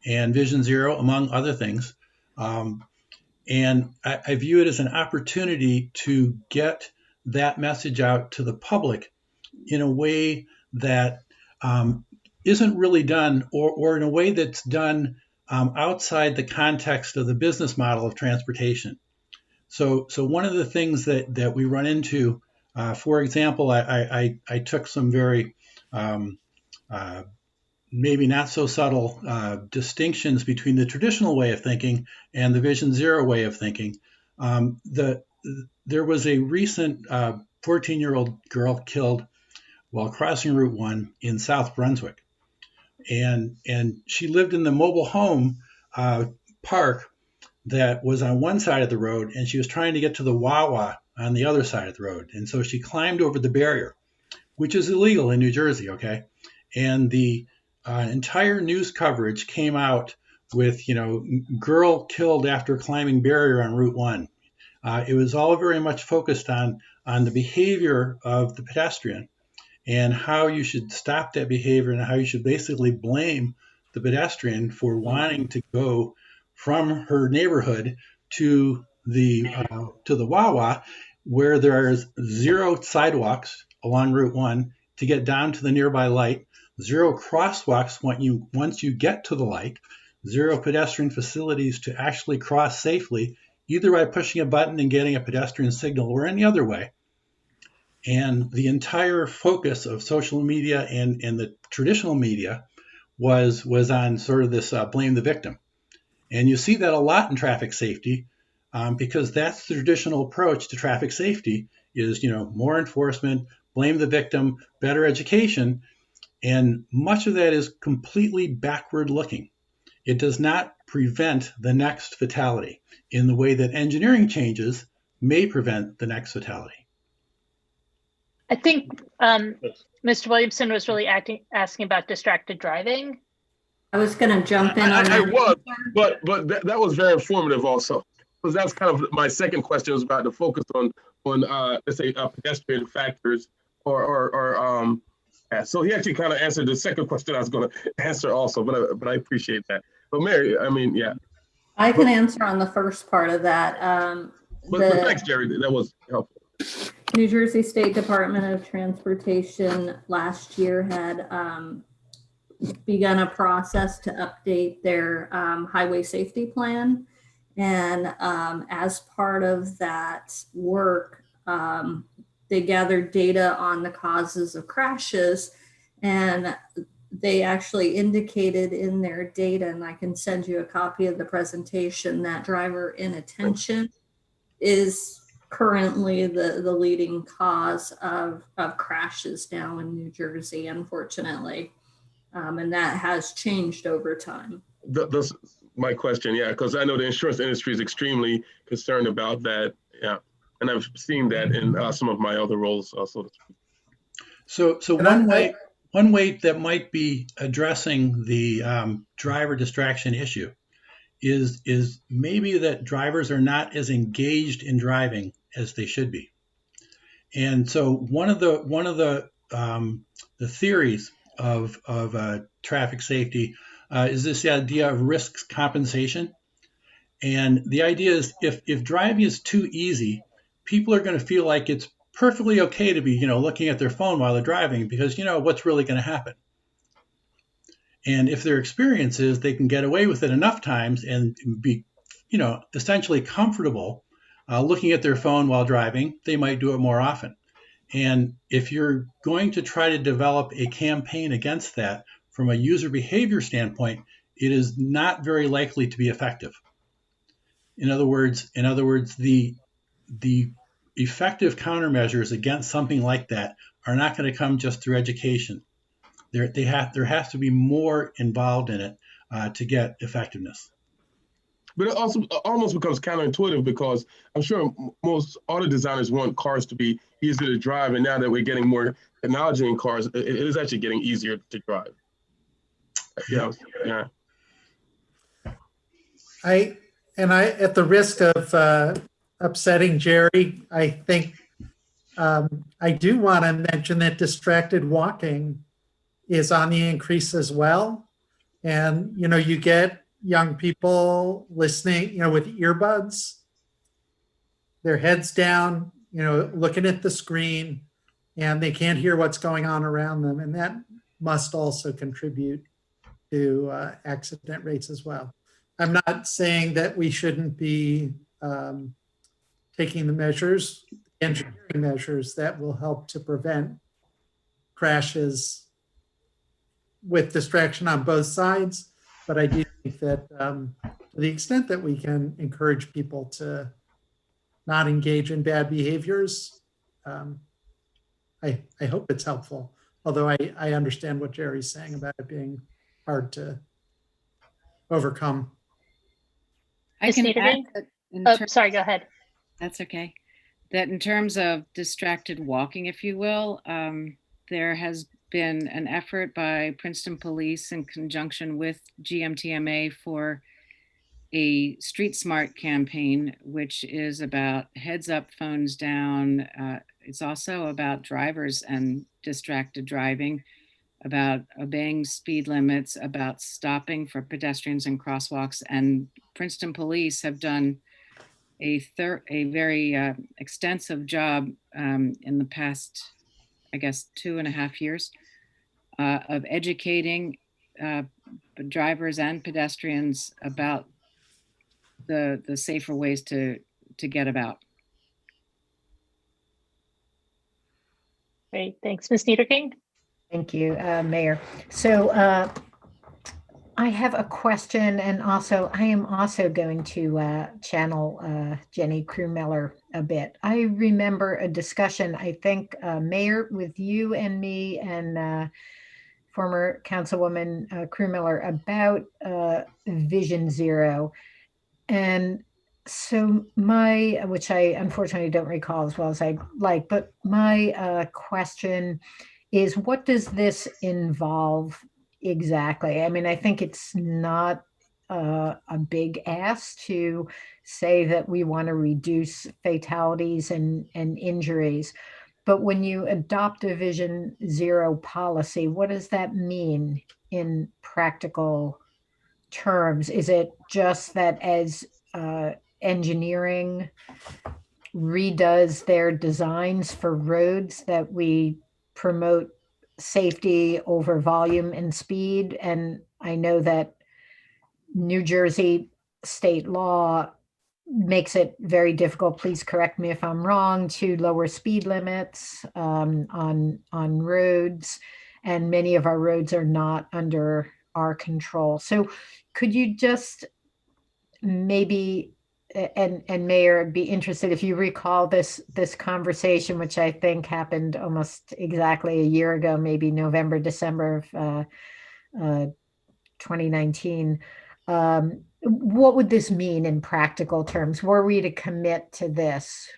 and Vision Zero, among other things. And I view it as an opportunity to get that message out to the public in a way that isn't really done, or in a way that's done outside the context of the business model of transportation. So one of the things that we run into, for example, I took some very maybe not so subtle distinctions between the traditional way of thinking and the Vision Zero way of thinking. There was a recent 14-year-old girl killed while crossing Route 1 in South Brunswick. And she lived in the mobile home park that was on one side of the road, and she was trying to get to the Wawa on the other side of the road. And so she climbed over the barrier, which is illegal in New Jersey, okay? And the entire news coverage came out with, girl killed after climbing barrier on Route 1. It was all very much focused on the behavior of the pedestrian and how you should stop that behavior and how you should basically blame the pedestrian for wanting to go from her neighborhood to the Wawa, where there's zero sidewalks along Route 1 to get down to the nearby light, zero crosswalks once you get to the light, zero pedestrian facilities to actually cross safely, either by pushing a button and getting a pedestrian signal or any other way. And the entire focus of social media and the traditional media was on sort of this blame the victim. And you see that a lot in traffic safety because that's the traditional approach to traffic safety is, more enforcement, blame the victim, better education. And much of that is completely backward looking. It does not prevent the next fatality in the way that engineering changes may prevent the next fatality. I think Mr. Williamson was really asking about distracted driving. I was going to jump in on I that. was, but that was very informative also. Because that's kind of my second question was about the focus on let's say pedestrian factors or so he actually kind of answered the second question I was going to answer also, but I appreciate that. But Mary, I mean, yeah. I can answer on the first part of that. But thanks, Jerry. That was helpful. New Jersey State Department of Transportation last year had begun a process to update their highway safety plan. And as part of that work, they gathered data on the causes of crashes, and they actually indicated in their data, and I can send you a copy of the presentation, that driver inattention is currently the leading cause of crashes now in New Jersey, unfortunately. And that has changed over time. That's my question, yeah, because I know the insurance industry is extremely concerned about that, yeah. And I've seen that in some of my other roles also. So one way that might be addressing the driver distraction issue is maybe that drivers are not as engaged in driving as they should be. And so one of the theories of traffic safety is this idea of risk compensation. And the idea is if driving is too easy, people are going to feel like it's perfectly okay to be, looking at their phone while they're driving because, what's really going to happen. And if their experience is they can get away with it enough times and be, essentially comfortable looking at their phone while driving, they might do it more often. And if you're going to try to develop a campaign against that from a user behavior standpoint, it is not very likely to be effective. In other words, the effective countermeasures against something like that are not going to come just through education. There has to be more involved in it to get effectiveness. But it also almost becomes counterintuitive because I'm sure most auto designers want cars to be easy to drive, and now that we're getting more technology in cars, it is actually getting easier to drive. Yeah. I, at the risk of upsetting Jerry, I think I do want to mention that distracted walking is on the increase as well. And, you get young people listening, with earbuds, their heads down, looking at the screen, and they can't hear what's going on around them. And that must also contribute to accident rates as well. I'm not saying that we shouldn't be taking the measures, engineering measures that will help to prevent crashes with distraction on both sides. But I do think that to the extent that we can encourage people to not engage in bad behaviors, I hope it's helpful. Although I understand what Jerry's saying about it being hard to overcome. I can add that sorry, go ahead. That's okay. That in terms of distracted walking, if you will, there has been an effort by Princeton Police in conjunction with GMTMA for a Street Smart campaign, which is about heads up, phones down. It's also about drivers and distracted driving, about obeying speed limits, about stopping for pedestrians and crosswalks. And Princeton Police have done a very extensive job in the past, I guess, 2.5 years of educating drivers and pedestrians about the safer ways to get about. Great, thanks. Ms. Niederking? Thank you, Mayor. So I have a question, and also I am also going to channel Jenny Krummeller a bit. I remember a discussion, I think, Mayor, with you and me and former Councilwoman Krummeller about Vision Zero. And so which I unfortunately don't recall as well as I'd like, but my question is, what does this involve exactly? I mean, I think it's not a big ask to say that we want to reduce fatalities and injuries. But when you adopt a Vision Zero policy, what does that mean in practical terms? Is it just that as engineering redoes their designs for roads that we promote safety over volume and speed? And I know that New Jersey state law makes it very difficult, please correct me if I'm wrong, to lower speed limits on roads. And many of our roads are not under our control. So could you just maybe, and Mayor, I'd be interested if you recall this conversation, which I think happened almost exactly a year ago, maybe November, December of 2019. What would this mean in practical terms? Were we to commit to this,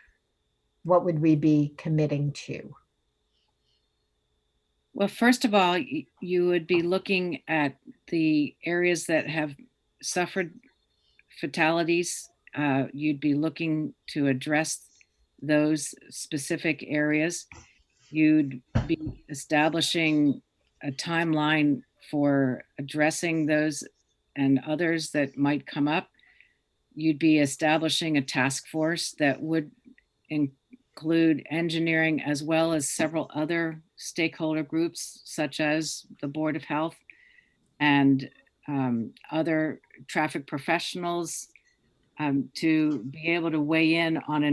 what would we be committing to? Well, first of all, you would be looking at the areas that have suffered fatalities. You'd be looking to address those specific areas. You'd be establishing a timeline for addressing those and others that might come up. You'd be establishing a task force that would include engineering as well as several other stakeholder groups, such as the Board of Health and other traffic professionals, to be able to weigh in on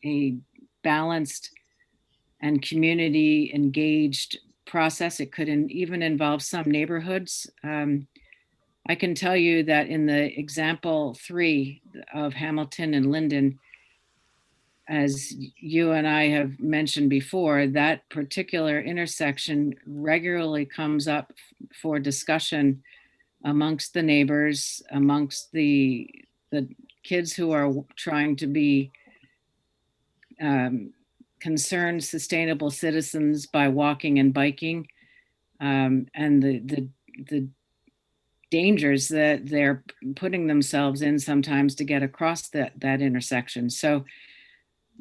a balanced and community engaged process. It could even involve some neighborhoods. I can tell you that in the example 3 of Hamilton and Linden, as you and I have mentioned before, that particular intersection regularly comes up for discussion amongst the neighbors, amongst the kids who are trying to be concerned, sustainable citizens by walking and biking, and the dangers that they're putting themselves in sometimes to get across that intersection. So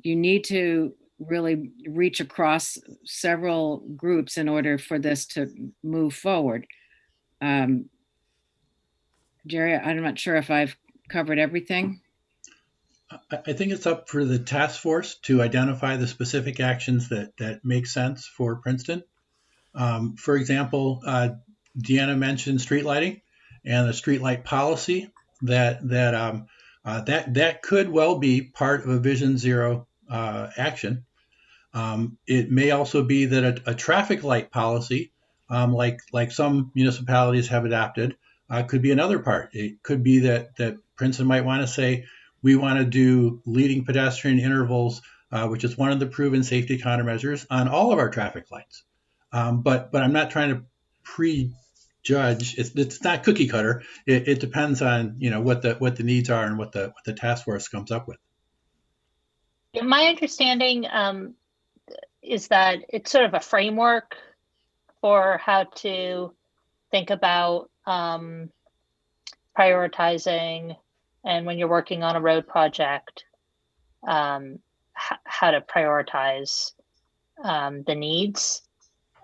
you need to really reach across several groups in order for this to move forward. Jerry, I'm not sure if I've covered everything. I think it's up for the task force to identify the specific actions that make sense for Princeton. For example, Deanna mentioned street lighting and the street light policy that could well be part of a Vision Zero action. It may also be that a traffic light policy, like some municipalities have adopted, could be another part. It could be that Princeton might want to say, we want to do leading pedestrian intervals, which is one of the proven safety countermeasures on all of our traffic lights. But I'm not trying to prejudge. It's not cookie cutter. It depends on what the needs are and what the task force comes up with. My understanding is that it's sort of a framework for how to think about prioritizing, and when you're working on a road project, how to prioritize the needs.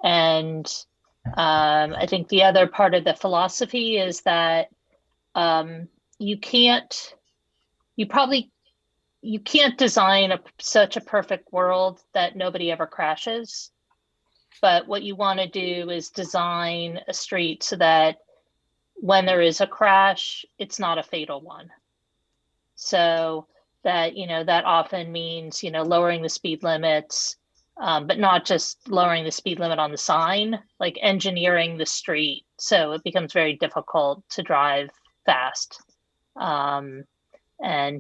And I think the other part of the philosophy is that you can't design such a perfect world that nobody ever crashes. But what you want to do is design a street so that when there is a crash, it's not a fatal one. So that, that often means, lowering the speed limits, but not just lowering the speed limit on the sign, like engineering the street so it becomes very difficult to drive fast, and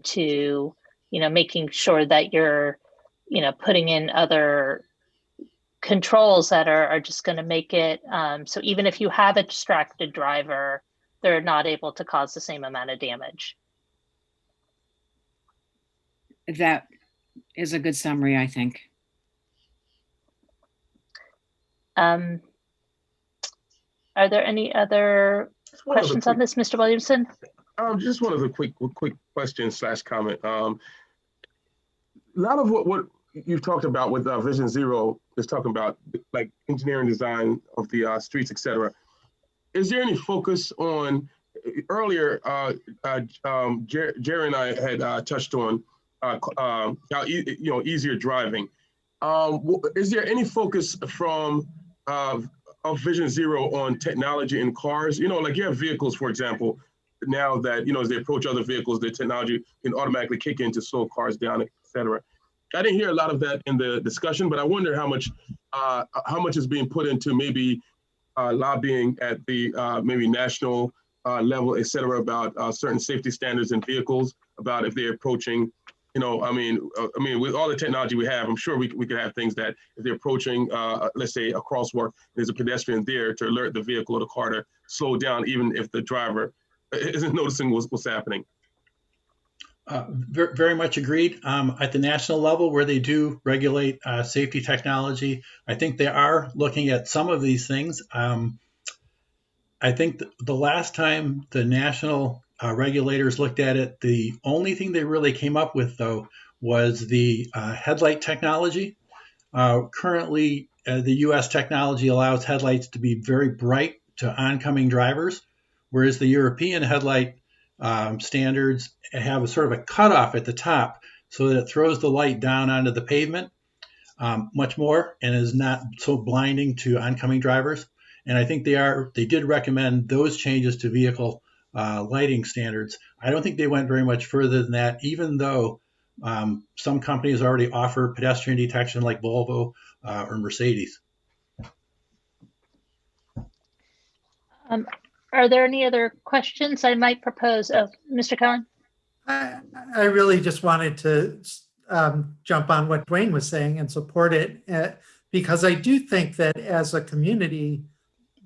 to, making sure that you're, putting in other controls that are just going to make it so even if you have a distracted driver, they're not able to cause the same amount of damage. That is a good summary, I think. Are there any other questions on this, Mr. Williamson? Just one other quick question / comment. A lot of what you've talked about with Vision Zero is talking about like engineering design of the streets, et cetera. Is there any focus on, earlier, Jerry and I had touched on how easier driving. Is there any focus from of Vision Zero on technology in cars? Like you have vehicles, for example, now that, as they approach other vehicles, the technology can automatically kick in to slow cars down, et cetera. I didn't hear a lot of that in the discussion, but I wonder how much is being put into maybe lobbying at the maybe national level, et cetera, about certain safety standards in vehicles, about if they're approaching, I mean, with all the technology we have, I'm sure we could have things that if they're approaching, let's say a crosswalk, there's a pedestrian there to alert the vehicle or the car to slow down, even if the driver isn't noticing what's happening. Very much agreed. At the national level, where they do regulate safety technology, I think they are looking at some of these things. I think the last time the national regulators looked at it, the only thing they really came up with, though, was the headlight technology. Currently, the U.S. technology allows headlights to be very bright to oncoming drivers, whereas the European headlight standards have a sort of a cutoff at the top so that it throws the light down onto the pavement much more and is not so blinding to oncoming drivers. And I think they did recommend those changes to vehicle lighting standards. I don't think they went very much further than that, even though some companies already offer pedestrian detection like Volvo or Mercedes. Are there any other questions I might propose? Oh, Mr. Cohen? I really just wanted to jump on what Dwayne was saying and support it, because I do think that as a community,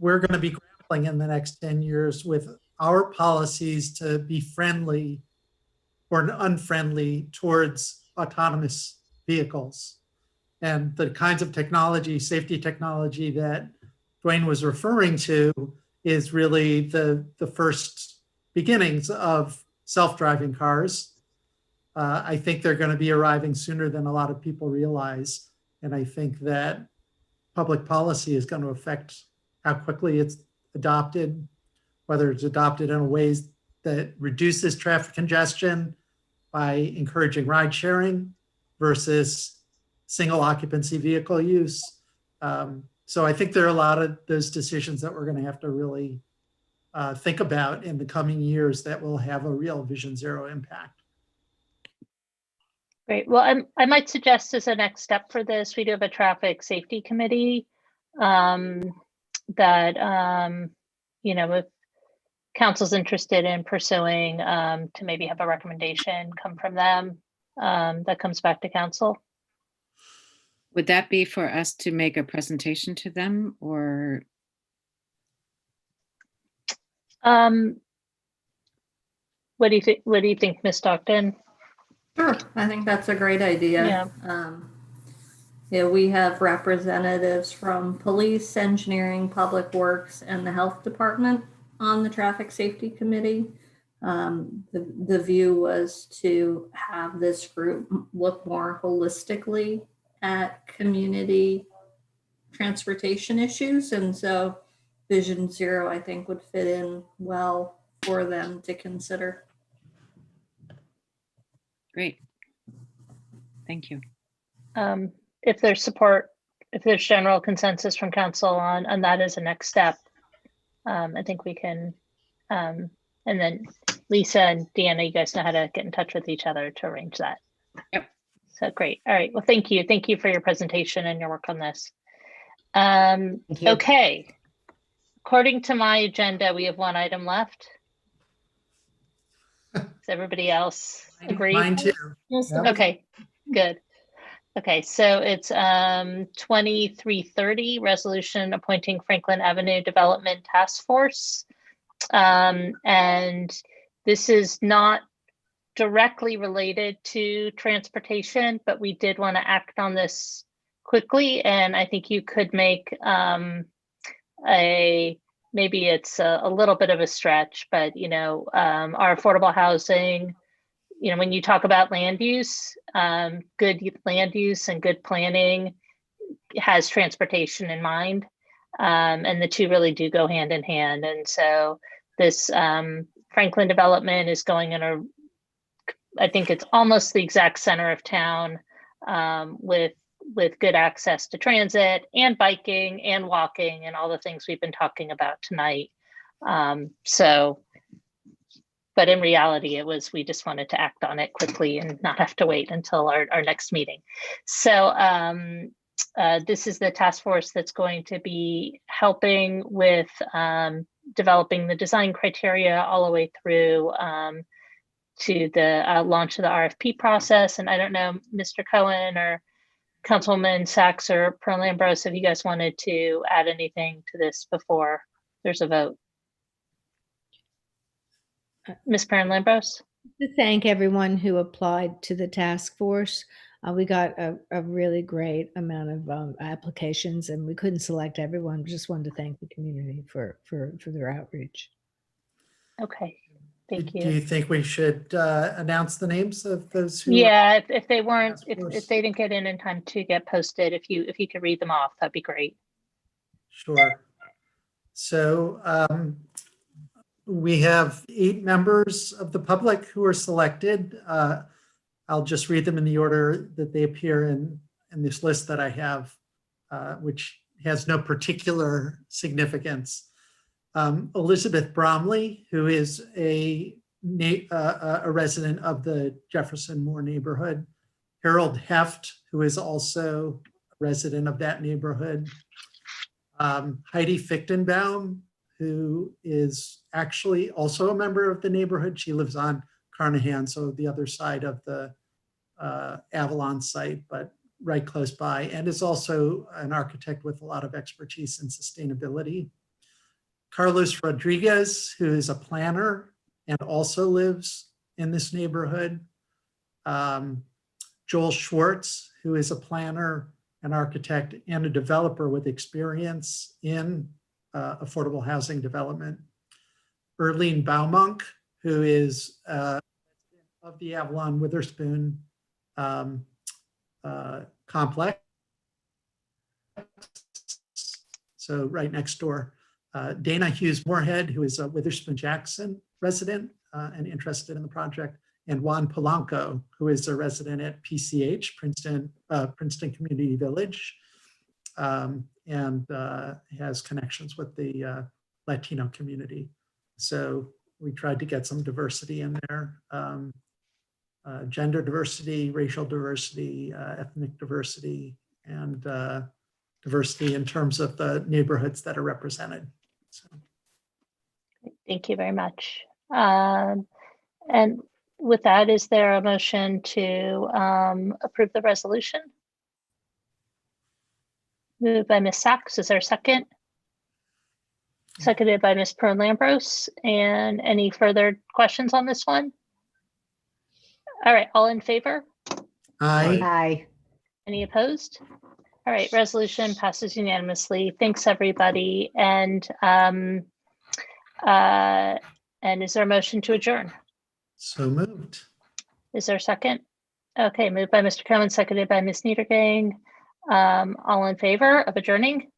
we're going to be grappling in the next 10 years with our policies to be friendly or unfriendly towards autonomous vehicles. And the kinds of technology, safety technology that Dwayne was referring to is really the first beginnings of self-driving cars. I think they're going to be arriving sooner than a lot of people realize. And I think that public policy is going to affect how quickly it's adopted, whether it's adopted in ways that reduces traffic congestion by encouraging ride sharing versus single occupancy vehicle use. So I think there are a lot of those decisions that we're going to have to really think about in the coming years that will have a real Vision Zero impact. Great. Well, I might suggest as a next step for this, we do have a traffic safety committee that, if council's interested in pursuing, to maybe have a recommendation come from them that comes back to council. Would that be for us to make a presentation to them, or? What do you think? What do you think, Ms. Stockton? Sure, I think that's a great idea. Yeah. We have representatives from police, engineering, public works, and the health department on the traffic safety committee. The view was to have this group look more holistically at community transportation issues. And so Vision Zero, I think, would fit in well for them to consider. Great. Thank you. If there's support, if there's general consensus from council on that as a next step, I think we can, and then Lisa and Deanna, you guys know how to get in touch with each other to arrange that. Yep. So great. All right. Well, thank you. Thank you for your presentation and your work on this. Thank you. Okay. According to my agenda, we have one item left. Does everybody else agree? Mine too. Yes, Yep. Okay, good. Okay, so it's 2330 resolution appointing Franklin Avenue Development Task Force. And this is not directly related to transportation, but we did want to act on this quickly. And I think you could make maybe it's a little bit of a stretch, but our affordable housing, when you talk about land use, good land use and good planning has transportation in mind. And the two really do go hand in hand. And so this Franklin development is going in I think it's almost the exact center of town, with good access to transit and biking and walking and all the things we've been talking about tonight. But in reality, we just wanted to act on it quickly and not have to wait until our next meeting. So this is the task force that's going to be helping with developing the design criteria all the way through to the launch of the RFP process. And I don't know, Mr. Cohen or Councilman Sachs or Perlambros, if you guys wanted to add anything to this before there's a vote. Ms. Perlambros? To thank everyone who applied to the task force. We got a really great amount of applications, and we couldn't select everyone. We just wanted to thank the community for their outreach. Okay, thank you. Do you think we should announce the names of those who? Yeah, if they weren't, if they didn't get in time to get posted, if you could read them off, that'd be great. Sure. So we have 8 members of the public who are selected. I'll just read them in the order that they appear in this list that I have, which has no particular significance. Elizabeth Bromley, who is a resident of the Jefferson Moore neighborhood. Harold Heft, who is also a resident of that neighborhood. Heidi Fichtenbaum, who is actually also a member of the neighborhood. She lives on Carnahan, so the other side of the Avalon site, but right close by, and is also an architect with a lot of expertise in sustainability. Carlos Rodriguez, who is a planner and also lives in this neighborhood. Joel Schwartz, who is a planner, an architect, and a developer with experience in affordable housing development. Erlene Baumunk, who is of the Avalon Witherspoon complex, so right next door. Dana Hughes Moorhead, who is a Witherspoon Jackson resident and interested in the project, and Juan Polanco, who is a resident at PCH, Princeton Community Village, and has connections with the Latino community. So we tried to get some diversity in there, gender diversity, racial diversity, ethnic diversity, and diversity in terms of the neighborhoods that are represented. So. Thank you very much. And with that, is there a motion to approve the resolution? Moved by Ms. Sachs. Is there a second? Seconded by Ms. Perlambros. And any further questions on this one? All right, all in favor? Aye. Aye. Any opposed? All right, resolution passes unanimously. Thanks, everybody. And is there a motion to adjourn? So moved. Is there a second? Okay, moved by Mr. Cohen, seconded by Ms. Niedergang. All in favor of adjourning?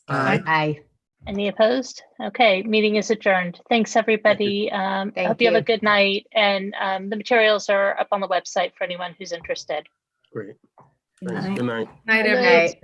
Aye. Aye. Any opposed? Okay, meeting is adjourned. Thanks, everybody. I hope you have a good night. And the materials are up on the website for anyone who's interested. Great. Thanks. Good night. Night, Aye. everyone.